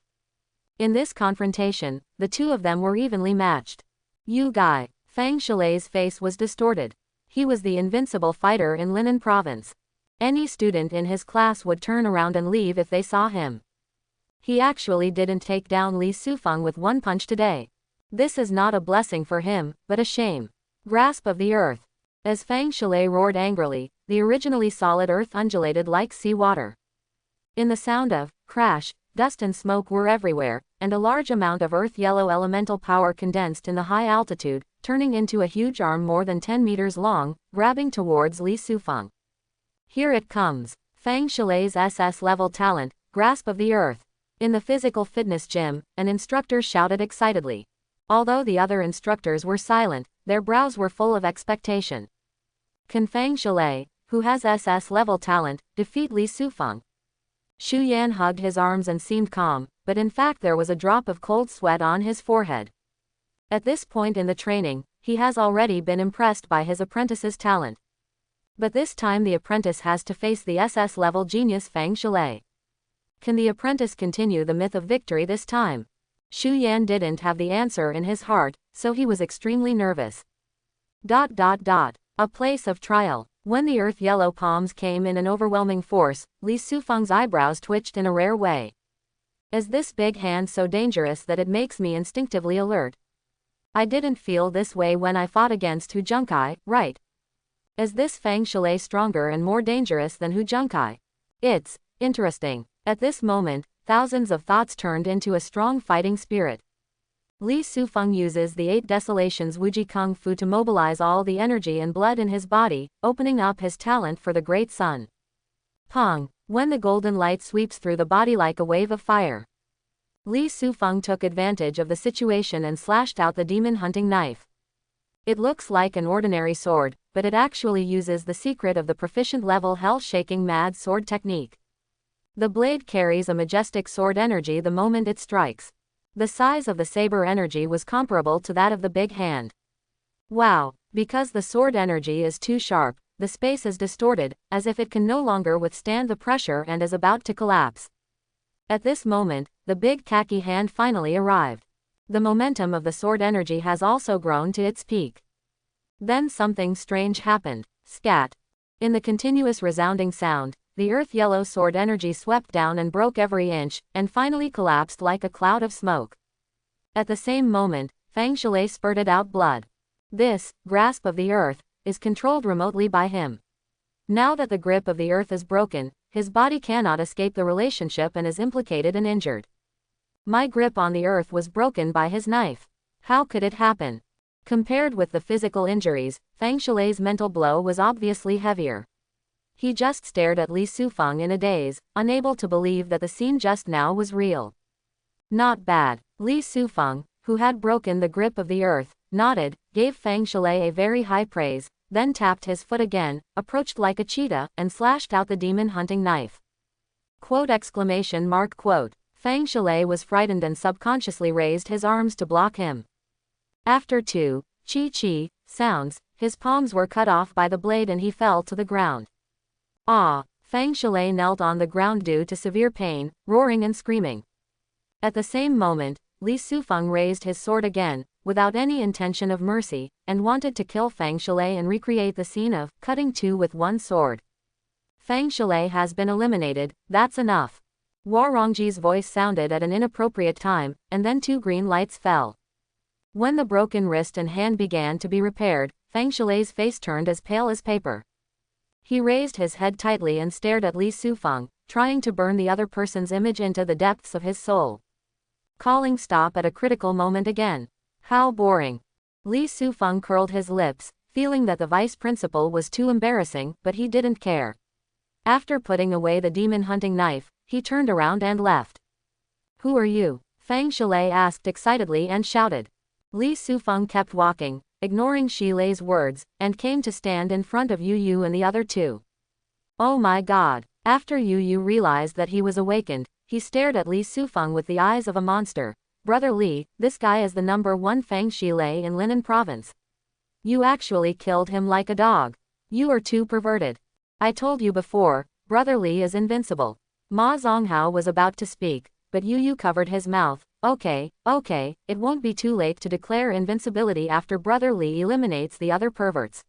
S1: In this confrontation, the two of them were evenly matched. You guy! Feng Shalay's face was distorted. He was the invincible fighter in Linen Province. Any student in his class would turn around and leave if they saw him. He actually didn't take down Li Sufeng with one punch today. This is not a blessing for him, but a shame. Grasp of the earth. As Feng Shalay roared angrily, the originally solid earth undulated like sea water. In the sound of crash, dust and smoke were everywhere, and a large amount of earth-yellow elemental power condensed in the high altitude, turning into a huge arm more than 10 meters long, grabbing towards Li Sufeng. Here it comes. Feng Shalay's SS-level talent, grasp of the earth. In the physical fitness gym, an instructor shouted excitedly. Although the other instructors were silent, their brows were full of expectation. Can Feng Shalay, who has SS-level talent, defeat Li Sufeng? Xu Yan hugged his arms and seemed calm, but in fact there was a drop of cold sweat on his forehead. At this point in the training, he has already been impressed by his apprentice's talent. But this time the apprentice has to face the SS-level genius Feng Shalay. Can the apprentice continue the myth of victory this time? Xu Yan didn't have the answer in his heart, so he was extremely nervous. A place of trial. When the earth-yellow palms came in an overwhelming force, Li Sufeng's eyebrows twitched in a rare way. Is this big hand so dangerous that it makes me instinctively alert? I didn't feel this way when I fought against Hu Junkai, right? Is this Feng Shalay stronger and more dangerous than Hu Junkai? It's interesting. At this moment, thousands of thoughts turned into a strong fighting spirit. Li Sufeng uses the 8 Desolations Wuji Kung Fu to mobilize all the energy and blood in his body, opening up his talent for the Great Sun. Pong! When the golden light sweeps through the body like a wave of fire. Li Sufeng took advantage of the situation and slashed out the demon hunting knife. It looks like an ordinary sword, but it actually uses the secret of the proficient level hell-shaking mad sword technique. The blade carries a majestic sword energy the moment it strikes. The size of the saber energy was comparable to that of the big hand. Wow! Because the sword energy is too sharp, the space is distorted, as if it can no longer withstand the pressure and is about to collapse. At this moment, the big khaki hand finally arrived. The momentum of the sword energy has also grown to its peak. Then something strange happened. Scat! In the continuous resounding sound, the earth-yellow sword energy swept down and broke every inch, and finally collapsed like a cloud of smoke. At the same moment, Feng Shalay spurted out blood. This grasp of the earth is controlled remotely by him. Now that the grip of the earth is broken, his body cannot escape the relationship and is implicated and injured. My grip on the earth was broken by his knife. How could it happen? Compared with the physical injuries, Feng Shalay's mental blow was obviously heavier. He just stared at Li Sufeng in a daze, unable to believe that the scene just now was real. Not bad. Li Sufeng, who had broken the grip of the earth, nodded, gave Feng Shalay a very high praise, then tapped his foot again, approached like a cheetah, and slashed out the demon hunting knife. Quote! Feng Shalay was frightened and subconsciously raised his arms to block him. After 2 chi-chi sounds, his palms were cut off by the blade and he fell to the ground. Ah! Feng Shalay knelt on the ground due to severe pain, roaring and screaming. At the same moment, Li Sufeng raised his sword again, without any intention of mercy, and wanted to kill Feng Shalay and recreate the scene of cutting 2 with 1 sword. Feng Shalay has been eliminated, that's enough. Warongji's voice sounded at an inappropriate time, and then 2 green lights fell. When the broken wrist and hand began to be repaired, Feng Shalay's face turned as pale as paper. He raised his head tightly and stared at Li Sufeng, trying to burn the other person's image into the depths of his soul. Calling stop at a critical moment again. How boring. Li Sufeng curled his lips, feeling that the vice principal was too embarrassing, but he didn't care. After putting away the demon hunting knife, he turned around and left. Who are you? Fang Shilei asked excitedly and shouted. Li Sufeng kept walking, ignoring Shilei's words, and came to stand in front of Yu Yu and the other two. Oh my god. After Yu Yu realized that he was awakened, he stared at Li Sufeng with the eyes of a monster. Brother Li, this guy is the #1 Fang Shilei in Linen Province. You actually killed him like a dog. You are too perverted. I told you before, Brother Li is invincible. Ma Zonghao was about to speak, but Yu Yu covered his mouth. Okay, it won't be too late to declare invincibility after Brother Li eliminates the other perverts.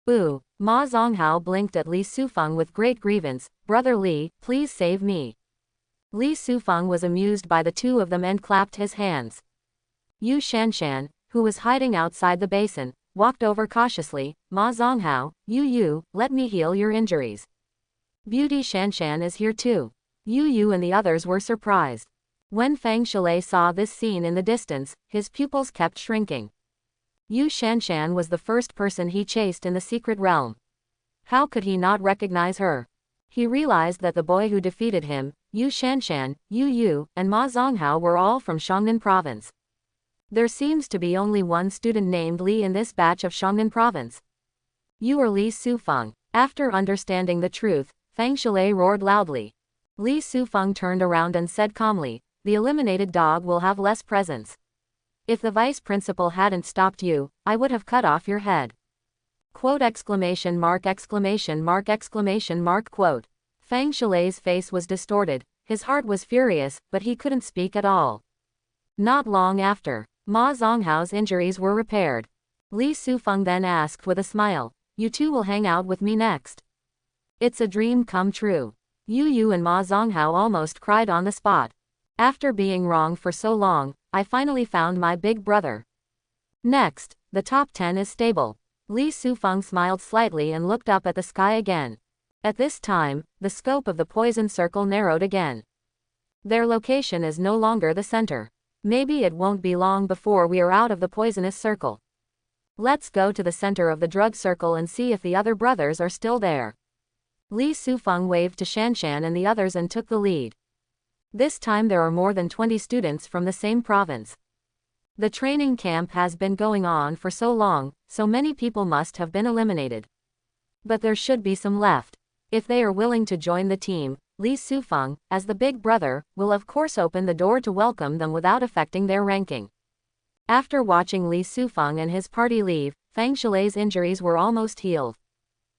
S1: Boo. Ma Zonghao blinked at Li Sufeng with great grievance. Brother Li, please save me. Li Sufeng was amused by the two of them and clapped his hands. Yu Shanshan, who was hiding outside the basin, walked over cautiously. Ma Zonghao, Yu, let me heal your injuries. Beauty Shanshan is here too. Yu and the others were surprised. When Fang Shilei saw this scene in the distance, his pupils kept shrinking. Yu Shanshan was the first person he chased in the secret realm. How could he not recognize her? He realized that the boy who defeated him, Yu Shanshan, Yu, and Ma Zonghao were all from Xiongnan Province. There seems to be only one student named Li in this batch of Xiongnan Province. You are Li Sufeng. After understanding the truth, Fang Shilei roared loudly. Li Sufeng turned around and said calmly, the eliminated dog will have less presence. If the vice principal hadn't stopped you, I would have cut off your head. Quote exclamation mark. Quote. Fang Shilei's face was distorted, his heart was furious, but he couldn't speak at all. Not long after, Ma Zonghao's injuries were repaired. Li Sufeng then asked with a smile, you two will hang out with me next. It's a dream come true. Yu and Ma Zonghao almost cried on the spot. After being wrong for so long, I finally found my big brother. Next, the top 10 is stable. Li Sufeng smiled slightly and looked up at the sky again. At this time, the scope of the poison circle narrowed again. Their location is no longer the center. Maybe it won't be long before we are out of the poisonous circle. Let's go to the center of the drug circle and see if the other brothers are still there. Li Sufeng waved to Shanshan and the others and took the lead. This time there are more than 20 students from the same province. The training camp has been going on for so long, so many people must have been eliminated. But there should be some left. If they are willing to join the team, Li Sufeng, as the big brother, will of course open the door to welcome them without affecting their ranking. After watching Li Sufeng and his party leave, Fang Shilei's injuries were almost healed.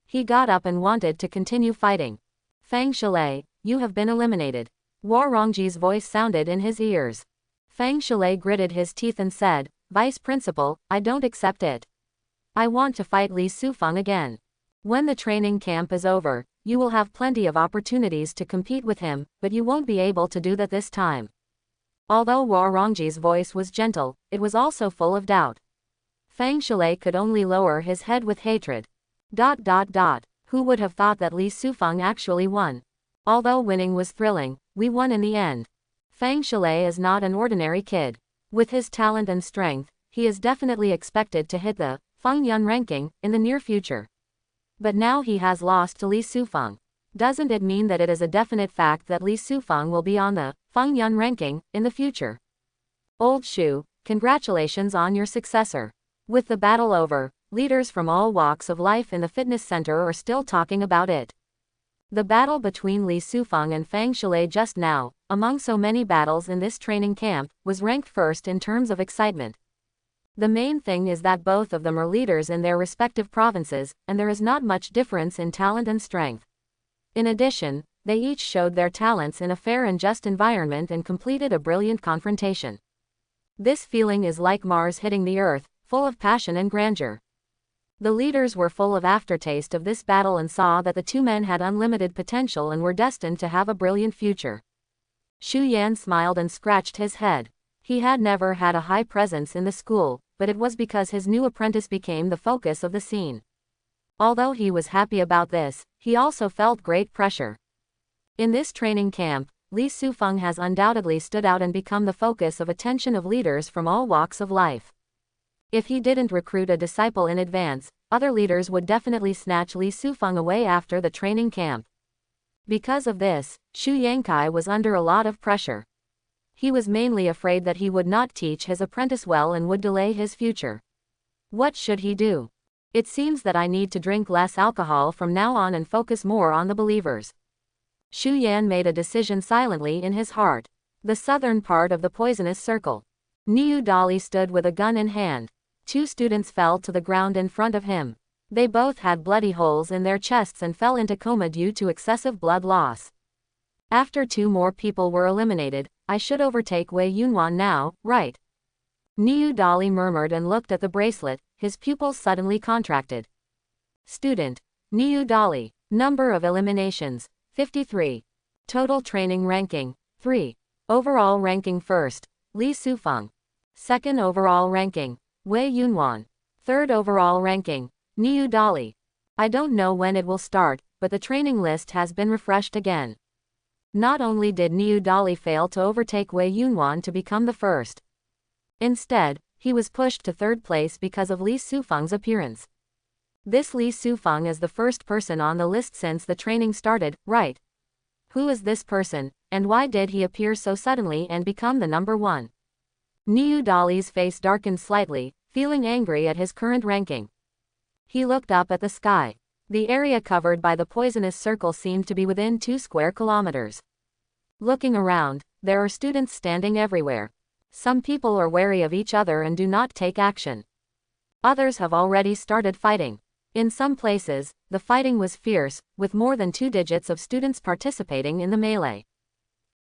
S1: He got up and wanted to continue fighting. Fang Shilei, you have been eliminated. Warongji's voice sounded in his ears. Fang Shilei gritted his teeth and said, Vice Principal, I don't accept it. I want to fight Li Sufeng again. When the training camp is over, you will have plenty of opportunities to compete with him, but you won't be able to do that this time. Although Warongji's voice was gentle, it was also full of doubt. Fang Shilei could only lower his head with hatred. Who would have thought that Li Sufeng actually won? Although winning was thrilling, we won in the end. Fang Shilei is not an ordinary kid. With his talent and strength, he is definitely expected to hit the Feng Yun ranking in the near future. But now he has lost to Li Sufeng. Doesn't it mean that it is a definite fact that Li Sufeng will be on the Feng Yun ranking in the future? Old Shu, congratulations on your successor. With the battle over, leaders from all walks of life in the fitness center are still talking about it. The battle between Li Sufeng and Fang Shilei just now, among so many battles in this training camp, was ranked first in terms of excitement. The main thing is that both of them are leaders in their respective provinces, and there is not much difference in talent and strength. In addition, they each showed their talents in a fair and just environment and completed a brilliant confrontation. This feeling is like Mars hitting the Earth, full of passion and grandeur. The leaders were full of aftertaste of this battle and saw that the two men had unlimited potential and were destined to have a brilliant future. Xu Yan smiled and scratched his head. He had never had a high presence in the school, but it was because his new apprentice became the focus of the scene. Although he was happy about this, he also felt great pressure. In this training camp, Li Sufeng has undoubtedly stood out and become the focus of attention of leaders from all walks of life. If he didn't recruit a disciple in advance, other leaders would definitely snatch Li Sufeng away after the training camp. Because of this, Xu Yangkai was under a lot of pressure. He was mainly afraid that he would not teach his apprentice well and would delay his future. What should he do? It seems that I need to drink less alcohol from now on and focus more on the believers. Shu Yan made a decision silently in his heart. The southern part of the poisonous circle. Niu Dali stood with a gun in hand. 2 students fell to the ground in front of him. They both had bloody holes in their chests and fell into coma due to excessive blood loss. After 2 more people were eliminated, I should overtake Wei Yunwan now, right? Niu Dali murmured and looked at the bracelet, his pupils suddenly contracted. Student. Niu Dali. Number of eliminations, 53. Total training ranking, 3. Overall ranking first, Li Sufeng. Second overall ranking, Wei Yunwan. Third overall ranking, Niu Dali. I don't know when it will start, but the training list has been refreshed again. Not only did Niu Dali fail to overtake Wei Yunwan to become the first. Instead, he was pushed to 3rd place because of Li Sufeng's appearance. This Li Sufeng is the first person on the list since the training started, right? Who is this person, and why did he appear so suddenly and become the number 1? Niu Dali's face darkened slightly, feeling angry at his current ranking. He looked up at the sky. The area covered by the poisonous circle seemed to be within 2 square kilometers. Looking around, there are students standing everywhere. Some people are wary of each other and do not take action. Others have already started fighting. In some places, the fighting was fierce, with more than 2 digits of students participating in the melee.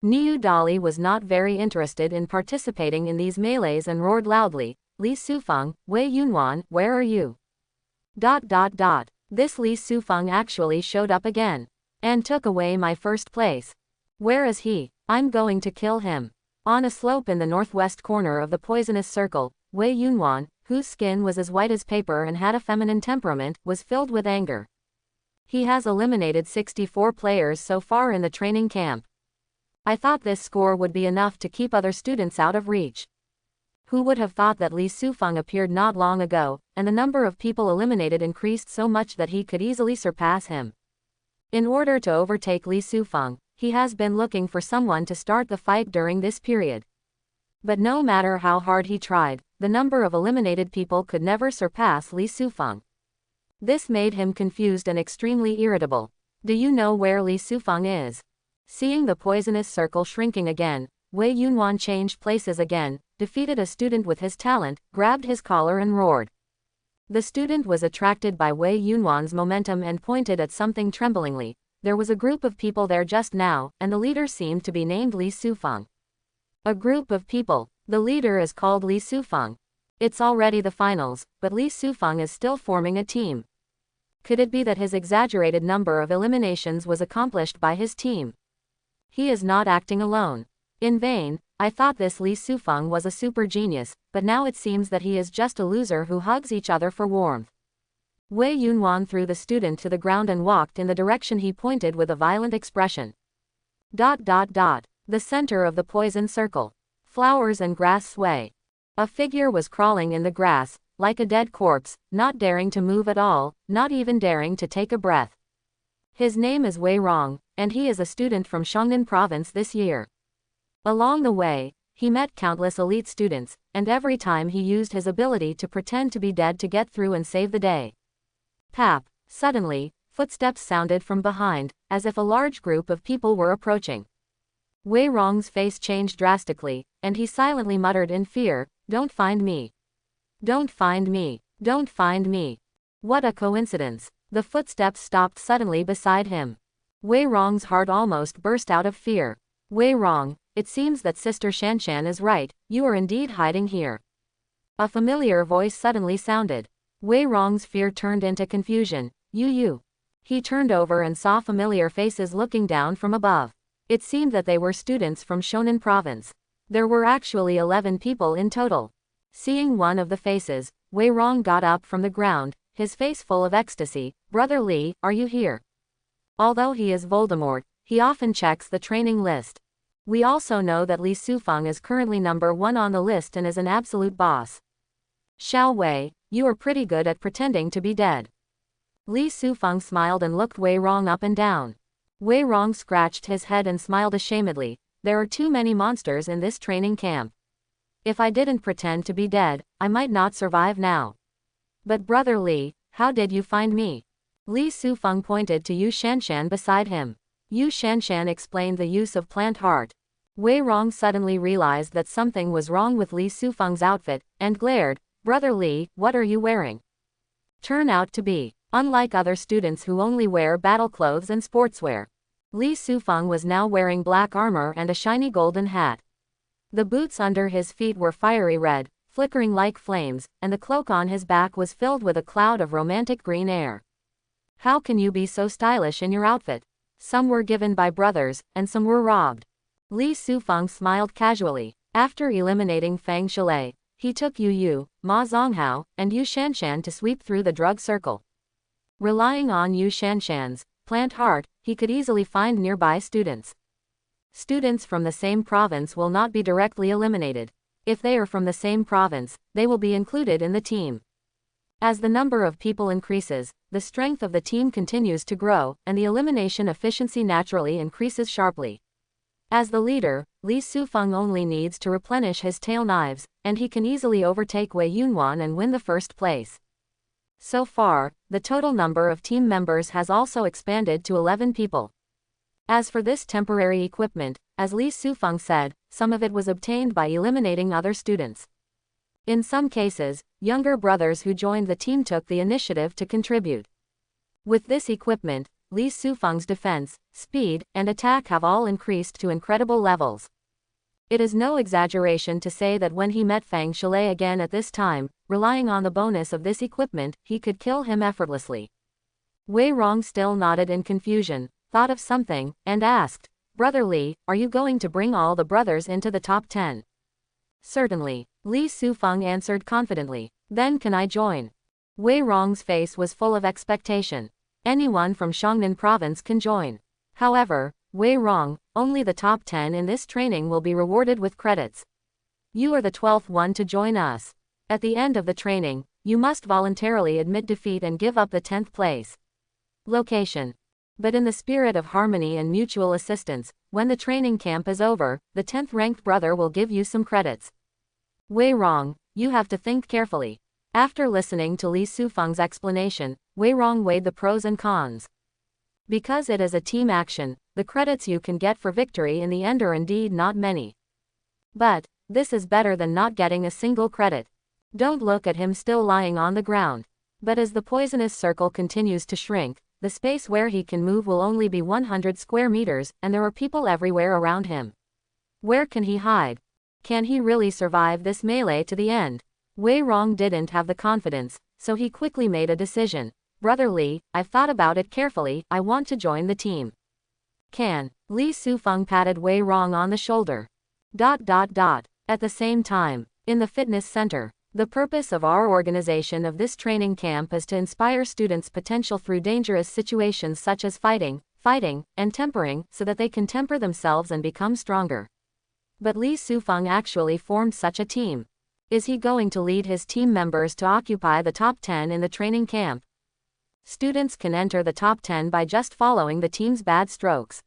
S1: Niu Dali was not very interested in participating in these melees and roared loudly, Li Sufeng, Wei Yunwan, where are you? ... This Li Sufeng actually showed up again. And took away my first place. Where is he? I'm going to kill him. On a slope in the northwest corner of the poisonous circle, Wei Yunwan, whose skin was as white as paper and had a feminine temperament, was filled with anger. He has eliminated 64 players so far in the training camp. I thought this score would be enough to keep other students out of reach. Who would have thought that Li Sufeng appeared not long ago, and the number of people eliminated increased so much that he could easily surpass him. In order to overtake Li Sufeng, he has been looking for someone to start the fight during this period. But no matter how hard he tried, the number of eliminated people could never surpass Li Sufeng. This made him confused and extremely irritable. Do you know where Li Sufeng is? Seeing the poisonous circle shrinking again, Wei Yunwan changed places again, defeated a student with his talent, grabbed his collar and roared. The student was attracted by Wei Yunwan's momentum and pointed at something tremblingly. There was a group of people there just now, and the leader seemed to be named Li Sufeng. A group of people. The leader is called Li Sufeng. It's already the finals, but Li Sufeng is still forming a team. Could it be that his exaggerated number of eliminations was accomplished by his team? He is not acting alone. In vain, I thought this Li Sufeng was a super genius, but now it seems that he is just a loser who hugs each other for warmth. Wei Yunwan threw the student to the ground and walked in the direction he pointed with a violent expression. The center of the poison circle. Flowers and grass sway. A figure was crawling in the grass, like a dead corpse, not daring to move at all, not even daring to take a breath. His name is Wei Rong, and he is a student from Shangnan province this year. Along the way, he met countless elite students, and every time he used his ability to pretend to be dead to get through and save the day. Pap! Suddenly, footsteps sounded from behind, as if a large group of people were approaching. Wei Rong's face changed drastically, and he silently muttered in fear, "Don't find me. Don't find me. Don't find me." What a coincidence. The footsteps stopped suddenly beside him. Wei Rong's heart almost burst out of fear. Wei Rong, it seems that Sister Shanshan is right, you are indeed hiding here. A familiar voice suddenly sounded. Wei Rong's fear turned into confusion. You. He turned over and saw familiar faces looking down from above. It seemed that they were students from Shonan province. There were actually 11 people in total. Seeing one of the faces, Wei Rong got up from the ground, his face full of ecstasy. "Brother Li, are you here?" Although he is Voldemort, he often checks the training list. We also know that Li Sufeng is currently number 1 on the list and is an absolute boss. Xiao Wei, you are pretty good at pretending to be dead. Li Sufeng smiled and looked Wei Rong up and down. Wei Rong scratched his head and smiled ashamedly. There are too many monsters in this training camp. If I didn't pretend to be dead, I might not survive now. But Brother Li, how did you find me? Li Sufeng pointed to Yu Shanshan beside him. Yu Shanshan explained the use of plant heart. Wei Rong suddenly realized that something was wrong with Li Sufeng's outfit, and glared, Brother Li, what are you wearing? Turn out to be, unlike other students who only wear battle clothes and sportswear. Li Sufeng was now wearing black armor and a shiny golden hat. The boots under his feet were fiery red, flickering like flames, and the cloak on his back was filled with a cloud of romantic green air. How can you be so stylish in your outfit? Some were given by brothers, and some were robbed. Li Sufeng smiled casually. After eliminating Fang Shalai, he took Yu Yu, Ma Zonghao, and Yu Shanshan to sweep through the drug circle. Relying on Yu Shanshan's plant heart, he could easily find nearby students. Students from the same province will not be directly eliminated. If they are from the same province, they will be included in the team. As the number of people increases, the strength of the team continues to grow, and the elimination efficiency naturally increases sharply. As the leader, Li Sufeng only needs to replenish his tail knives, and he can easily overtake Wei Yunwan and win the first place. So far, the total number of team members has also expanded to 11 people. As for this temporary equipment, as Li Sufeng said, some of it was obtained by eliminating other students. In some cases, younger brothers who joined the team took the initiative to contribute. With this equipment, Li Sufeng's defense, speed, and attack have all increased to incredible levels. It is no exaggeration to say that when he met Fang Shalai again at this time, relying on the bonus of this equipment, he could kill him effortlessly. Wei Rong still nodded in confusion, thought of something, and asked, Brother Li, are you going to bring all the brothers into the top 10? Certainly, Li Sufeng answered confidently. Then can I join? Wei Rong's face was full of expectation. Anyone from Xiongnan province can join. However, Wei Rong, only the top 10 in this training will be rewarded with credits. You are the 12th one to join us. At the end of the training, you must voluntarily admit defeat and give up the 10th place. Location. But in the spirit of harmony and mutual assistance, when the training camp is over, the 10th ranked brother will give you some credits. Wei Rong, you have to think carefully. After listening to Li Sufeng's explanation, Wei Rong weighed the pros and cons. Because it is a team action, the credits you can get for victory in the end are indeed not many. But this is better than not getting a single credit. Don't look at him still lying on the ground. But as the poisonous circle continues to shrink, the space where he can move will only be 100 square meters, and there are people everywhere around him. Where can he hide? Can he really survive this melee to the end? Wei Rong didn't have the confidence, so he quickly made a decision. Brother Li, I've thought about it carefully, I want to join the team. Can? Li Sufeng patted Wei Rong on the shoulder. At the same time, in the fitness center, the purpose of our organization of this training camp is to inspire students' potential through dangerous situations such as fighting, and tempering, so that they can temper themselves and become stronger. But Li Sufeng actually formed such a team. Is he going to lead his team members to occupy the top 10 in the training camp? Students can enter the top 10 by just following the team's bad strokes.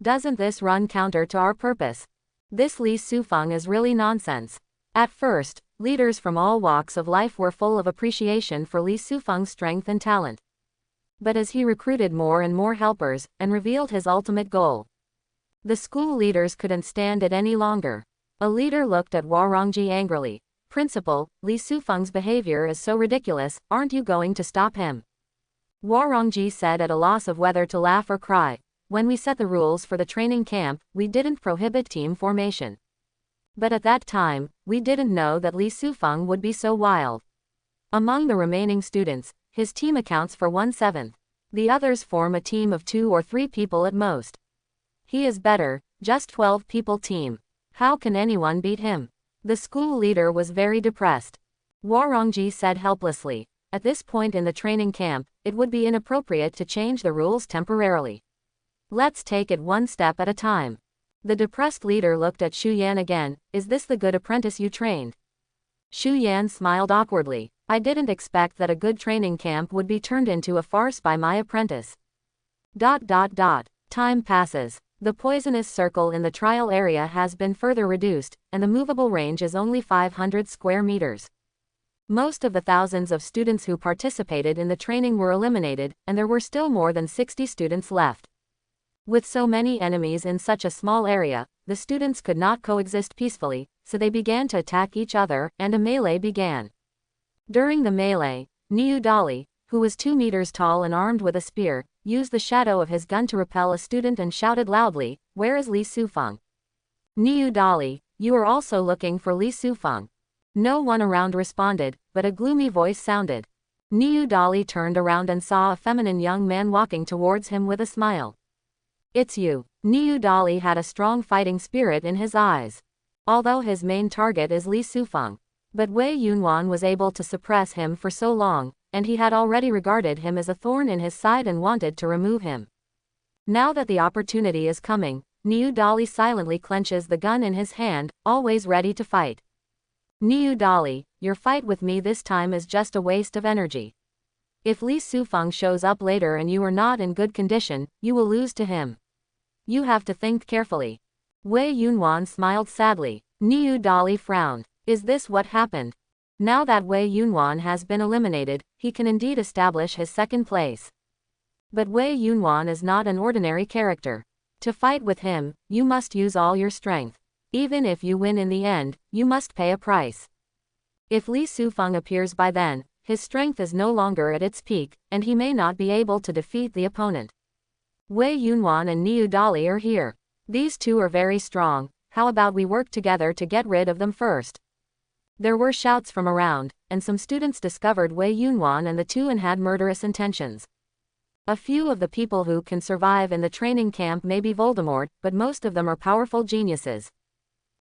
S1: Doesn't this run counter to our purpose? This Li Sufeng is really nonsense. At first, leaders from all walks of life were full of appreciation for Li Sufeng's strength and talent. But as he recruited more and more helpers, and revealed his ultimate goal, the school leaders couldn't stand it any longer. A leader looked at Warongji angrily. Principal, Li Sufeng's behavior is so ridiculous, aren't you going to stop him? Warongji said at a loss of whether to laugh or cry. When we set the rules for the training camp, we didn't prohibit team formation. But at that time, we didn't know that Li Sufeng would be so wild. Among the remaining students, his team accounts for 1/7. The others form a team of 2 or 3 people at most. He is better, just 12 people team. How can anyone beat him? The school leader was very depressed. Warongji said helplessly, at this point in the training camp, it would be inappropriate to change the rules temporarily. Let's take it one step at a time. The depressed leader looked at Xu Yan again. Is this the good apprentice you trained? Xu Yan smiled awkwardly. I didn't expect that a good training camp would be turned into a farce by my apprentice. Time passes. The poisonous circle in the trial area has been further reduced, and the movable range is only 500 square meters. Most of the thousands of students who participated in the training were eliminated, and there were still more than 60 students left. With so many enemies in such a small area, the students could not coexist peacefully, so they began to attack each other, and a melee began. During the melee, Niu Dali, who was 2 meters tall and armed with a spear, used the shadow of his gun to repel a student and shouted loudly, "Where is Li Sufeng?" "Niu Dali, you are also looking for Li Sufeng." No one around responded, but a gloomy voice sounded. Niu Dali turned around and saw a feminine young man walking towards him with a smile. "It's you." Niu Dali had a strong fighting spirit in his eyes. Although his main target is Li Sufeng. But Wei Yunwan was able to suppress him for so long, and he had already regarded him as a thorn in his side and wanted to remove him. Now that the opportunity is coming, Niu Dali silently clenches the gun in his hand, always ready to fight. "Niu Dali, your fight with me this time is just a waste of energy. If Li Sufeng shows up later and you are not in good condition, you will lose to him. You have to think carefully." Wei Yunwan smiled sadly. Niu Dali frowned. Is this what happened? Now that Wei Yunwan has been eliminated, he can indeed establish his second place. But Wei Yunwan is not an ordinary character. To fight with him, you must use all your strength. Even if you win in the end, you must pay a price. If Li Sufeng appears by then, his strength is no longer at its peak, and he may not be able to defeat the opponent. Wei Yunwan and Niu Dali are here. These two are very strong. How about we work together to get rid of them first? There were shouts from around, and some students discovered Wei Yunwan and the two and had murderous intentions. A few of the people who can survive in the training camp may be Voldemort, but most of them are powerful geniuses.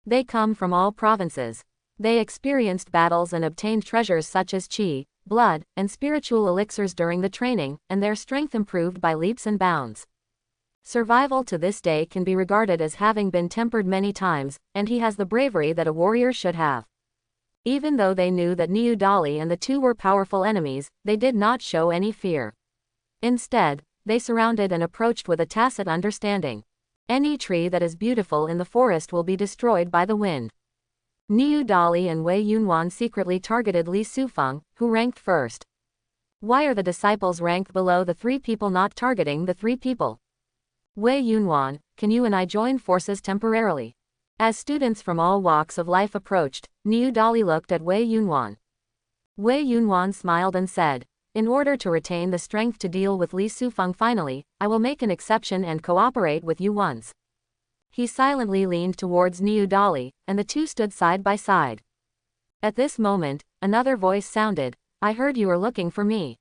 S1: They come from all provinces. They experienced battles and obtained treasures such as qi, blood, and spiritual elixirs during the training, and their strength improved by leaps and bounds. Survival to this day can be regarded as having been tempered many times, and he has the bravery that a warrior should have. Even though they knew that Niu Dali and the two were powerful enemies, they did not show any fear. Instead, they surrounded and approached with a tacit understanding. Any tree that is beautiful in the forest will be destroyed by the wind. Niu Dali and Wei Yunwan secretly targeted Li Sufeng, who ranked first. Why are the disciples ranked below the 3 people not targeting the 3 people? Wei Yunwan, can you and I join forces temporarily? As students from all walks of life approached, Niu Dali looked at Wei Yunwan. Wei Yunwan smiled and said, "In order to retain the strength to deal with Li Sufeng finally, I will make an exception and cooperate with you once." He silently leaned towards Niu Dali, and the two stood side by side. At this moment, another voice sounded, "I heard you are looking for me."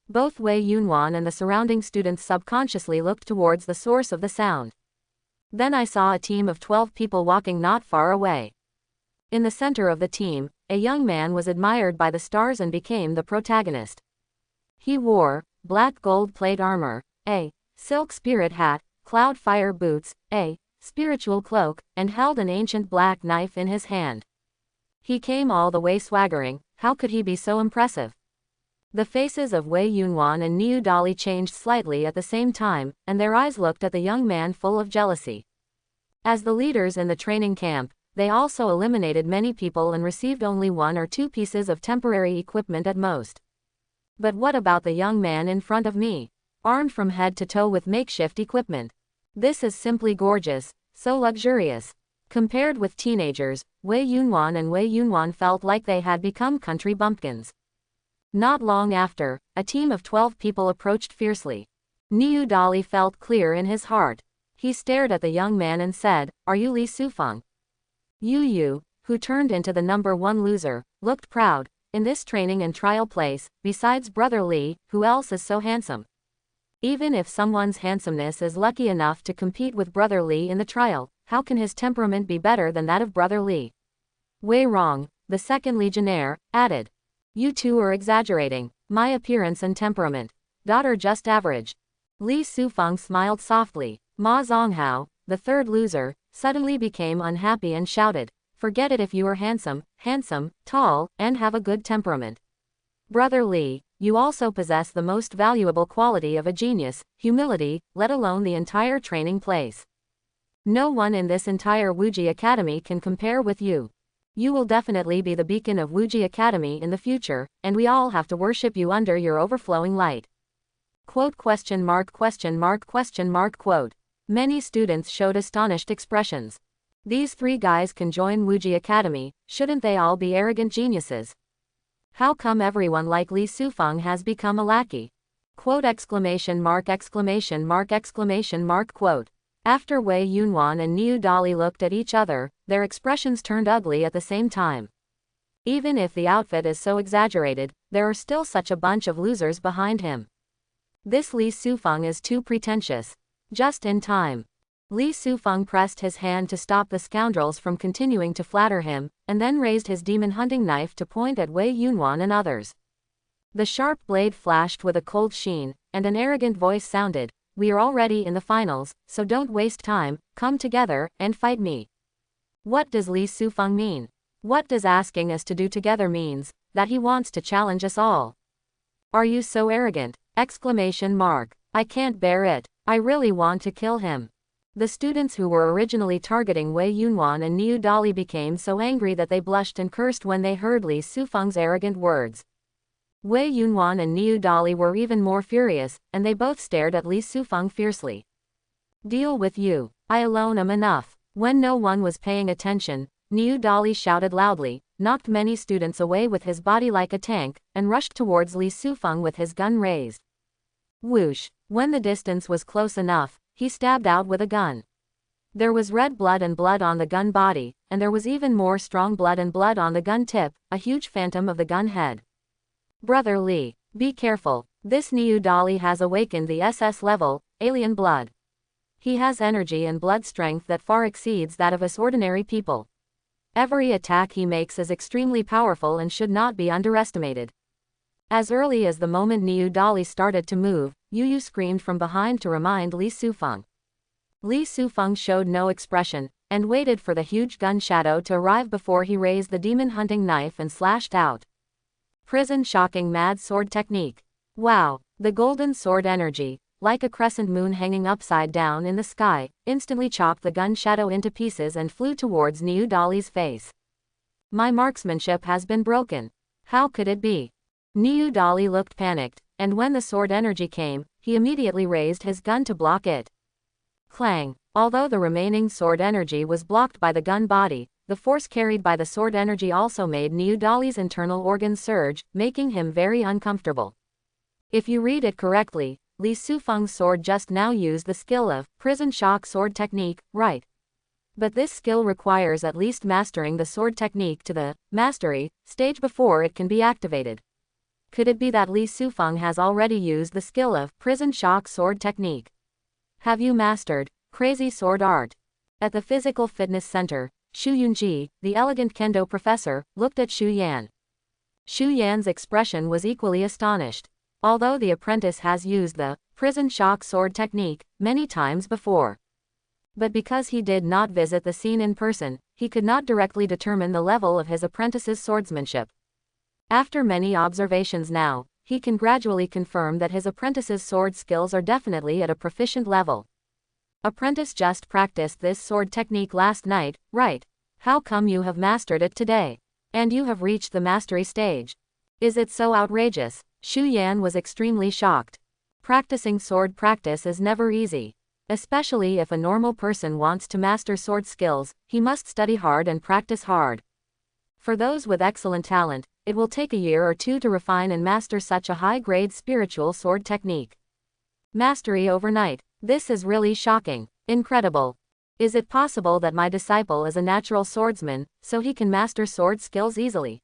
S1: Both Wei Yunwan and the surrounding students subconsciously looked towards the source of the sound. Then I saw a team of 12 people walking not far away. In the center of the team, a young man was admired by the stars and became the protagonist. He wore black gold plate armor, a silk spirit hat, cloud fire boots, a spiritual cloak, and held an ancient black knife in his hand. He came all the way swaggering. How could he be so impressive? The faces of Wei Yunwan and Niu Dali changed slightly at the same time, and their eyes looked at the young man full of jealousy. As the leaders in the training camp, they also eliminated many people and received only 1 or 2 pieces of temporary equipment at most. But what about the young man in front of me? Armed from head to toe with makeshift equipment. This is simply gorgeous, so luxurious. Compared with teenagers, Wei Yunwan felt like they had become country bumpkins. Not long after, a team of 12 people approached fiercely. Niu Dali felt clear in his heart. He stared at the young man and said, "Are you Li Sufeng?" Yu, who turned into the number 1 loser, looked proud. In this training and trial place, besides Brother Li, who else is so handsome? Even if someone's handsomeness is lucky enough to compete with Brother Li in the trial, how can his temperament be better than that of Brother Li? Wei Rong, the second legionnaire, added. "You two are exaggerating. My appearance and temperament. Daughter just average." Li Sufeng smiled softly. Ma Zonghao, the third loser, suddenly became unhappy and shouted, "Forget it if you are handsome, tall, and have a good temperament. Brother Li, you also possess the most valuable quality of a genius, humility, let alone the entire training place. No one in this entire Wuji Academy can compare with you. You will definitely be the beacon of Wuji Academy in the future, and we all have to worship you under your overflowing light. Quote question mark question mark question mark quote. Many students showed astonished expressions. These three guys can join Wuji Academy, shouldn't they all be arrogant geniuses? How come everyone like Li Sufeng has become a lackey? Quote exclamation mark exclamation mark exclamation mark quote. After Wei Yunwan and Niu Dali looked at each other, their expressions turned ugly at the same time. Even if the outfit is so exaggerated, there are still such a bunch of losers behind him. This Li Sufeng is too pretentious. Just in time. Li Sufeng pressed his hand to stop the scoundrels from continuing to flatter him, and then raised his demon hunting knife to point at Wei Yunwan and others. The sharp blade flashed with a cold sheen, and an arrogant voice sounded, "We are already in the finals, so don't waste time, come together, and fight me." What does Li Sufeng mean? What does asking us to do together means? That he wants to challenge us all. Are you so arrogant? Exclamation mark. I can't bear it. I really want to kill him. The students who were originally targeting Wei Yunwan and Niu Dali became so angry that they blushed and cursed when they heard Li Sufeng's arrogant words. Wei Yunwan and Niu Dali were even more furious, and they both stared at Li Sufeng fiercely. Deal with you. I alone am enough. When no one was paying attention, Niu Dali shouted loudly, knocked many students away with his body like a tank, and rushed towards Li Sufeng with his gun raised. Whoosh! When the distance was close enough, he stabbed out with a gun. There was red blood and blood on the gun body, and there was even more strong blood and blood on the gun tip, a huge phantom of the gun head. Brother Li, be careful, this Niu Dali has awakened the Sss-Level, alien blood. He has energy and blood strength that far exceeds that of us ordinary people. Every attack he makes is extremely powerful and should not be underestimated. As early as the moment Niu Dali started to move, Yu screamed from behind to remind Li Sufeng. Li Sufeng showed no expression, and waited for the huge gun shadow to arrive before he raised the demon hunting knife and slashed out. Prison shocking mad sword technique. Wow, the golden sword energy, like a crescent moon hanging upside down in the sky, instantly chopped the gun shadow into pieces and flew towards Niu Dali's face. My marksmanship has been broken. How could it be? Niu Dali looked panicked, and when the sword energy came, he immediately raised his gun to block it. Clang! Although the remaining sword energy was blocked by the gun body, the force carried by the sword energy also made Niu Dali's internal organs surge, making him very uncomfortable. If you read it correctly, Li Sufeng's sword just now used the skill of prison shock sword technique, right? But this skill requires at least mastering the sword technique to the mastery stage before it can be activated. Could it be that Li Sufeng has already used the skill of prison shock sword technique? Have you mastered crazy sword art? At the Physical Fitness Center, Xu Yunji, the elegant kendo professor, looked at Xu Yan. Xu Yan's expression was equally astonished. Although the apprentice has used the prison shock sword technique many times before. But because he did not visit the scene in person, he could not directly determine the level of his apprentice's swordsmanship. After many observations now, he can gradually confirm that his apprentice's sword skills are definitely at a proficient level. Apprentice just practiced this sword technique last night, right? How come you have mastered it today? And you have reached the mastery stage? Is it so outrageous? Xu Yan was extremely shocked. Practicing sword practice is never easy. Especially if a normal person wants to master sword skills, he must study hard and practice hard. For those with excellent talent, it will take a year or two to refine and master such a high-grade spiritual sword technique. Mastery overnight. This is really shocking. Incredible. Is it possible that my disciple is a natural swordsman, so he can master sword skills easily?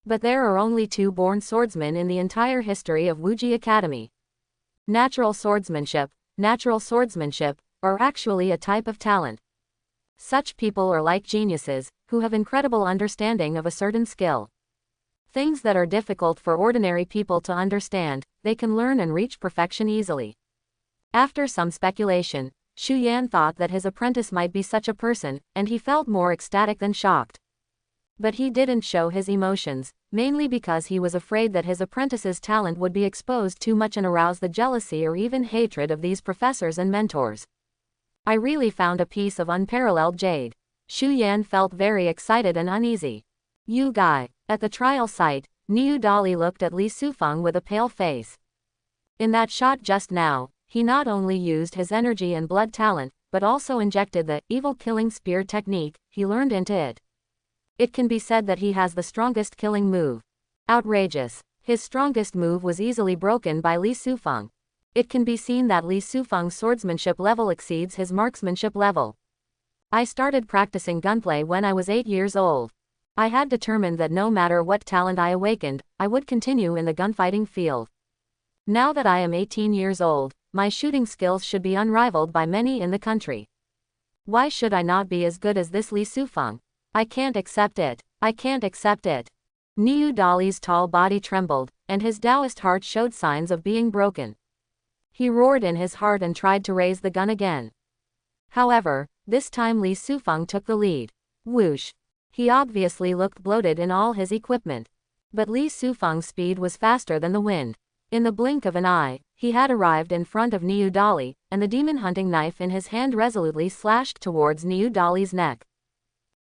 S1: But there are only 2 born swordsmen in the entire history of Wuji Academy. Natural swordsmanship, are actually a type of talent. Such people are like geniuses, who have incredible understanding of a certain skill. Things that are difficult for ordinary people to understand, they can learn and reach perfection easily. After some speculation, Xu Yan thought that his apprentice might be such a person, and he felt more ecstatic than shocked. But he didn't show his emotions, mainly because he was afraid that his apprentice's talent would be exposed too much and arouse the jealousy or even hatred of these professors and mentors. I really found a piece of unparalleled jade. Xu Yan felt very excited and uneasy. You guy. At the trial site, Niu Dali looked at Li Sufeng with a pale face. In that shot just now, he not only used his energy and blood talent, but also injected the evil killing spear technique he learned into it. It can be said that he has the strongest killing move. Outrageous. His strongest move was easily broken by Li Sufeng. It can be seen that Li Sufeng's swordsmanship level exceeds his marksmanship level. I started practicing gunplay when I was 8 years old. I had determined that no matter what talent I awakened, I would continue in the gunfighting field. Now that I am 18 years old, my shooting skills should be unrivaled by many in the country. Why should I not be as good as this Li Sufeng? I can't accept it. I can't accept it. Niu Dali's tall body trembled, and his Taoist heart showed signs of being broken. He roared in his heart and tried to raise the gun again. However, this time Li Sufeng took the lead. Whoosh. He obviously looked bloated in all his equipment. But Li Sufeng's speed was faster than the wind. In the blink of an eye, he had arrived in front of Niu Dali, and the demon hunting knife in his hand resolutely slashed towards Niu Dali's neck.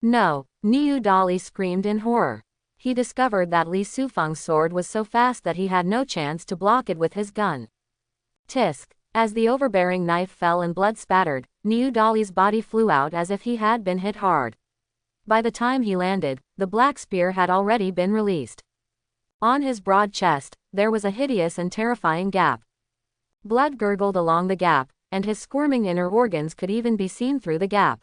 S1: No! Niu Dali screamed in horror. He discovered that Li Sufeng's sword was so fast that he had no chance to block it with his gun. Tisk! As the overbearing knife fell and blood spattered, Niu Dali's body flew out as if he had been hit hard. By the time he landed, the black spear had already been released. On his broad chest, there was a hideous and terrifying gap. Blood gurgled along the gap, and his squirming inner organs could even be seen through the gap.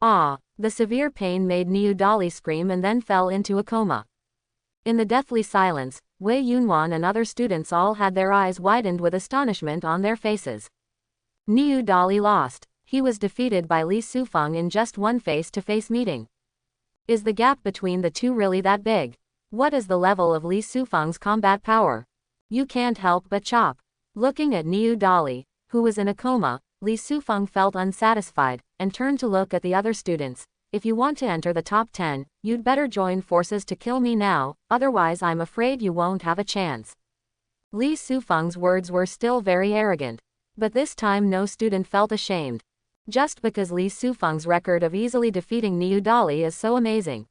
S1: Ah! The severe pain made Niu Dali scream and then fell into a coma. In the deathly silence, Wei Yunwan and other students all had their eyes widened with astonishment on their faces. Niu Dali lost. He was defeated by Li Sufeng in just one face-to-face meeting. Is the gap between the two really that big? What is the level of Li Sufeng's combat power? You can't help but chop. Looking at Niu Dali, who was in a coma, Li Sufeng felt unsatisfied, and turned to look at the other students. If you want to enter the top 10, you'd better join forces to kill me now, otherwise I'm afraid you won't have a chance. Li Sufeng's words were still very arrogant. But this time no student felt ashamed. Just because Li Sufeng's record of easily defeating Niu Dali is so amazing.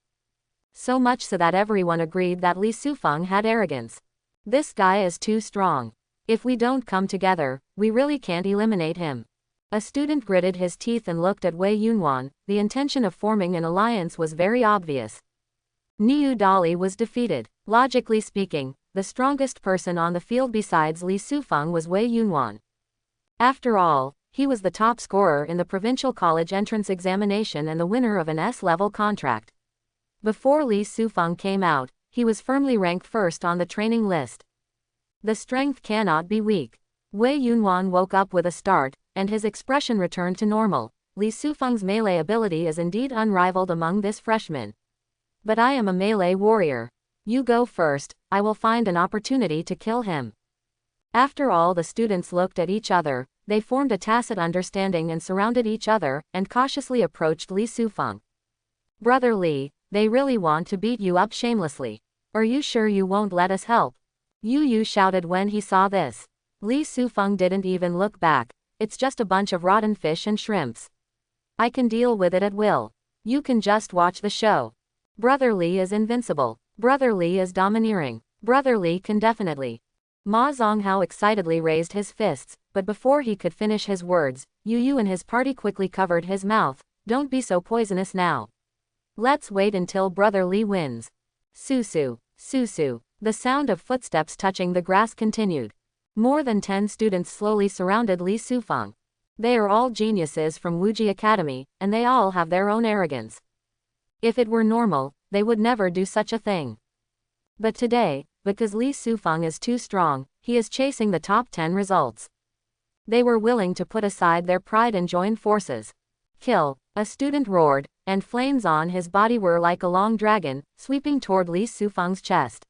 S1: So much so that everyone agreed that Li Sufeng had arrogance. This guy is too strong. If we don't come together, we really can't eliminate him. A student gritted his teeth and looked at Wei Yunwan. The intention of forming an alliance was very obvious. Niu Dali was defeated. Logically speaking, the strongest person on the field besides Li Sufeng was Wei Yunwan. After all, he was the top scorer in the provincial college entrance examination and the winner of an S-level contract. Before Li Sufeng came out, he was firmly ranked first on the training list. The strength cannot be weak. Wei Yunwan woke up with a start, and his expression returned to normal. Li Sufeng's melee ability is indeed unrivaled among this freshman. But I am a melee warrior. You go first, I will find an opportunity to kill him. After all, the students looked at each other, they formed a tacit understanding and surrounded each other, and cautiously approached Li Sufeng. Brother Li, they really want to beat you up shamelessly. Are you sure you won't let us help? Yu shouted when he saw this. Li Sufeng didn't even look back. It's just a bunch of rotten fish and shrimps. I can deal with it at will. You can just watch the show. Brother Li is invincible. Brother Li is domineering. Brother Li can definitely. Ma Zonghao excitedly raised his fists, but before he could finish his words, Yu and his party quickly covered his mouth. Don't be so poisonous now. Let's wait until Brother Li wins. Susu, susu. The sound of footsteps touching the grass continued. More than 10 students slowly surrounded Li Sufeng. They are all geniuses from Wuji Academy, and they all have their own arrogance. If it were normal, they would never do such a thing. But today, because Li Sufeng is too strong, he is chasing the top 10 results. They were willing to put aside their pride and join forces. Kill, a student roared, and flames on his body were like a long dragon, sweeping toward Li Sufeng's chest.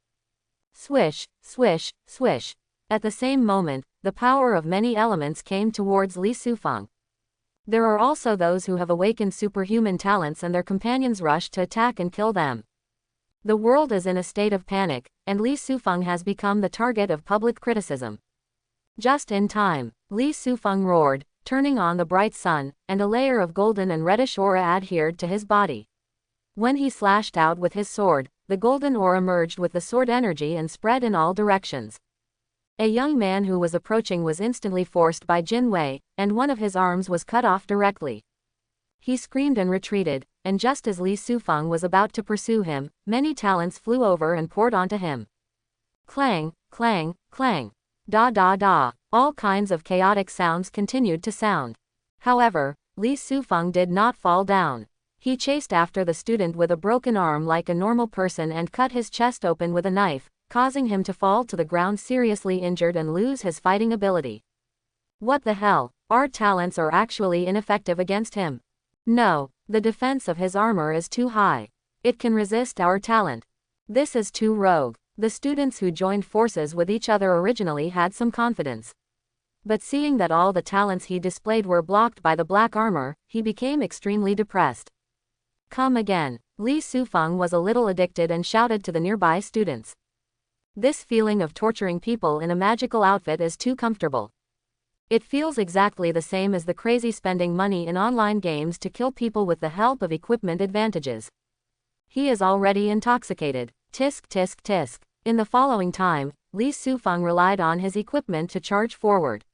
S1: Swish, swish, swish. At the same moment, the power of many elements came towards Li Sufeng. There are also those who have awakened superhuman talents and their companions rushed to attack and kill them. The world is in a state of panic, and Li Sufeng has become the target of public criticism. Just in time, Li Sufeng roared, turning on the bright sun, and a layer of golden and reddish aura adhered to his body. When he slashed out with his sword, the golden aura merged with the sword energy and spread in all directions. A young man who was approaching was instantly forced by Jin Wei, and one of his arms was cut off directly. He screamed and retreated, and just as Li Sufeng was about to pursue him, many talents flew over and poured onto him. Clang, clang, clang. Da da da. All kinds of chaotic sounds continued to sound. However, Li Sufeng did not fall down. He chased after the student with a broken arm like a normal person and cut his chest open with a knife, causing him to fall to the ground seriously injured and lose his fighting ability. What the hell? Our talents are actually ineffective against him. No, the defense of his armor is too high. It can resist our talent. This is too rogue. The students who joined forces with each other originally had some confidence. But seeing that all the talents he displayed were blocked by the black armor, he became extremely depressed. Come again. Li Sufeng was a little addicted and shouted to the nearby students. This feeling of torturing people in a magical outfit is too comfortable. It feels exactly the same as the crazy spending money in online games to kill people with the help of equipment advantages. He is already intoxicated. Tisk tisk tisk. In the following time, Li Sufeng relied on his equipment to charge forward.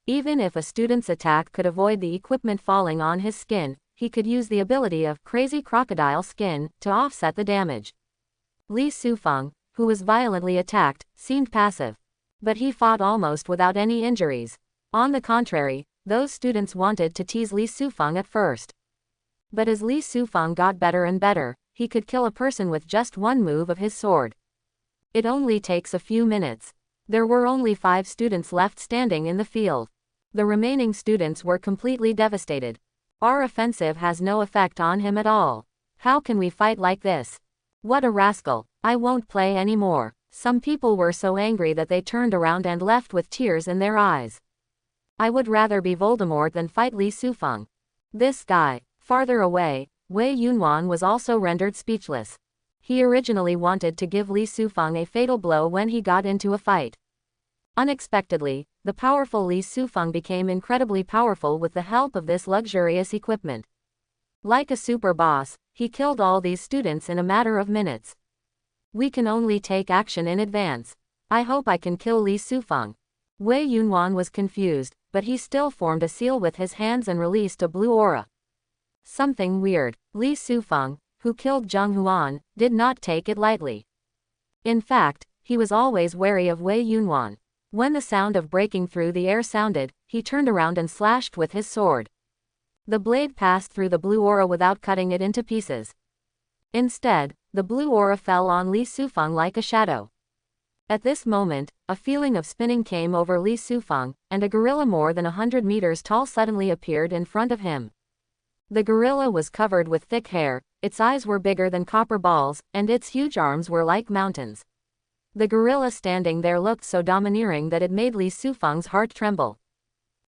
S1: Even if a student's attack could avoid the equipment falling on his skin, he could use the ability of Crazy Crocodile Skin to offset the damage. Li Sufeng, who was violently attacked, seemed passive. But he fought almost without any injuries. On the contrary, those students wanted to tease Li Sufeng at first. But as Li Sufeng got better and better, he could kill a person with just one move of his sword. It only takes a few minutes. There were only 5 students left standing in the field. The remaining students were completely devastated. Our offensive has no effect on him at all. How can we fight like this? What a rascal. I won't play anymore. Some people were so angry that they turned around and left with tears in their eyes. I would rather be Voldemort than fight Li Sufeng. This guy. Farther away, Wei Yunwan was also rendered speechless. He originally wanted to give Li Sufeng a fatal blow when he got into a fight. Unexpectedly, the powerful Li Sufeng became incredibly powerful with the help of this luxurious equipment. Like a super boss, he killed all these students in a matter of minutes. We can only take action in advance. I hope I can kill Li Sufeng. Wei Yunwan was confused, but he still formed a seal with his hands and released a blue aura. Something weird. Li Sufeng, who killed Zheng Huan, did not take it lightly. In fact, he was always wary of Wei Yunwan. When the sound of breaking through the air sounded, he turned around and slashed with his sword. The blade passed through the blue aura without cutting it into pieces. Instead, the blue aura fell on Li Sufeng like a shadow. At this moment, a feeling of spinning came over Li Sufeng, and a gorilla more than 100 meters tall suddenly appeared in front of him. The gorilla was covered with thick hair, its eyes were bigger than copper balls, and its huge arms were like mountains. The gorilla standing there looked so domineering that it made Li Sufeng's heart tremble.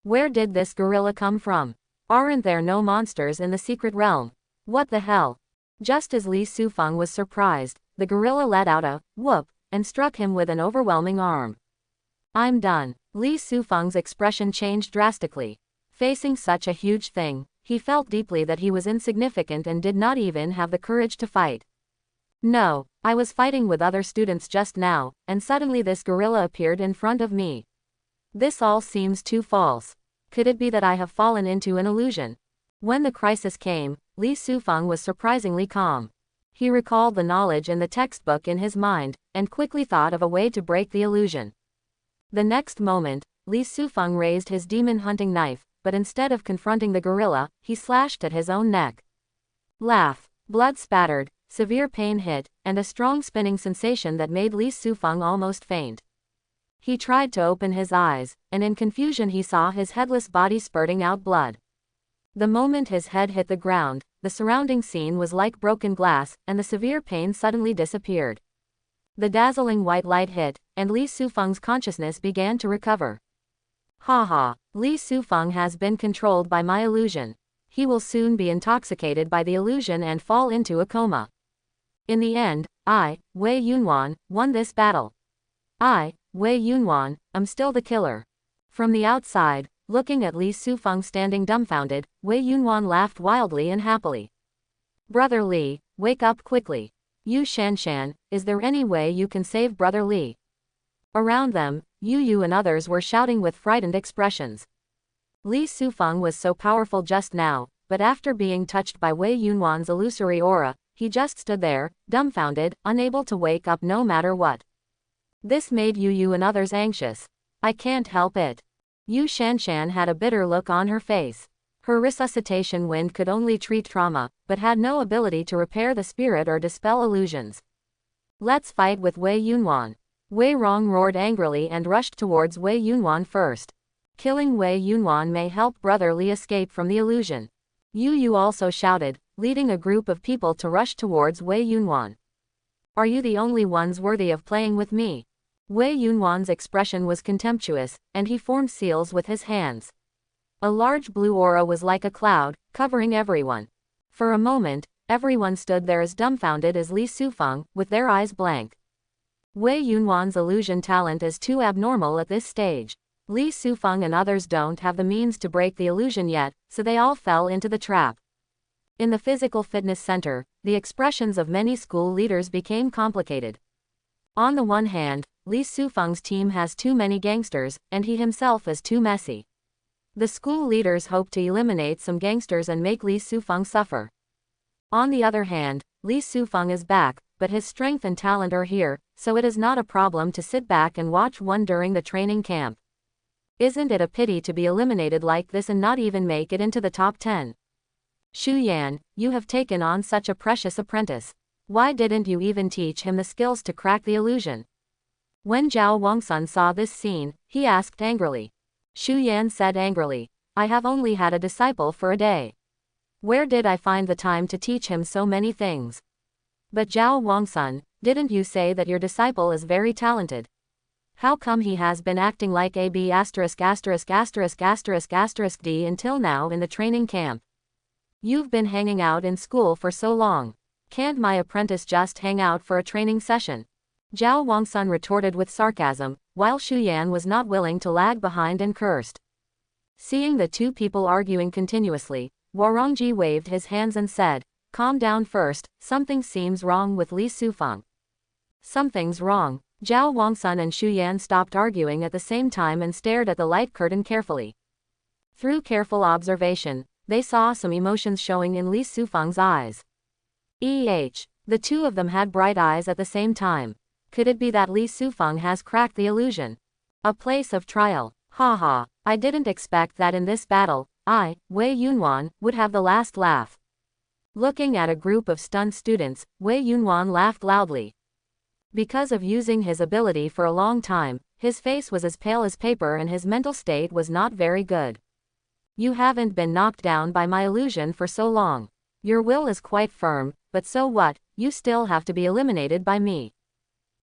S1: Where did this gorilla come from? Aren't there no monsters in the secret realm? What the hell? Just as Li Sufeng was surprised, the gorilla let out a whoop and struck him with an overwhelming arm. I'm done. Li Sufeng's expression changed drastically. Facing such a huge thing, he felt deeply that he was insignificant and did not even have the courage to fight. No, I was fighting with other students just now, and suddenly this gorilla appeared in front of me. This all seems too false. Could it be that I have fallen into an illusion? When the crisis came, Li Sufeng was surprisingly calm. He recalled the knowledge in the textbook in his mind, and quickly thought of a way to break the illusion. The next moment, Li Sufeng raised his demon hunting knife, but instead of confronting the gorilla, he slashed at his own neck. Laugh. Blood spattered, severe pain hit, and a strong spinning sensation that made Li Sufeng almost faint. He tried to open his eyes, and in confusion he saw his headless body spurting out blood. The moment his head hit the ground, the surrounding scene was like broken glass, and the severe pain suddenly disappeared. The dazzling white light hit, and Li Sufeng's consciousness began to recover. Haha, Li Sufeng has been controlled by my illusion. He will soon be intoxicated by the illusion and fall into a coma. In the end, I, Wei Yunwan, won this battle. I, Wei Yunwan, am still the killer. From the outside, looking at Li Sufeng standing dumbfounded, Wei Yunwan laughed wildly and happily. Brother Li, wake up quickly. Yu Shanshan, is there any way you can save Brother Li? Around them, Yu and others were shouting with frightened expressions. Li Sufeng was so powerful just now, but after being touched by Wei Yunwan's illusory aura, he just stood there, dumbfounded, unable to wake up no matter what. This made Yu and others anxious. I can't help it. Yu Shanshan had a bitter look on her face. Her resuscitation wind could only treat trauma, but had no ability to repair the spirit or dispel illusions. Let's fight with Wei Yunwan. Wei Rong roared angrily and rushed towards Wei Yunwan first. Killing Wei Yunwan may help Brother Li escape from the illusion. Yu also shouted, leading a group of people to rush towards Wei Yunwan. Are you the only ones worthy of playing with me? Wei Yunwan's expression was contemptuous, and he formed seals with his hands. A large blue aura was like a cloud, covering everyone. For a moment, everyone stood there as dumbfounded as Li Sufeng, with their eyes blank. Wei Yunwan's illusion talent is too abnormal at this stage. Li Sufeng and others don't have the means to break the illusion yet, so they all fell into the trap. In the physical fitness center, the expressions of many school leaders became complicated. On the one hand, Li Sufeng's team has too many gangsters, and he himself is too messy. The school leaders hope to eliminate some gangsters and make Li Sufeng suffer. On the other hand, Li Sufeng is back, but his strength and talent are here, so it is not a problem to sit back and watch one during the training camp. Isn't it a pity to be eliminated like this and not even make it into the top 10? Xu Yan, you have taken on such a precious apprentice. Why didn't you even teach him the skills to crack the illusion? When Zhao Wangsun saw this scene, he asked angrily. Xu Yan said angrily, I have only had a disciple for a day. Where did I find the time to teach him so many things? But Zhao Wangsun, didn't you say that your disciple is very talented? How come he has been acting like a B**************** D until now in the training camp? You've been hanging out in school for so long. Can't my apprentice just hang out for a training session? Zhao Wangsun retorted with sarcasm, while Xu Yan was not willing to lag behind and cursed. Seeing the two people arguing continuously, Warongji waved his hands and said, calm down first, something seems wrong with Li Sufeng. Something's wrong. Zhao Wangsun and Xu Yan stopped arguing at the same time and stared at the light curtain carefully. Through careful observation, they saw some emotions showing in Li Sufeng's eyes. The two of them had bright eyes at the same time. Could it be that Li Sufeng has cracked the illusion? A place of trial. Haha, I didn't expect that in this battle, I, Wei Yunwan, would have the last laugh. Looking at a group of stunned students, Wei Yunwan laughed loudly. Because of using his ability for a long time, his face was as pale as paper and his mental state was not very good. You haven't been knocked down by my illusion for so long. Your will is quite firm, but so what, you still have to be eliminated by me.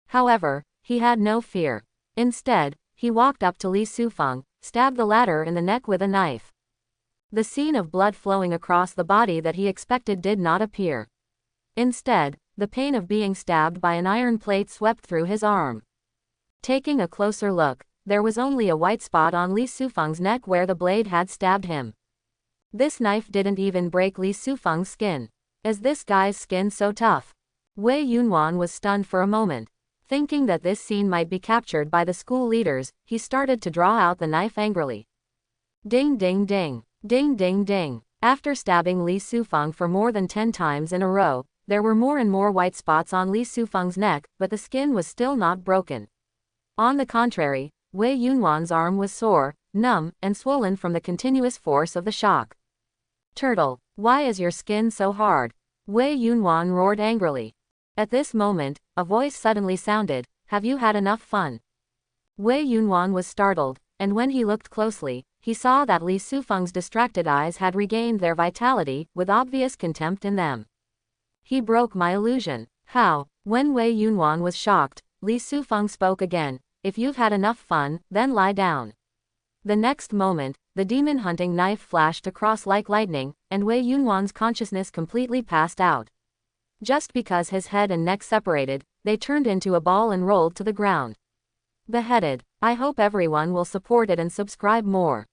S1: However, he had no fear. Instead, he walked up to Li Sufeng, stabbed the latter in the neck with a knife. The scene of blood flowing across the body that he expected did not appear. Instead, the pain of being stabbed by an iron plate swept through his arm. Taking a closer look, there was only a white spot on Li Sufeng's neck where the blade had stabbed him. This knife didn't even break Li Sufeng's skin. Is this guy's skin so tough? Wei Yunwan was stunned for a moment. Thinking that this scene might be captured by the school leaders, he started to draw out the knife angrily. Ding ding ding. Ding ding ding. After stabbing Li Sufeng for more than 10 times in a row, there were more and more white spots on Li Sufeng's neck, but the skin was still not broken. On the contrary, Wei Yunwan's arm was sore, numb, and swollen from the continuous force of the shock. Turtle, why is your skin so hard? Wei Yunwan roared angrily. At this moment, a voice suddenly sounded, have you had enough fun? Wei Yunwan was startled, and when he looked closely, he saw that Li Sufeng's distracted eyes had regained their vitality, with obvious contempt in them. He broke my illusion. How? When Wei Yunwan was shocked, Li Sufeng spoke again, if you've had enough fun, then lie down. The next moment, the demon-hunting knife flashed across like lightning, and Wei Yunwan's consciousness completely passed out. Just because his head and neck separated, they turned into a ball and rolled to the ground. Beheaded. I hope everyone will support it and subscribe more.